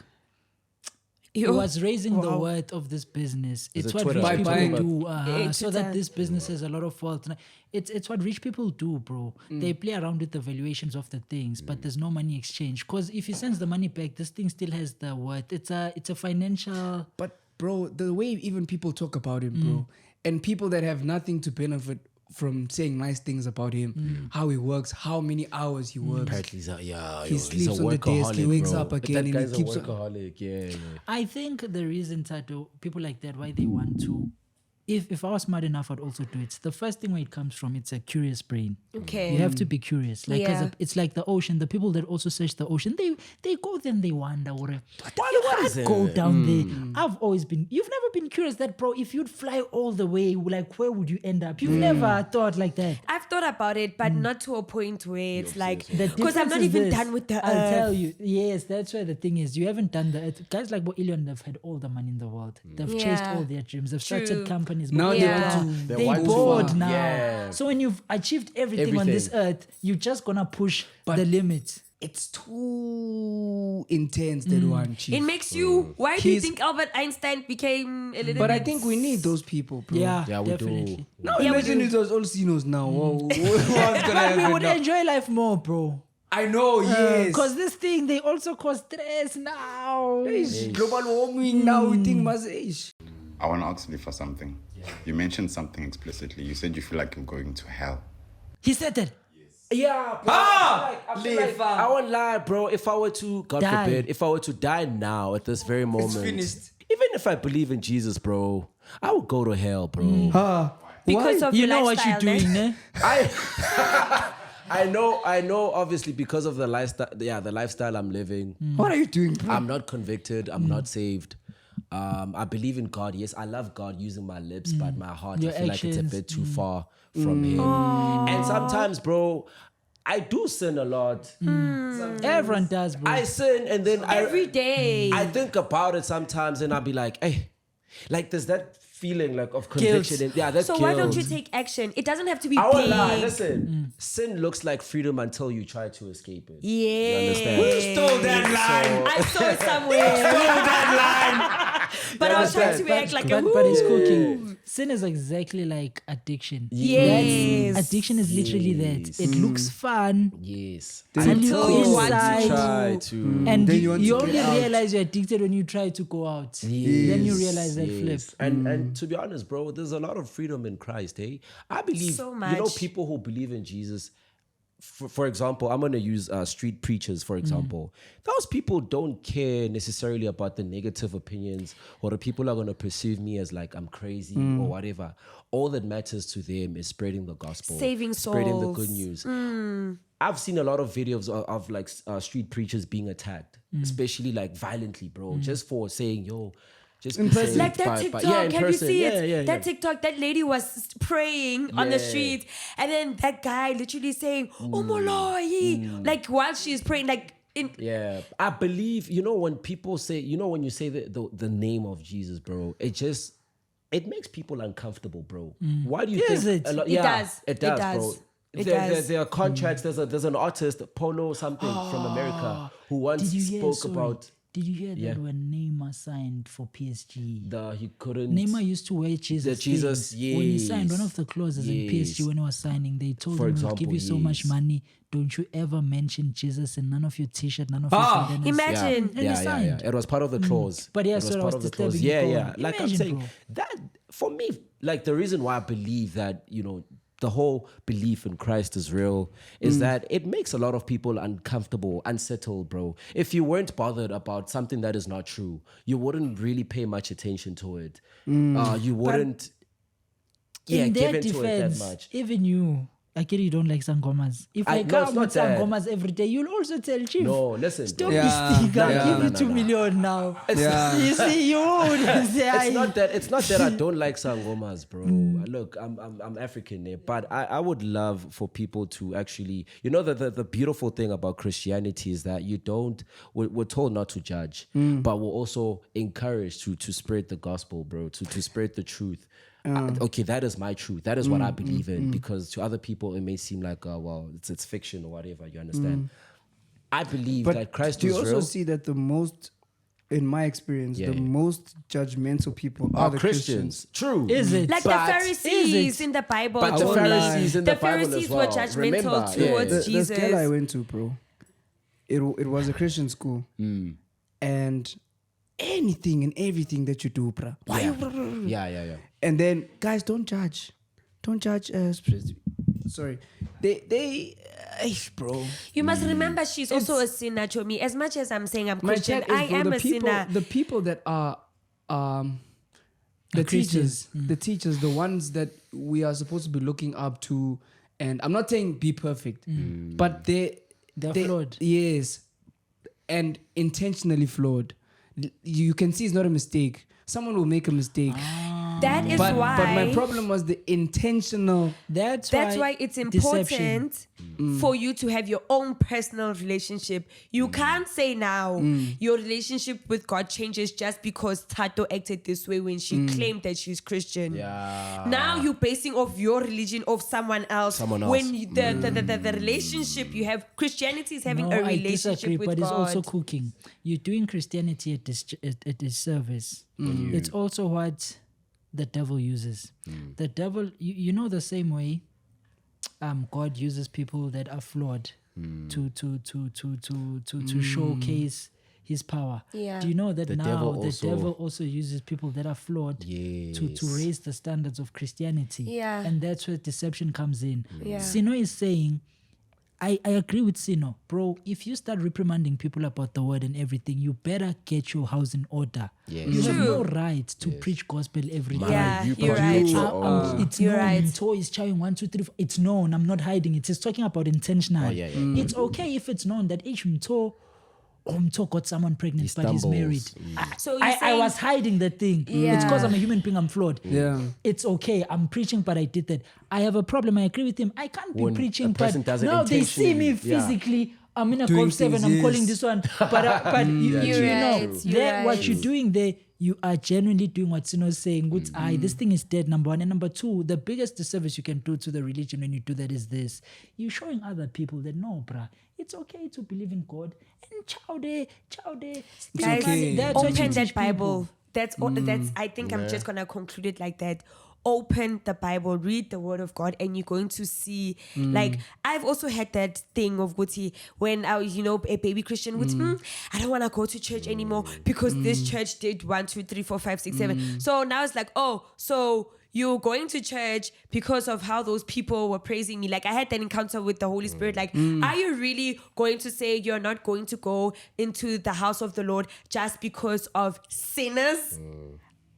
he Yo. was raising the Wow. worth of this business. It's it what Twitter? rich By people buying- do, so that Twitter. this business has a lot of wealth. It's what rich people do, bro. They play around with the valuations of the things, but there's no money exchange. Because if he sends the money back, this thing still has the worth. It's a financial. But bro, the way even people talk about him, bro, and people that have nothing to benefit from saying nice things about him, how he works, how many hours he works. Apparently, he's He sleeps on the desk, he wakes up again, and he That guy's keeps a on- workaholic. Yeah. I think the reason, Tato, people like that, why they want to. If I was smart enough, I'd also do it. The first thing where it comes from, it's a curious brain. Okay. You have to be curious. Like, 'cause Yeah. it's like the ocean. The people that also search the ocean, they go there and they wonder, what you what is can't go it? down there. I've always been, you've never been curious that, bro, if you'd fly all the way, like, where would you end up? You've never thought like that. I've thought about it, but not to a point where it's like The because I'm difference not is even this. done with the I'll earth. tell you. Yes, that's where the thing is. You haven't done the earth. Guys like Elon have had all the money in the world. They've chased Yeah. all their dreams. They've True. started companies. Now but they Yeah. want to. they want to bored far. now. Yeah. So when you've achieved everything on this earth, you're just gonna push the limit. It's too intense, that one, chief. It makes you. Why do you He's- think Albert Einstein became a little But bit? I think we need those people, bro. Yeah, we definitely. do. Now Yeah, we imagine do. it was all Cinos now. What's gonna But we happen would now? enjoy life more, bro. I know, yes. Because this thing, they also cause stress now. Global warming now, we think must age. I want to ask you for something. You mentioned something explicitly. You said you feel like you're going to hell. He said that. Yeah, bro. I won't lie, bro. If I were to, God Die. forbid, if I were to die now at this very moment, finished. even if I believe in Jesus, bro, I would go to hell, bro. because of You your know what lifestyle, you're doing, then. eh? I know, obviously, because of the lifestyle, the lifestyle I'm living. What are you doing, bro? I'm not convicted. I'm not saved. I believe in God. Yes, I love God using my lips, but my heart, Your I feel like it's a actions. bit too far from Him. And sometimes, bro, I do sin a lot. Everyone does, bro. I sin, and then Every day. I think about it sometimes, and I'll be like, hey, like there's that feeling like of conviction. And, yeah, that So why don't you take action? It doesn't have to be I won't big. lie. Listen, sin looks like freedom until you try to escape it. Yeah. You understand? Who stole that line? I saw it somewhere. But I was trying to react like a but it's cooking. Sin is exactly like addiction. Yes. Addiction is literally that. It looks fun. Yes. Until you you want to inside. Try to. And Then you, you want you to only get out. realize you're addicted when you try to go out. Then you realize that flip. And to be honest, bro, there's a lot of freedom in Christ, hey? I believe, So you know, much. people who believe in Jesus, for example, I'm going to use street preachers, for example. Those people don't care necessarily about the negative opinions or the people are going to perceive me as like I'm crazy or whatever. All that matters to them is spreading the gospel. Saving Spreading the souls. good news. I've seen a lot of videos of like street preachers being attacked, especially like violently, bro, just for saying, yo, just be saved Like that by- TikTok, yeah, in have person. you seen it? Yeah. That TikTok, that lady was praying on the Yeah. street, and then that guy literally saying, "Oh my Lord," like while she's praying, like I believe, when people say, when you say the name of Jesus, bro, it makes people uncomfortable, bro. Why do you think it? a lot? It does. It does, It does. bro. It There does. are contracts. There's an artist, Polo something from America, who once spoke about. Did you hear that when Neymar signed for PSG? He couldn't. Neymar used to wear Jesus. Jesus, things. When he signed yes. one of the clauses in Yes. PSG when he was signing, they told For him, example, we'll give you so much yes. money. Don't you ever mention Jesus in none of your t-shirt, none of your bandanas. Imagine. And he signed. It was part of the clause. But yeah, it so was that part was of the clause. disturbing. Yeah. Like I'm Imagine, saying, bro. that for me, like the reason why I believe that, the whole belief in Christ is real is that it makes a lot of people uncomfortable, unsettled, bro. If you weren't bothered about something that is not true, you wouldn't really pay much attention to it. You wouldn't In their give into it that defense, much. even you, I get you don't like sangomas. If I No, it's come not with that. sangomas every day, you'll also tell Chief. No, listen. Stop bro. Yeah. this thing. I'll Yeah. give you 2 million now. Yeah. You see, you would say, It's not that I don't like sangomas, bro. Look, I'm African, but I would love for people to actually, the beautiful thing about Christianity is that we're told not to judge, but we're also encouraged to spread the gospel, bro, to spread the truth. Okay, that is my truth. That is what I believe in, because to other people it may seem like, it's fiction or whatever. You understand? I believe that Christ do you is also real. see that in my experience, the most judgmental people are the Christians. True. Is it? Like the But- Pharisees in the Bible. But the won't lie. Pharisees in the Bible Pharisees as were well. judgmental Remember, towards The Jesus. school I went to, bro, it was a Christian school, and anything and everything that you do, bro. Yeah. And then guys, don't judge. Sorry, they, bro. You must remember she's also a sinner, Chomi. As much as I'm saying I'm My Christian, chat is, I bro, am the a people, sinner. the people that are the Christians. teachers, the ones that we are supposed to be looking up to. And I'm not saying be perfect, but they're flawed. Yes, and intentionally flawed. You can see it's not a mistake. Someone will make a mistake. That is But why. my problem was the intentional. That's why it's deception. important for you to have your own personal relationship. You can't say now your relationship with God changes just because Tato acted this way when she claimed that she's Christian. Yeah. Now you're basing off your religion of someone else. Someone else. When the relationship you have, Christianity is having a I relationship disagree, with but God. it's also cooking. You're doing Christianity at this service. It's also what the devil uses. The devil, you know, the same way God uses people that are flawed to showcase his power. Yeah. Do you know that The now devil the also- devil also uses people that are flawed to raise the standards of Christianity? Yeah. And that's where deception comes in. Yeah. Sino is saying, I agree with Sino. Bro, if you start reprimanding people about the word and everything, you better get your house in order. Yes. You have True. no right to preach gospel every day. Yeah, you you're control right. your own. It's You're known. right. Mto is chowing 1, 2, 3, 4. It's known. I'm not hiding it. It's talking about intentional. yeah. It's okay if it's known that Mto got someone pregnant, but he's stumbles. married. So you're I saying was hiding the thing. Yeah. It's because I'm a human being. I'm flawed. Yeah. It's okay. I'm preaching, but I did that. I have a problem. I agree with him. I can't be When preaching, a person but does it no, they see me intentionally, yeah. physically. I'm in a Doing Golf 7. things, I'm yes. calling this one. But you You're know, right, you're there, what right. you're doing there, you are genuinely doing what Sino's saying. Good, this thing is dead, number one. And number two, the biggest disservice you can do to the religion when you do that is this. You're showing other people that, no, bruh, it's okay to believe in God. And chow day. Guys, okay. That's what you open that teach Bible. people. That's all. That's. I think I'm just gonna conclude it like that. Open the Bible, read the Word of God, and you're going to see. Like I've also had that thing of Guti when I was, a baby Christian. Guti, I don't want to go to church anymore because this church did 1, 2, 3, 4, 5, 6, 7. So now it's like, oh, so you're going to church because of how those people were praising me. Like I had that encounter with the Holy Spirit. Like, are you really going to say you're not going to go into the house of the Lord just because of sinners?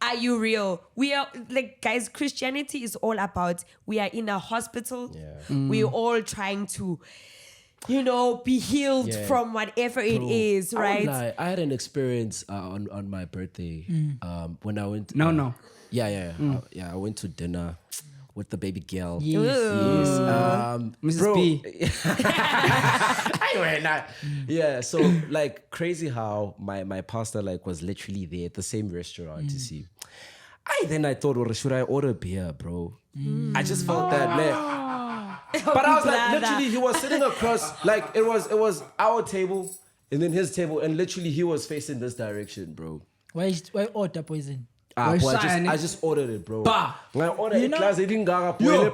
Are you real? We are like, guys, Christianity is all about, we are in a hospital. We're all trying to, be healed from whatever it is, I won't right? lie, I had an experience on my birthday when I went. No. Yeah. I went to dinner with the baby girl. Yes. Mrs. Bro, B. Anyway, yeah, so like crazy how my pastor like was literally there at the same restaurant to see. Then I thought, well, should I order beer, bro? I just felt that, man. But I was like, literally, he was sitting across, like it was our table and then his table, and literally he was facing this direction, bro. Why order poison? Boy, I just ordered it, bro. Bah. When I ordered it, class, it didn't go beer.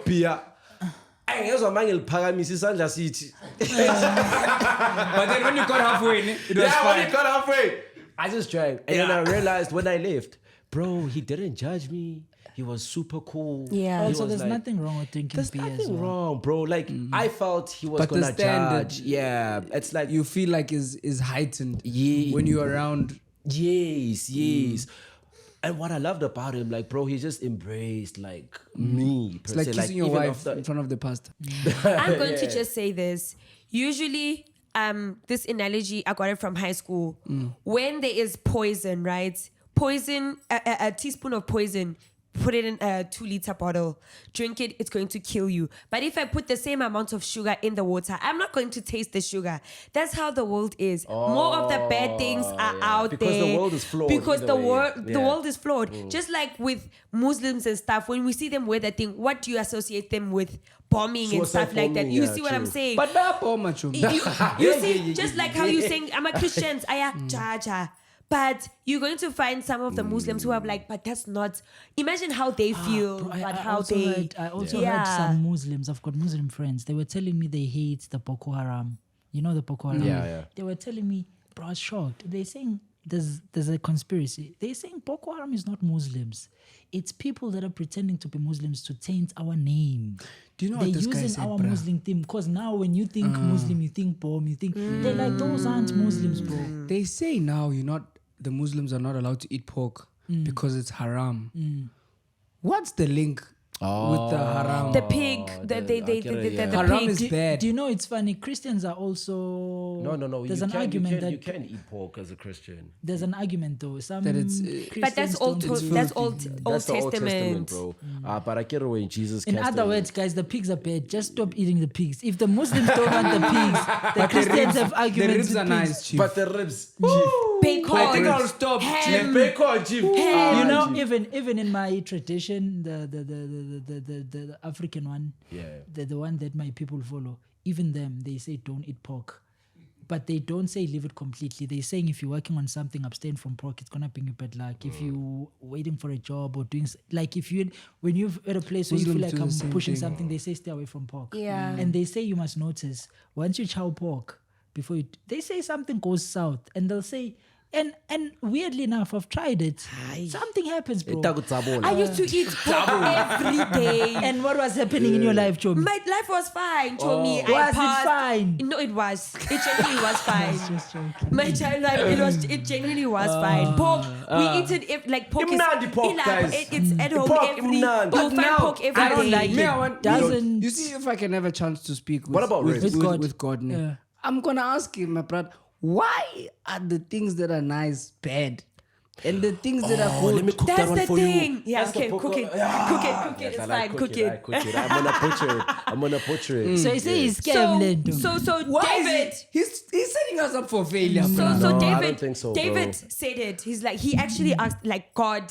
But then when you got halfway, it was when fine. you got halfway, I just drank. And then I realized when I left, bro, he didn't judge me. He was super cool. Yeah. He Also, was there's like, nothing wrong with drinking There's beer as nothing well. wrong, bro. Like, I felt he was But the gonna standard- judge. Yeah. It's like, You feel like is heightened Yeah. when you're around. yes. And what I loved about him, like, bro, he just embraced, like, me. Per It's like se. kissing your even wife after- in front of the pastor. I'm going to just say this. Usually, this analogy, I got it from high school. When there is poison, right? Poison, a teaspoon of poison, put it in a 2-liter bottle, drink it, it's going to kill you. But if I put the same amount of sugar in the water, I'm not going to taste the sugar. That's how the world is. More of the bad things are out Because there. the world is flawed Because either the way. the world is flawed. Just like with Muslims and stuff, when we see them wear that thing, what do you associate them with? Bombing and Suicide stuff like that. bombing, You yeah, see what I'm true. saying? But that poor macho. You see, just like how you saying, I'm a Christian, cha. But you're going to find some of the Muslims who are like, but that's not. Imagine how they feel, Bro, but I how also they. heard, I also heard some Muslims. I've got Muslim friends. They were telling me they hate the Boko Haram. You know the Boko Haram. Yeah. They were telling me, bro, I was shocked. They're saying there's a conspiracy. They're saying Boko Haram is not Muslims. It's people that are pretending to be Muslims to taint our name. Do you know They're what this guy using said, our bruh? Muslim theme because now when you think Muslim, you think bomb, you think they're like those aren't Muslims, bro. They say now the Muslims are not allowed to eat pork because it's haram. What's the link with the haram? The pig, the Haram pig. is bad. Do you know it's funny? Christians are also No. There's you an can, argument you that can eat pork as a Christian. there's an argument though. Some That it's, But that's Christians old. don't- That's Old That's the Old Testament. bro. But I get away in Jesus. In cast other them. words, guys, the pigs are bad. Just stop eating the pigs. If the Muslims don't want the pigs, the Christians have the arguments ribs with are pigs. nice, chief. But the ribs, Bacon. I think I'll stop. Ham. bacon, chief. You know, even in my tradition, the African one, the one that my people follow, even them, they say don't eat pork. But they don't say leave it completely. They're saying if you're working on something, abstain from pork. It's gonna bring you bad luck. If you're waiting for a job or doing like when you're at a place where you feel Muslims like do the I'm same pushing thing. something, they say stay away from pork. Yeah. And they say you must notice once you chow pork before they say something goes south, and they'll say. And weirdly enough, I've tried it. Something happens, bro. I used to eat pork every day. And what was happening in your life, Chomi? My life was fine, Chomi. I Was it passed. fine? No, it was. It genuinely was fine. Just joking. My child life, it genuinely was fine. Pork, we eat it like pork is Imnandi pork, guys. It's at home Pork, every. imnandi. You'll find pork every I don't day. like Me, it. I want- Doesn't- You see, if I can have a chance to speak with, What about with, ribs? with God, ne? Yeah. I'm gonna ask him, my brother, why are the things that are nice bad, and the things that are good? Let me cook that That's one the for thing. you. Yeah, That's the okay, pork- cook it. Yeah. Cook it. Yes, It's I like fine. Cook I it. cook it. I'm gonna butcher it. So you say he's scam Lento. So Why is David. it- he's setting us up for failure. So bruh. No, I David, don't think so, bro. David said it. He's like, he actually asked, like, God,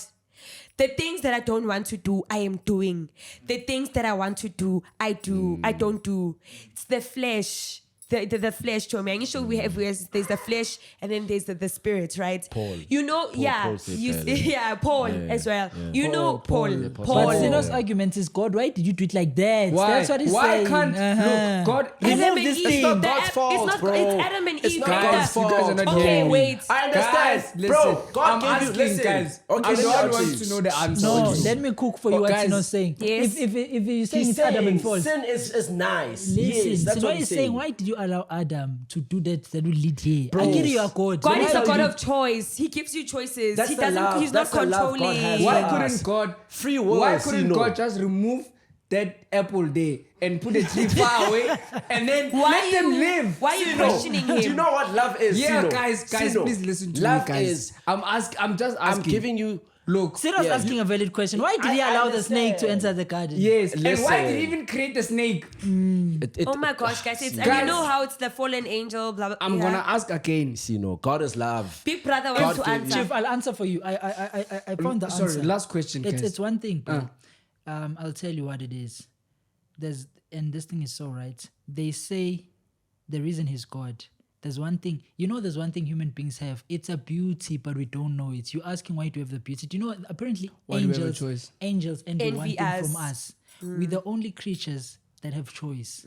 the things that I don't want to do, I am doing. The things that I want to do, I do. I don't do. It's the flesh. The flesh, Chomi. And you show there's the flesh and then there's the spirit, right? Paul. You know, Paul said you that, see, Paul as well. You know, Paul. But Paul. Sino's argument is God, why did you do it like that? Why? That's what he's Why saying. can't look? God, Remove Adam and this Eve. thing. not The God's Ad- fault, it's not, bro. It's Adam and It's Eve. not They're God's the- you guys are not Okay, hearing me. wait. I understand, Guys, bro. listen, God I'm gave you. asking, Listen, guys. okay, I'm let the me one ask wants you. to know the answer. No, let me cook for you Oh, what guys. Sino's saying. Yes. If you're saying He's it's Adam and saying false, sin is nice. listen, Yes, that's Sino what he's is saying, why did you allow Adam to do that will lead here? I get you are God. God Why is a did God you- of choice. He gives you choices. That's He the doesn't. love. He's not That's the love God has controlling. for Why us. couldn't God Free will, Why couldn't Sino. God just remove that apple there and put a tree far away and then Why let them you- live? Why are you Sino, questioning him? Do you know what love is? Yeah, Sino? guys, Sino, please listen to love me, guys. Is, I'm just asking. I'm giving you Look. Sino's asking a valid question. Why did he allow the snake to enter the garden? Yes. And why Listen. did he even create the snake? Oh my gosh, guys. And you Guys. know how it's the fallen angel, blah, blah, I'm yeah. gonna ask again. God is love. Big brother wants to God gave answer. Chief, I'll answer for you. I found the answer. Sorry, last question. guys. It's one thing, bro. I'll tell you what it is. And this thing is so right. They say the reason he's God. There's one thing human beings have. It's a beauty, but we don't know it. You're asking why do you have the beauty? Do you know apparently Why do we have a choice? angels envy one Envy thing from us. us. We're the only creatures that have choice.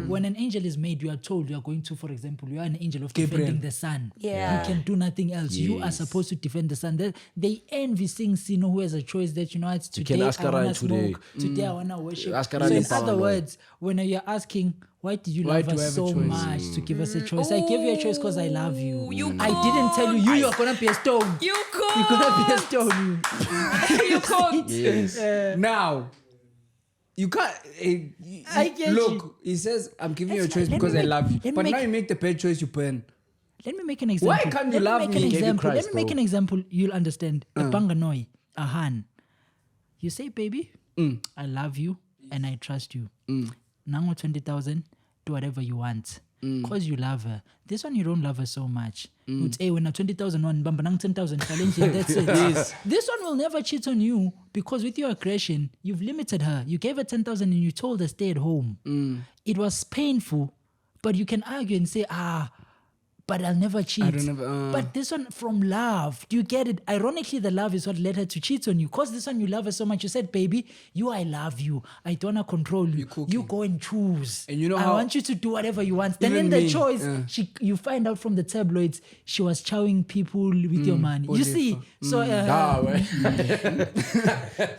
When an angel is made, you are told you are going to, for example, you are an angel of Gabriel. defending the sun. Yeah. You can do nothing else. You are supposed to defend the sun. They envy seeing Sino who has a choice that, it's today can ask I want Karan to today. smoke. Today I want to worship. Ask So Karan in in other Power, words, when you're asking, why did you Why love do I us have a so choice? much to give us a choice? I gave you a choice because I love you. You I didn't tell you you're going to be a stone. You You're going to be a stone. You could. Yes. Now, you can't. I get look, you. he says, I'm giving you a Let's choice let me because I make- love you. let me But make- now you make the bad choice, you burn. Let me make an example. Why can't you love Let me? me Gave make you an example. Christ, Let me make bro. an example. You'll understand. A Banganoi, a Han. You say, baby, I love you and I trust you. Nango 20,000, do whatever you want. Because you love her. This one, you don't love her so much. You'd say, when a 20,000 one, bamba nang 10,000 challenge, that's it. This one will never cheat on you because with your aggression, you've limited her. You gave her 10,000 and you told her stay at home. It was painful, but you can argue and say, but I'll never cheat. But this one from love, do you get it? Ironically, the love is what led her to cheat on you. Because this one you love her so much. You said, baby, I love you. I don't want to control you. You go and choose. And you know I how- want you to do whatever you want. Then Even in the me, choice, you find out from the tabloids, she was chowing people with your money. You see? So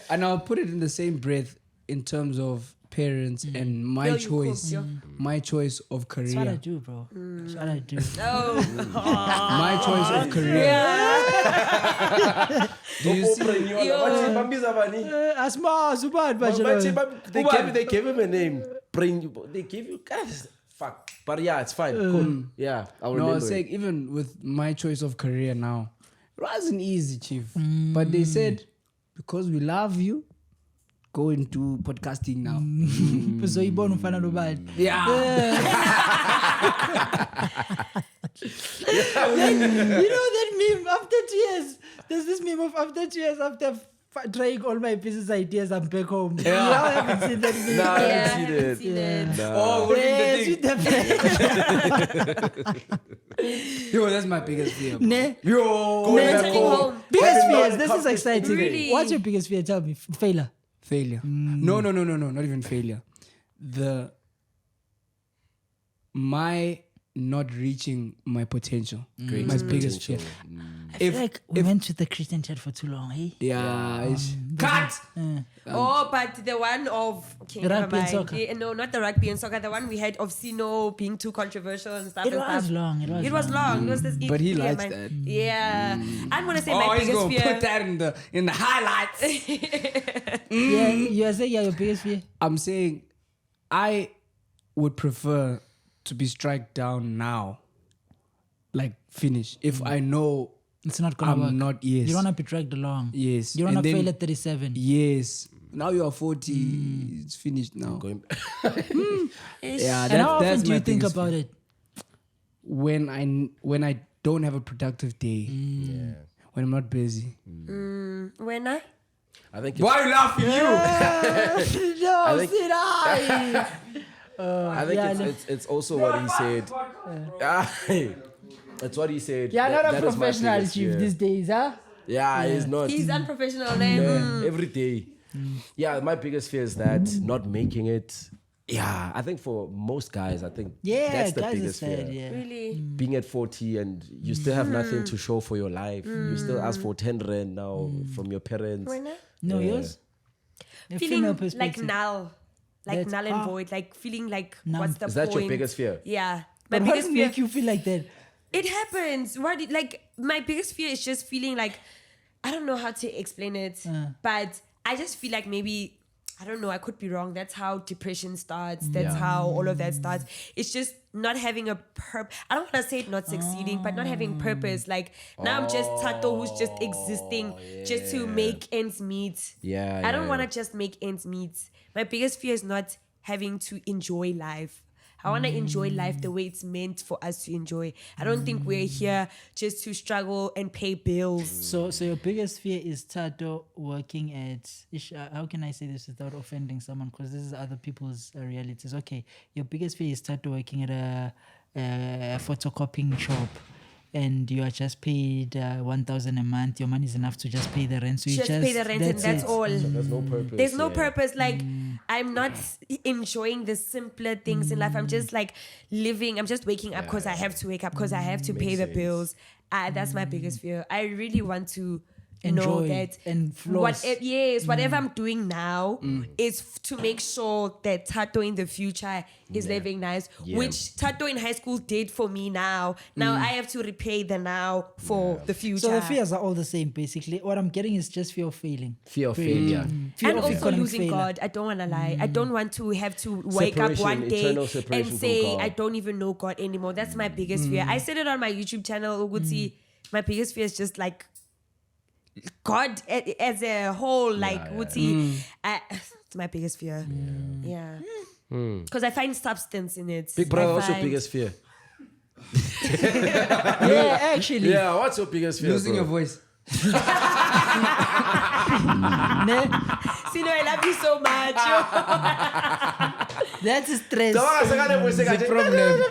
And I'll put it in the same breath in terms of parents and my Yo, you choice. cook, yo. My choice of that's what I career. do, bro. That's what I do. My choice of career. Do you see? Asma, Zuban, They gave him a name. They gave you guys. Fuck. But yeah, it's fine. Cool. Yeah, I'll No, I remember. was saying, even with my choice of career now, it wasn't easy, Chief. But they said, because we love you, go into podcasting now. So you born ufana nobani. Yeah. You know that meme after 2 years? There's this meme of after 2 years after trying all my business ideas, I'm back home. You haven't seen that meme. Nah, I Yeah, haven't seen it. seen it. Oh, what Yes, did with the Yo, that's my biggest fear. bro. Ne? Yo, Returning home. Biggest fears. This is exciting. Really? What's your biggest fear? Tell me. Failure. failure. No, not even failure. My not reaching my potential. My biggest fear. I feel like we went with the Christian church for too long, hey? Yeah. Cut! Oh, but the one of okay, never Rugby and mind. soccer. Yeah, no, not the rugby and soccer. The one we had of Sino being too controversial and stuff. It and was stuff. long. It was long. It was this. But he yeah, likes man. that. Yeah, I'm gonna say my Oh, he's biggest gonna fear. put that in the highlights. Yeah, you are saying your biggest fear? I'm saying I would prefer to be struck down now. Like finish. If I know It's not gonna I'm work. not, yes. You don't want to be dragged along. Yes. You don't want And to then- fail at 37. Yes. Now you are 40. It's finished now. Going Yeah, And how often that's do my you think biggest about fear. it? When I don't have a productive day. When I'm not busy. When I I think Why are you laughing? No, I think- sit down. I think Yeah, it's also what he said. It's what he said. You're not a That is my professional biggest chief fear. these days, huh? Yeah, he's not. he's unprofessional, then Yeah, every day. Yeah, my biggest fear is that not making it. Yeah, I think for most guys, I think Yeah, that's the guys are biggest sad, fear. yeah. really. Being at 40 and you still have nothing to show for your life. You still ask for 10 rand now from your parents. When I No, Yeah. yours? A feeling female like perspective. null, like That's- null and void, like feeling like Numb. what's the Is that point? your biggest fear? Yeah, my But what biggest does fear. make you feel like that? It happens. Like my biggest fear is just feeling like I don't know how to explain it, but I just feel like maybe I don't know, I could be wrong. That's how depression starts. That's how all of that starts. It's just not having a purpose. I don't want to say it not succeeding, but not having purpose. Like now I'm just Tato who's just existing just to make ends meet. I don't want to just make ends meet. My biggest fear is not having to enjoy life. I want to enjoy life the way it's meant for us to enjoy. I don't think we're here just to struggle and pay bills. So your biggest fear is Tato working at, how can I say this without offending someone? Because this is other people's realities. Okay, your biggest fear is Tato working at a photocopying shop. And you are just paid 1,000 a month. Your money is enough to just pay the rent. So you just pay the rent, and that's all. So there's no purpose. There's no purpose. Like I'm not enjoying the simpler things in life. I'm just like living. I'm just waking up because I have to wake up because I have to pay the bills. That's my biggest fear. I really want to know Enjoy that and floss. whatever I'm doing now is to make sure that Tato in the future is living nice, which Tato in high school did for me now. Now I have to repay the now for the future. So the fears are all the same, basically. What I'm getting is just fear of failing. Fear of failure. Fear and of also becoming losing failure. God. I don't want to lie. I don't want to have to wake up Separation, one day eternal and separation from say, God. I don't even know God anymore. That's my biggest fear. I said it on my YouTube channel, Uguti. My biggest fear is just like God as a whole, like Uguti. It's my biggest fear. Yeah. Because I find substance in it. Big brother, I what's your find- biggest fear? Yeah, actually. Yeah, what's your biggest fear? Losing your voice. Sino, I love you so much. That's a stress. It's a problem.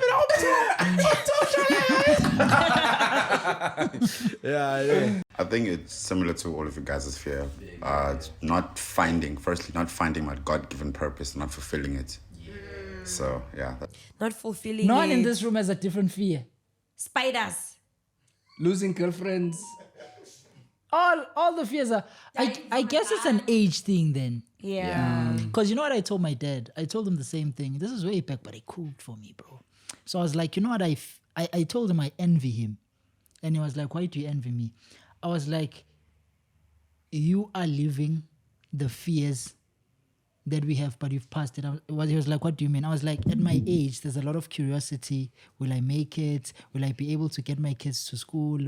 Yeah. I think it's similar to all of you guys' fear. It's not finding my God-given purpose, not fulfilling it. So, yeah. Not fulfilling No one it. in this room has a different fear. Spiders. Losing girlfriends. All the fears are. I guess it's an age thing then. Yeah. Because you know what I told my dad? I told him the same thing. This is way back, but he cooked for me, bro. So I was like, you know what? I told him I envy him. And he was like, why do you envy me? I was like, you are living the fears that we have, but you've passed it. He was like, what do you mean? I was like, at my age, there's a lot of curiosity. Will I make it? Will I be able to get my kids to school?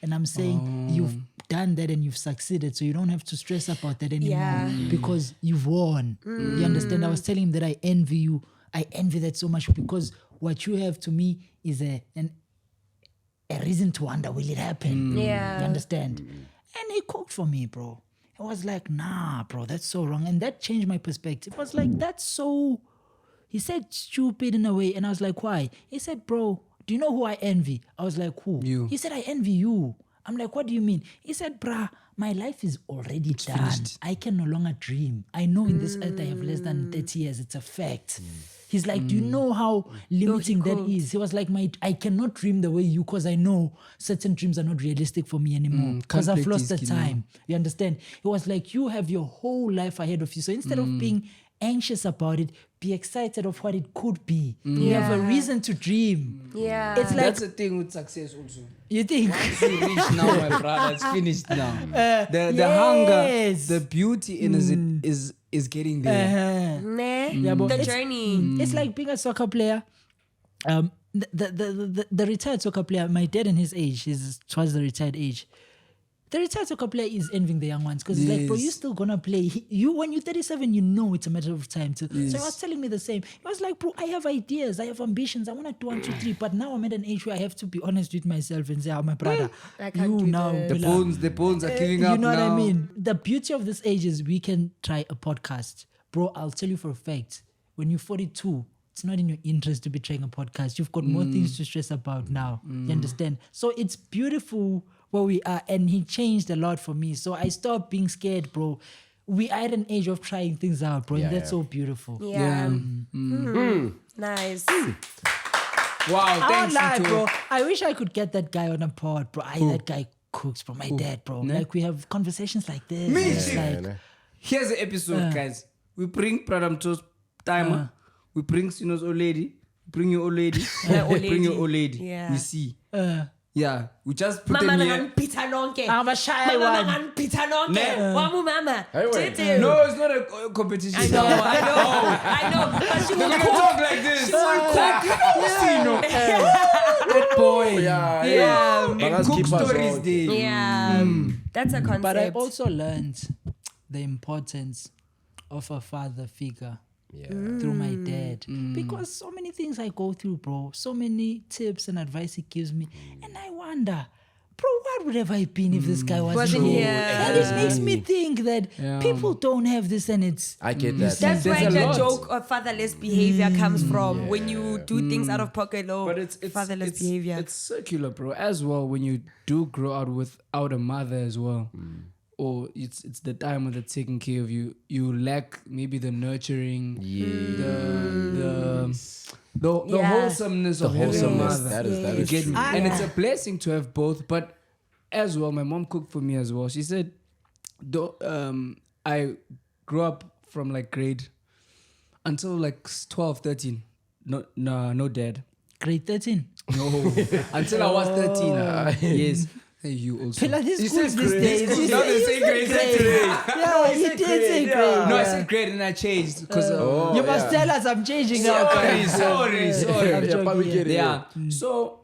And I'm saying, you've done that and you've succeeded, so you don't have to stress about that anymore because you've won. You understand? I was telling him that I envy you. I envy that so much because what you have to me is a reason to wonder, will it happen? Yeah. You understand? And he cooked for me, bro. I was like, nah, bro, that's so wrong. And that changed my perspective. I was like, that's so... He said stupid in a way. And I was like, why? He said, bro, do you know who I envy? I was like, who? You. He said, I envy you. I'm like, what do you mean? He said, bruh, my life is already done. finished. I can no longer dream. I know in this earth I have less than 30 years. It's a fact. He's like, do you know how limiting that is? He was like, I cannot dream the way you, because I know certain dreams are not realistic for me anymore because I've lost the time. You understand? He was like, you have your whole life ahead of you. So instead of being anxious about it, be excited of what it could be. You have a reason to dream. Yeah. It's like, That's the thing with success also. you think? It's reached now, my brother. It's finished now. The yes. hunger, the beauty in it is getting there. The it's- journey. It's like being a soccer player. The retired soccer player, my dad and his age, towards the retired age. The retired soccer player is envying the young ones because he's like, bro, you're still gonna play. When you're 37, you know it's a matter of time too. So he was telling me the same. He was like, bro, I have ideas, I have ambitions, I want to do 1, 2, 3, but now I'm at an age where I have to be honest with myself and say, oh, my brother, I can't do this. The bones are giving up. you know now. what I mean? The beauty of this age is we can try a podcast. Bro, I'll tell you for a fact, when you're 42, it's not in your interest to be trying a podcast. You've got more things to stress about now. You understand? So it's beautiful where we are, and he changed a lot for me. So I stopped being scared, bro. We are at an age of trying things out, bro, and that's so beautiful. Yeah. Nice. Wow, I won't thanks, lie, Ito. bro. I wish I could get that guy on a pod, bro. That guy cooks, bro. My dad, bro. Like, we have conversations like this. Me It's too. like, Here's the episode, guys. We bring Pradam To's timer. We bring Sino's old lady. Bring your old lady. old Bring your lady. old lady. Yeah. We see. Yeah, we just put them Mama here. nanganipitha nonke. I'm a shy Mama one. nanganipitha nonke. Ne? Wamu mama. Anyway. Tete. No, it's not a competition. I know. I know. But she They're will gonna cook. talk like this. That boy. Yeah. And Bangas cook keep us stories on. there. Yeah. That's a concept. But I also learned the importance of a father figure through my dad. Because so many things I go through, bro. So many tips and advice he gives me. And I wonder, bro, what would have I been if this guy wasn't here? And it makes me think that people don't have this and it's... I get that. That's where There's a the lot. joke of fatherless behavior comes from. When you do things out of pocket, But it's fatherless behavior. It's circular, bro. As well, when you do grow out without a mother as well, or it's the time that's taking care of you, you lack maybe the nurturing, the wholesomeness of having a wholesomeness. mother. That You is get true. me? And it's a blessing to have both. But as well, my mom cooked for me as well. She said, I grew up from like grade until like 12, 13. No dad. Grade 13. No, until I was 13. Yes. Hey, you also. Feel like this You schools said these grade. days. It's not the same grade. Yeah, he did say grade. No, I said grade and I changed because You must tell us I'm changing now. sorry. Yeah, but we get it. Yeah. So,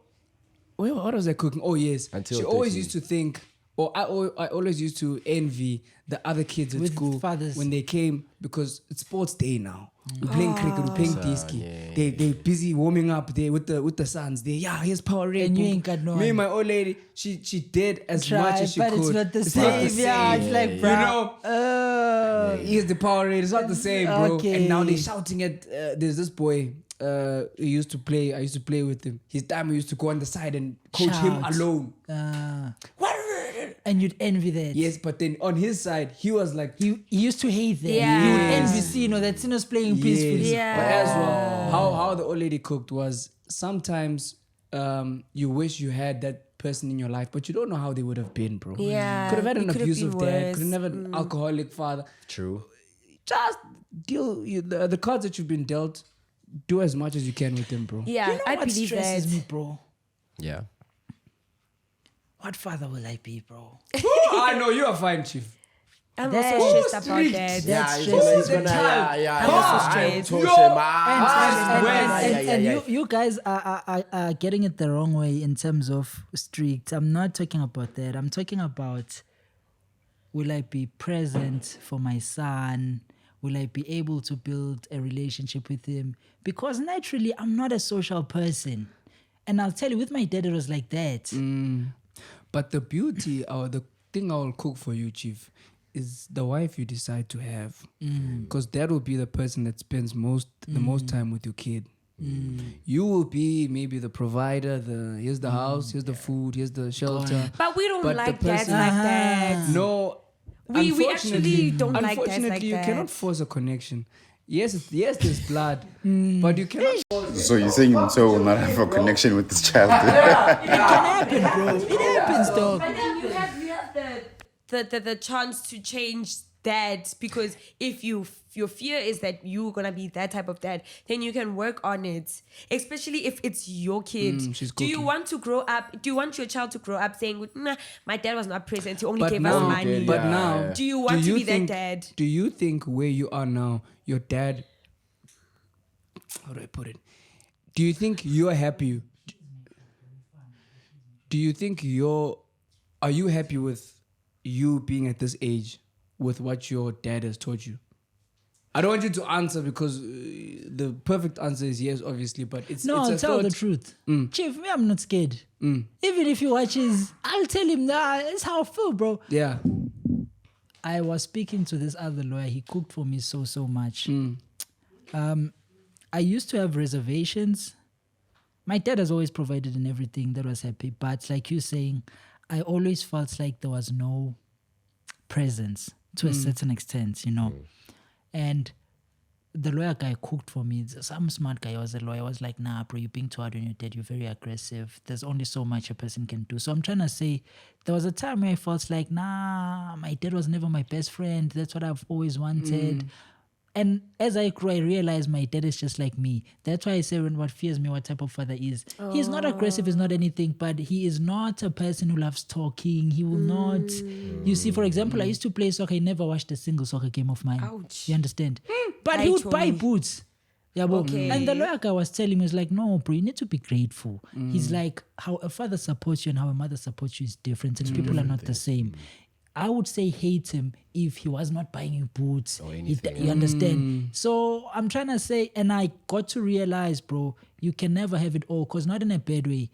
what was I cooking? Oh yes. Until she always 13. used to think, or I always used to envy the other kids at With school fathers. when they came because it's sports day now. We're playing cricket, we're playing disky. They busy warming up there with the sons. They here's Powerade. And you boom. ain't got no Me one. and my old lady, she did as Try, much as she but could. it's not the same. Yeah, it's like, You bro. know, here's the Powerade. It's not the same, bro. Okay. And now they're shouting at. There's this boy. He used to play. I used to play with him. His time, I used to go on the side and coach him Shout. alone. And you'd envy that. Yes, but then on his side, he was like, He used to hate that. Yeah. He would envy Sino, that Sino's playing peacefully. Yeah. But as well, how the old lady cooked was sometimes you wish you had that person in your life, but you don't know how they would have been, bro. Yeah, Could have had it an could have abusive been dad. worse. Could have had an alcoholic father. True. Just deal the cards that you've been dealt. Do as much as you can with them, bro. Yeah, You know I what believe stresses that. me, bro? Yeah. What father will I be, bro? I know you are fine, chief. I'm That- also stressed about strict. that. That's he's stresses gonna, me. I'm also stressed. And you guys are getting it the wrong way in terms of strict. I'm not talking about that. I'm talking about, will I be present for my son? Will I be able to build a relationship with him? Because naturally, I'm not a social person. And I'll tell you, with my dad, it was like that. But the beauty or the thing I will cook for you, chief, is the wife you decide to have. Because that will be the person that spends the most time with your kid. You will be maybe the provider, here's the house, here's the food, here's the shelter. But we don't But the like dads person- like that. No. We actually don't like dads like Unfortunately, you that. cannot force a connection. Yes, there's blood, but you cannot. So you're saying so will not have a connection with this child? It can happen, bro. It happens, dog. But then you have the chance to change that, because if your fear is that you're gonna be that type of dad, then you can work on it. Especially if it's your kid. she's Do you cooking. want to grow up? Do you want your child to grow up saying, "Nah, my dad was not present. He only But gave now, us money." but now, Do you want to be that think, dad? Do you think where you are now, your dad? How do I put it? Do you think you're happy? Do you think are you happy with you being at this age with what your dad has taught you? I don't want you to answer because the perfect answer is yes, obviously, but it's No, I'll a tell the thought. truth. Chief, me, I'm not scared. Even if he watches, I'll tell him that it's how I feel, bro. Yeah. I was speaking to this other lawyer. He cooked for me so much. I used to have reservations. My dad has always provided in everything. That was happy. But like you saying, I always felt like there was no presence to a certain extent, you know. And the lawyer guy cooked for me. Some smart guy was a lawyer. Was like, nah, bro, you're being too hard on your dad. You're very aggressive. There's only so much a person can do. So I'm trying to say, there was a time where I felt like, nah, my dad was never my best friend. That's what I've always wanted. And as I grew, I realized my dad is just like me. That's why I say when what fears me, what type of father is. He's not aggressive, he's not anything, but he is not a person who loves talking. He will not. You see, for example, I used to play soccer. I never watched a single soccer game of mine. Ouch. You understand? But he would buy boots. Yeah, Okay. And the lawyer guy was telling me, he was like, no, bro, you need to be grateful. He's like, how a father supports you and how a mother supports you is different, and people are not the same. I would say hate him if he was not buying you boots. Or anything. You understand? So I'm trying to say, and I got to realize, bro, you can never have it all, because not in a bad way.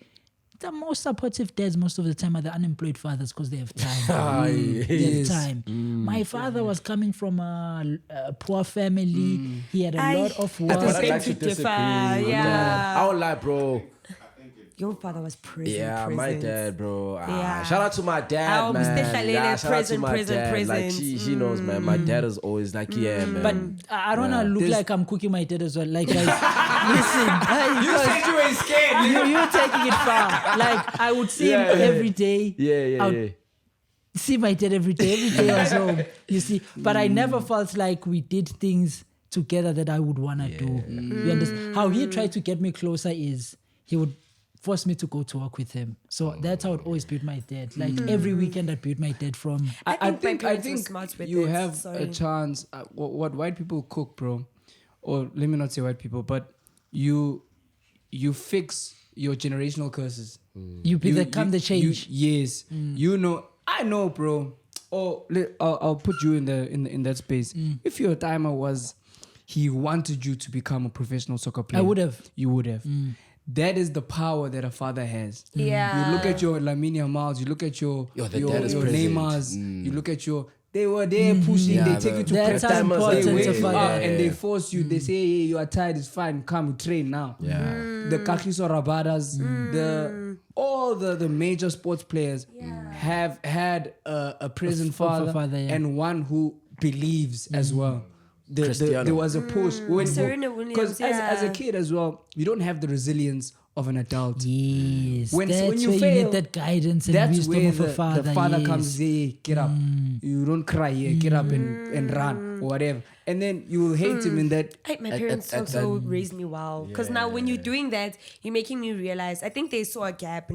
The most supportive dads most of the time are the unemployed fathers, because they have time. They have time. My father was coming from a poor family. He had a lot of work. I beg to differ. Yeah. I won't lie, bro. Your father was prison. Yeah, my dad, bro. Yeah. Shout out to my dad, man. Shout out to my dad. Like she knows, man. My dad is always like, yeah, man. But I don't want to look like I'm cooking my dad as well. Like, guys, listen. You said you were scared. You're taking it far. Like, I would see him every day. Yeah. See my dad every day I was home. You see, but I never felt like we did things together that I would want to do. You understand? How he tried to get me closer is he would force me to go to work with him. So that's how I would always beat my dad. Like every weekend I'd beat my dad from... I think smart with you it. have Sorry. a chance. What white people cook, bro, or let me not say white people, but you fix your generational curses. You become the change. Yes. You know, I know, bro. I'll put you in that space. If your timer was, he wanted you to become a professional soccer player, I would have. You would have. That is the power that a father has. Yeah. You look at your Lamine Yamals, you look at your the dad is present. Neymars, you look at your... They were there pushing, they take you to That's practice, how important they a wake you father up is. and they force you. They say, hey, you are tired, it's fine, come train now. The Kakiso Rabadas, all the major sports players have had a present father, and one who believes as well. There was a push. Serena Williams, Because as a kid as well, you don't have the resilience of an adult. Yes, When that's you where fail, you need that guidance and that's wisdom where of a father. the father yes. comes, hey, get up. You don't cry here, get up and run or whatever. And then you will hate him in that. My parents also raised me well. Because now when you're doing that, you're making me realize, I think they saw a gap.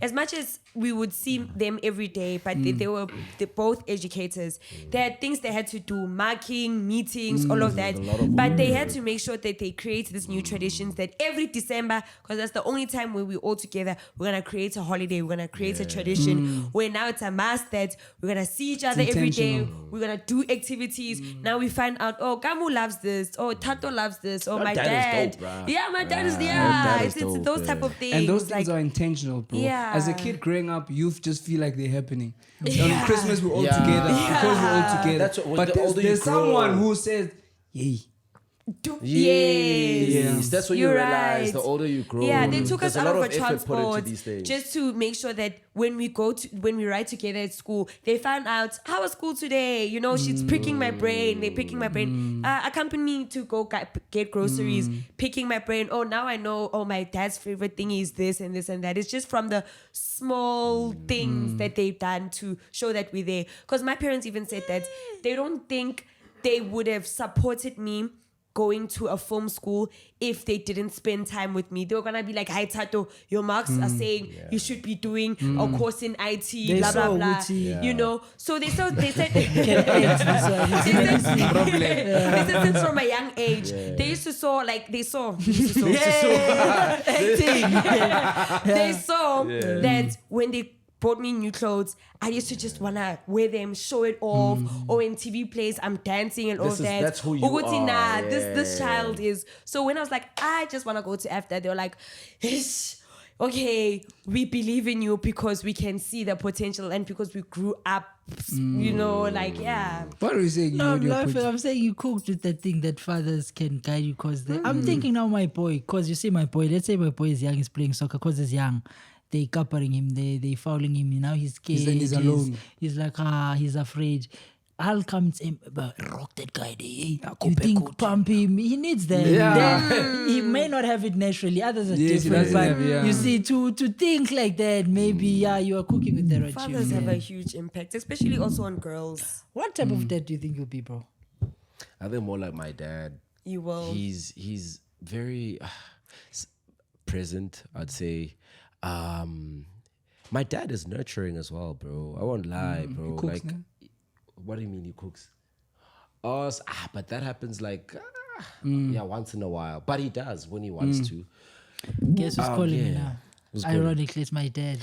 As much as we would see them every day, but they're both educators. They had things they had to do, marking, meetings, all of that. But they had to make sure that they create this new traditions that every December, because that's the only time when we're all together, we're going to create a holiday, we're going to create a tradition where now it's a must that we're going to see each other every day, we're going to do activities. Now we find out, oh, Gamu loves this, oh, Tato loves this, oh, my dad. Is dope, bruh. Yeah, my dad is dad is it's dope, those type of things. And those like, things are intentional, bro. Yeah. As a kid growing up, youth just feel like they're happening. On Christmas, we're all together because we're all together. That's what- but the older you there's grow- someone who says, yay. Yes. That's what you You're realize. right. The older you grow, Yeah, they took us there's a out lot of a effort put into transport these things. just to make sure that when we ride together at school, they found out how was school today. You know, she's pricking my brain. They're picking my brain. Accompany me to go get groceries, picking my brain. Oh, now I know. Oh, my dad's favorite thing is this and this and that. It's just from the small things that they've done to show that we're there. Because my parents even said that they don't think they would have supported me going to a film school if they didn't spend time with me. They were gonna be like, "Hi Tato, your marks are saying you should be doing a course in IT, blah blah blah." You know, so they said they said since from a young age, they used to saw they saw that when they bought me new clothes, I used to just wanna wear them, show it off. Or when TV plays, I'm dancing and all of that. That's who you Uguti, are. nah, this child is. So when I was like, I just wanna go to after, they were like, "Ish, okay, we believe in you because we can see the potential and because we grew up, you know, yeah." What are you saying? No, I'm laughing. I'm saying you cooked with that thing that fathers can guide you. Because I'm thinking now, my boy, because you see my boy, let's say my boy is young, he's playing soccer because he's young. They cappering him, they fouling him. Now he's scared. He's alone. He's like, he's afraid. I'll come to him, but rock that guy there. You think pump him? He needs that. Then he may not have it naturally. Others are different. But you see, to think like that, maybe you are cooking with the right Fathers have a huge impact, especially also on girls. What type of dad do you think you'll be, bro? I think more like my dad. You will. He's very present, I'd say. My dad is nurturing as well, bro. I won't lie, bro. Cooks, like, what do you mean he cooks? Oh, but that happens like once in a while. But he does when he wants to. Guess who's calling me now? Who's calling? Ironically, it's my dad.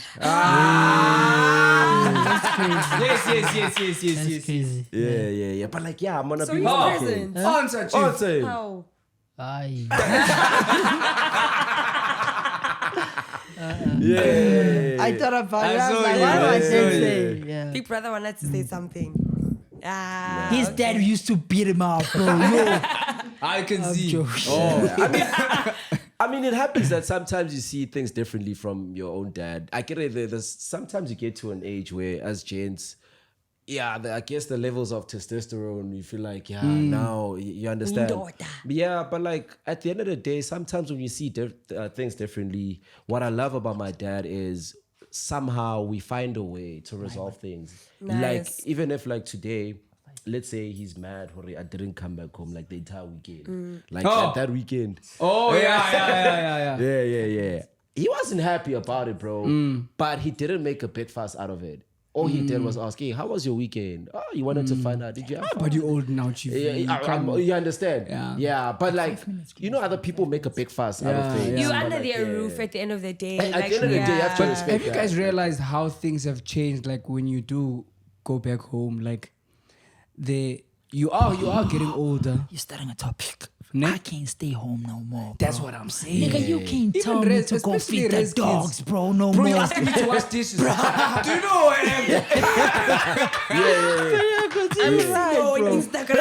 That's crazy. Yeah. But like, I'm gonna So be he's with present. Answer, Chief. Answer. How? Aye. Yeah. I thought about it. I saw was like, you. what do I I saw say? Yeah. Big brother wanted to say something. His dad used to beat him up, bro. Yo, I can I'm see. joking. I mean, it happens that sometimes you see things differently from your own dad. I get it. There's sometimes you get to an age where, as gents, I guess the levels of testosterone, you feel like, now you understand. Yeah, but like at the end of the day, sometimes when you see things differently, what I love about my dad is somehow we find a way to resolve things. Nice. Like, even if like today, let's say he's mad or I didn't come back home like the entire weekend. Like at that weekend. Oh, yeah. Yeah. He wasn't happy about it, bro. But he didn't make a big fuss out of it. All he did was ask, hey, how was your weekend? Oh, you wanted to find out. Did you have fun? But you're old now, Chief. You understand? Yeah. But like, other people make a big fuss out of things. You're But under like, their roof at the end of the day. At the end of the day, you have to respect Have you that. guys realized how things have changed? Like when you do go back home, like you are getting older. You're starting a topic. Ne? I can't stay home no more. Bro. That's what I'm saying. Nigga, you can't Even tell me to go especially feed the res dogs, kids. bro. No Bro, more. you asking me to wash dishes. Do you know what I am? I'm so on Instagram.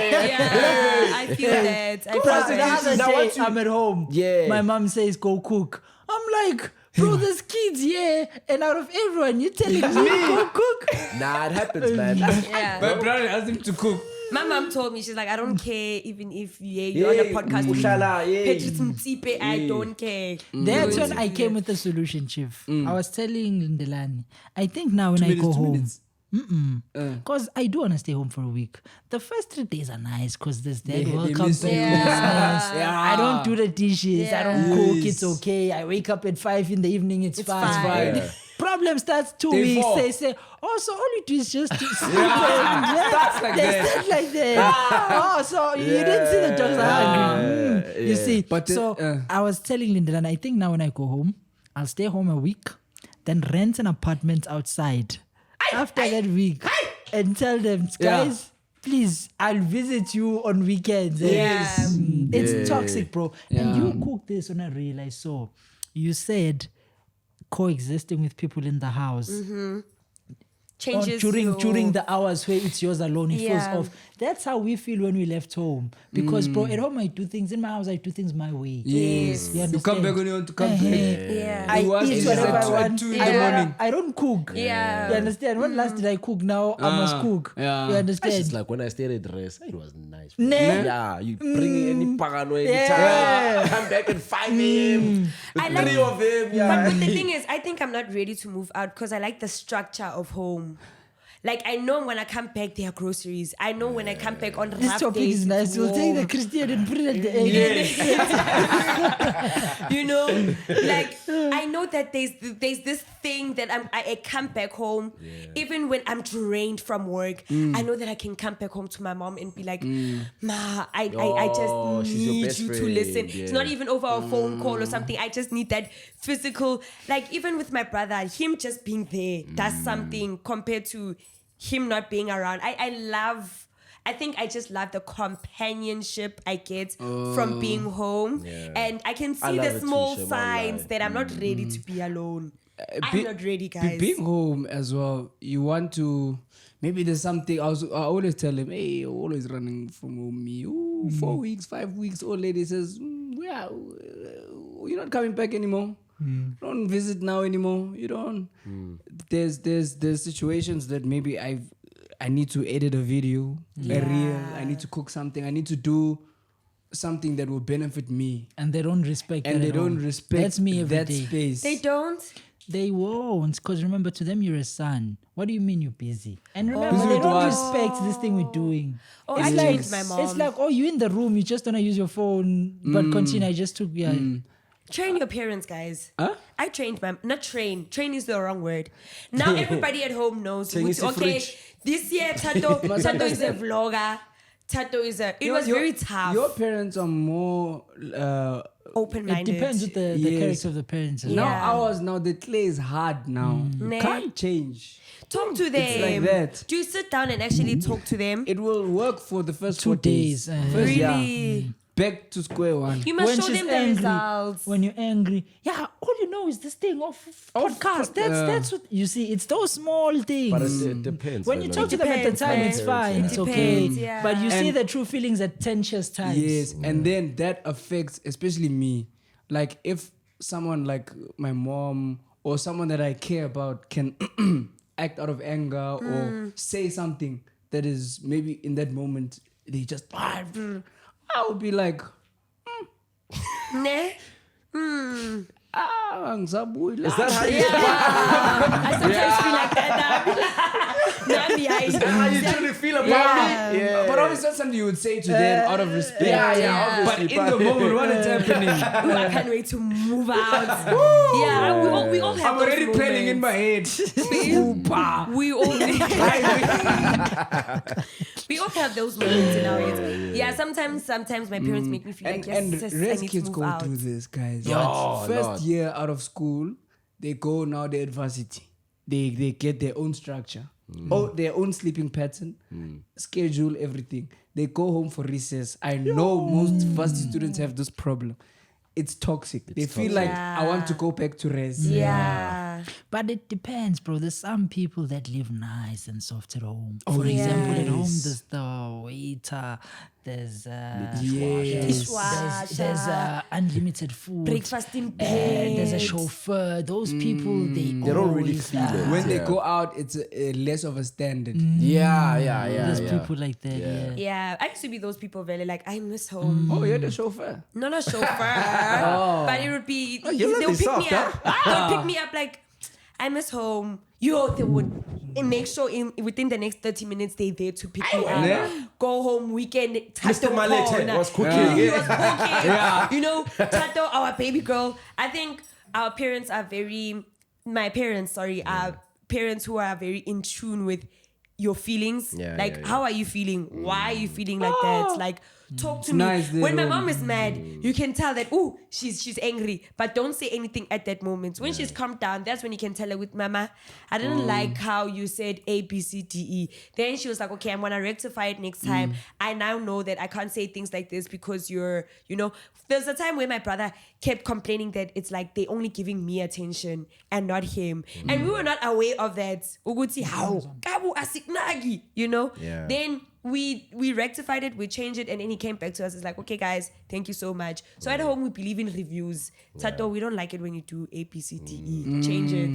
I feel that. The other Now day, once you- I'm at home. Yeah. My mom says, go cook. I'm like, bro, there's kids here. And out of everyone, you're telling me go cook? Nah, it happens, man. Yeah. My brother asked him to cook. My mom told me, she's like, I don't care even if you're on a podcast with Patrick Mtsipe, I don't care. That's when I came with the solution, Chief. I was telling Lindelani, I think now when I go home, because I do want to stay home for a week. The first 3 days are nice because there's that welcome miss back. you. Christmas. I don't do the dishes. I don't cook. Yes. It's okay. I wake up at 5 in the evening. It's fine. fine. Yeah. Problem starts 2 Day weeks. 4. They say, oh, so all you do is just to sleep. Starts like They that. start like that. Oh, so you didn't see the dogs are hungry. You see. But I was telling Linda, and I think now when I go home, I'll stay home a week, then rent an apartment outside. After that week, and tell them, guys, please, I'll visit you on weekends. Yes. It's toxic, bro. And Yeah. you cook this when I realized. So you said coexisting with people in the house. Changes During the hours where it's yours alone, it Yeah. feels off. That's how we feel when we left home. Because, bro, at home I do things. In my house, I do things my way. Yes. You You come understand? back when you want to come back. Yeah. I You want eat to whatever at I two- want. at 2 in the morning. I don't cook. Yeah. You understand? When last did I cook? Now I must cook. yeah. You It's understand? just like when I stayed at rest, it was nice. bro. Ne? Yeah, you bring any pagano anytime. Yeah. Come back at 5 a.m. I The like- 3 of them. Yeah. But the thing is, I think I'm not ready to move out because I like the structure of home. Like, I know when I come back, there are groceries. I know when I come back on This rough topic days, is nice. it's We'll take the warm. Christian and put it at the end. You know, like I know that there's this thing that I come back home, even when I'm drained from work. I know that I can come back home to my mom and be like, Ma, I Oh, just she's your need best you to friend, listen. yeah. It's not even over a phone call or something. I just need that physical, like even with my brother, him just being there does something compared to him not being around. I think I just love the companionship I get from being home. And I can I see love the it small too, Seemah, signs like, that I'm not ready to be alone. I'm not ready, guys. Being home as well, you want to. Maybe there's something. I always tell him, hey, you're always running from home. Me, 4 weeks, 5 weeks. Old lady says, yeah, you're not coming back anymore. Don't visit now anymore. You don't. There's situations that maybe I need to edit a video, a reel. I need to cook something. I need to do something that will benefit me. And they don't respect And that they at all. don't respect That's me every that day. space. They don't. They won't, because remember, to them you're a son. What do you mean you're busy? And remember, Busy they with don't what? respect this thing we're doing. Oh, It's I like, changed my mom. It's like, oh, you in the room, you just wanna use your phone, but continue. I just took Train your parents, guys. Huh? I trained not train. Train is the wrong word. Now everybody at home knows. Train is a Okay, fridge. this year Tato is a vlogger. Tato is a. It was very tough. Your parents are more Open-minded. It depends with the Yes. character of the parents. as Yeah. well. now the clay is hard now. Nah. Can't change. Talk to them. It's like that. Do you sit down and actually talk to them? It will work for the first 2 4 days. First, Really? back to square one. You must When show she's them the angry, results. when you're angry, all you know is this thing of podcast. That's what you see. It's those small things. But it depends. When you talk to them at the Depends, time, man. it's fine. It It's okay. depends, yeah. But you see And- the true feelings at tensious times. Yes, and then that affects especially me. Like if someone like my mom or someone that I care about can act out of anger or say something that is maybe in that moment they just I would be like Nah. angizabuyela. Is that how you? I sometimes feel like that. Nami, Is that how you truly feel about Yeah. me? Yeah. But obviously that's something you would say to them out of respect. Yeah. But in the moment when it's happening, I can't wait to move out. Yeah, we all have I'm those already planning in my moments. head. Super. We all we all have those moments in our heads. Yeah, sometimes my parents make me feel like yes, And sis, I res need to kids move go out. through this, guys. Yo, First Lord. year out of school, they go now the varsity. They get their own structure, their own sleeping pattern, schedule, everything. They go home for recess. I know most varsity students have this problem. It's toxic. They feel like I want to go back to res. Yeah. But it depends, bro. There's some people that live nice and soft at home. For example, at home, there's the waiter, there's Dishwasher. there's unlimited food, Breakfast in bed. there's a chauffeur. Those people, they don't really always feel it. When they Yeah. go out, it's less of a standard. Yeah. There's people like that. Yeah. Yeah, I used to be those people really like I miss home. Oh, you're the chauffeur. Not a chauffeur, but it would be you're they'll really pick soft, me up. They'll pick me up like I miss home. They would make sure within the next 30 minutes they're there to pick me up. Yeah. Go home weekend. Mr. Malete was cooking. He was cooking. You know, Tato, our baby girl. I think our parents are my parents are parents who are very in tune with your feelings. Yeah, like, yeah. how are you feeling? Why are you feeling like that? Like, talk to me. nice, they When my don't- mom is mad, you can tell that, oh, she's angry, but don't say anything at that moment. When she's calmed down, that's when you can tell her with Mama, I didn't like how you said A, B, C, D, E. Then she was like, okay, I'm going to rectify it next time. I now know that I can't say things like this because there's a time where my brother kept complaining that it's like they only giving me attention and not him. And we were not aware of that. Uguti, how? Kabu asiknagi, Yeah. Then we rectified it, we changed it, and then he came back to us. It's like, okay, guys, thank you so much. So at home, we believe in reviews. Tato, we don't like it when you do A, B, C, D, E. Change it,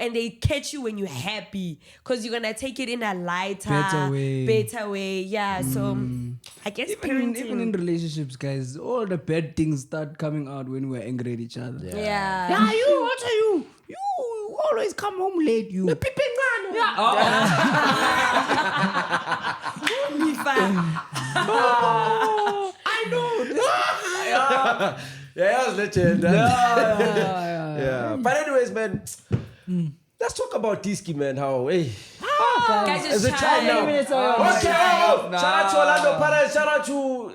and they catch you when you're happy because you're gonna take it in a lighter, better way. Yeah. So I guess Even parenting. in relationships, guys, all the bad things start coming out when we're angry at each other. Yeah. What are you? You always come home late, you. I know. Yeah, that's legend. Yeah. But anyways, man, let's talk about Diski, man. How, hey. Guys, As a child now. Okay, shout out to Orlando Pirates, shout out to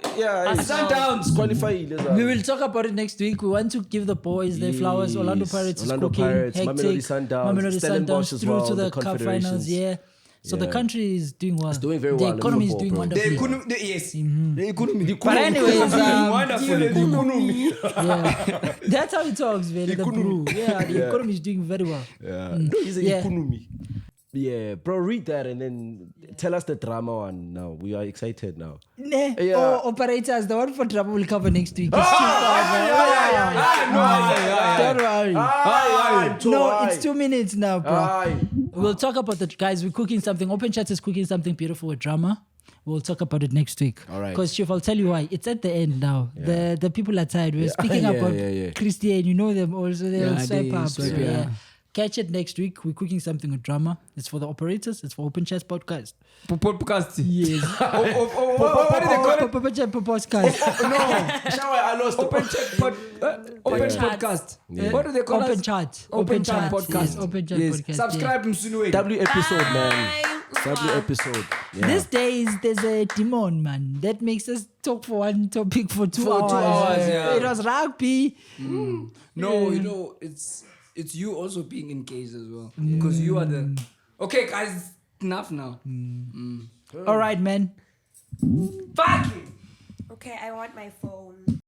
Sundowns qualified. We will talk about it next week. We want to give the boys their flowers. Orlando Pirates Orlando is cooking. Pirates, hectic. Mamelodi Sundowns, Mamelodi Stellenbosch as through well, to the the cup finals. Confederations. Yeah. So the country is doing well. It's doing very well The in economy is football, doing bro. wonderfully. Yes. The economy. But anyways, Wonderful. yeah. That's how it talks, man. The brew. Yeah, the economy is doing very well. Yeah. No, he's an Yeah. economy. Yeah, bro, read that and then tell us the drama one now. We are excited now. Nah. Yeah. Oh, operators, the one for trouble will cover next week. It's too far, bro. Don't worry. No, it's 2 minutes now, bro. We'll talk about the guys. We're cooking something. Open Chat is cooking something beautiful with drama. We'll talk about it next week. All right. Because Chief, I'll tell you why. It's at the end now. The people are tired. We're speaking Yeah, about yeah. Christian. You know them also. They'll swipe up. swipe, So, yeah. Catch it next week. We're cooking something with drama. It's for the operators. It's for Open Chats Podcast. Podcast. Yes. What did they call it? Open Chat Podcast. No. Shower, I lost. Open podcast. What do they call Open us? Chat. Open Chat Podcast. Yes, Open Chat Podcast. Subscribe, Msunwe. W episode, man. Bye. W episode. Yeah. These days, there's a demon, man, that makes us talk for one topic for 2 hours. 2 hours, yeah. It was rugby. No, you know, it's you also being engaged as well. Because you are the... Okay, guys, enough now. All right, man. Fuck it! Okay, I want my phone.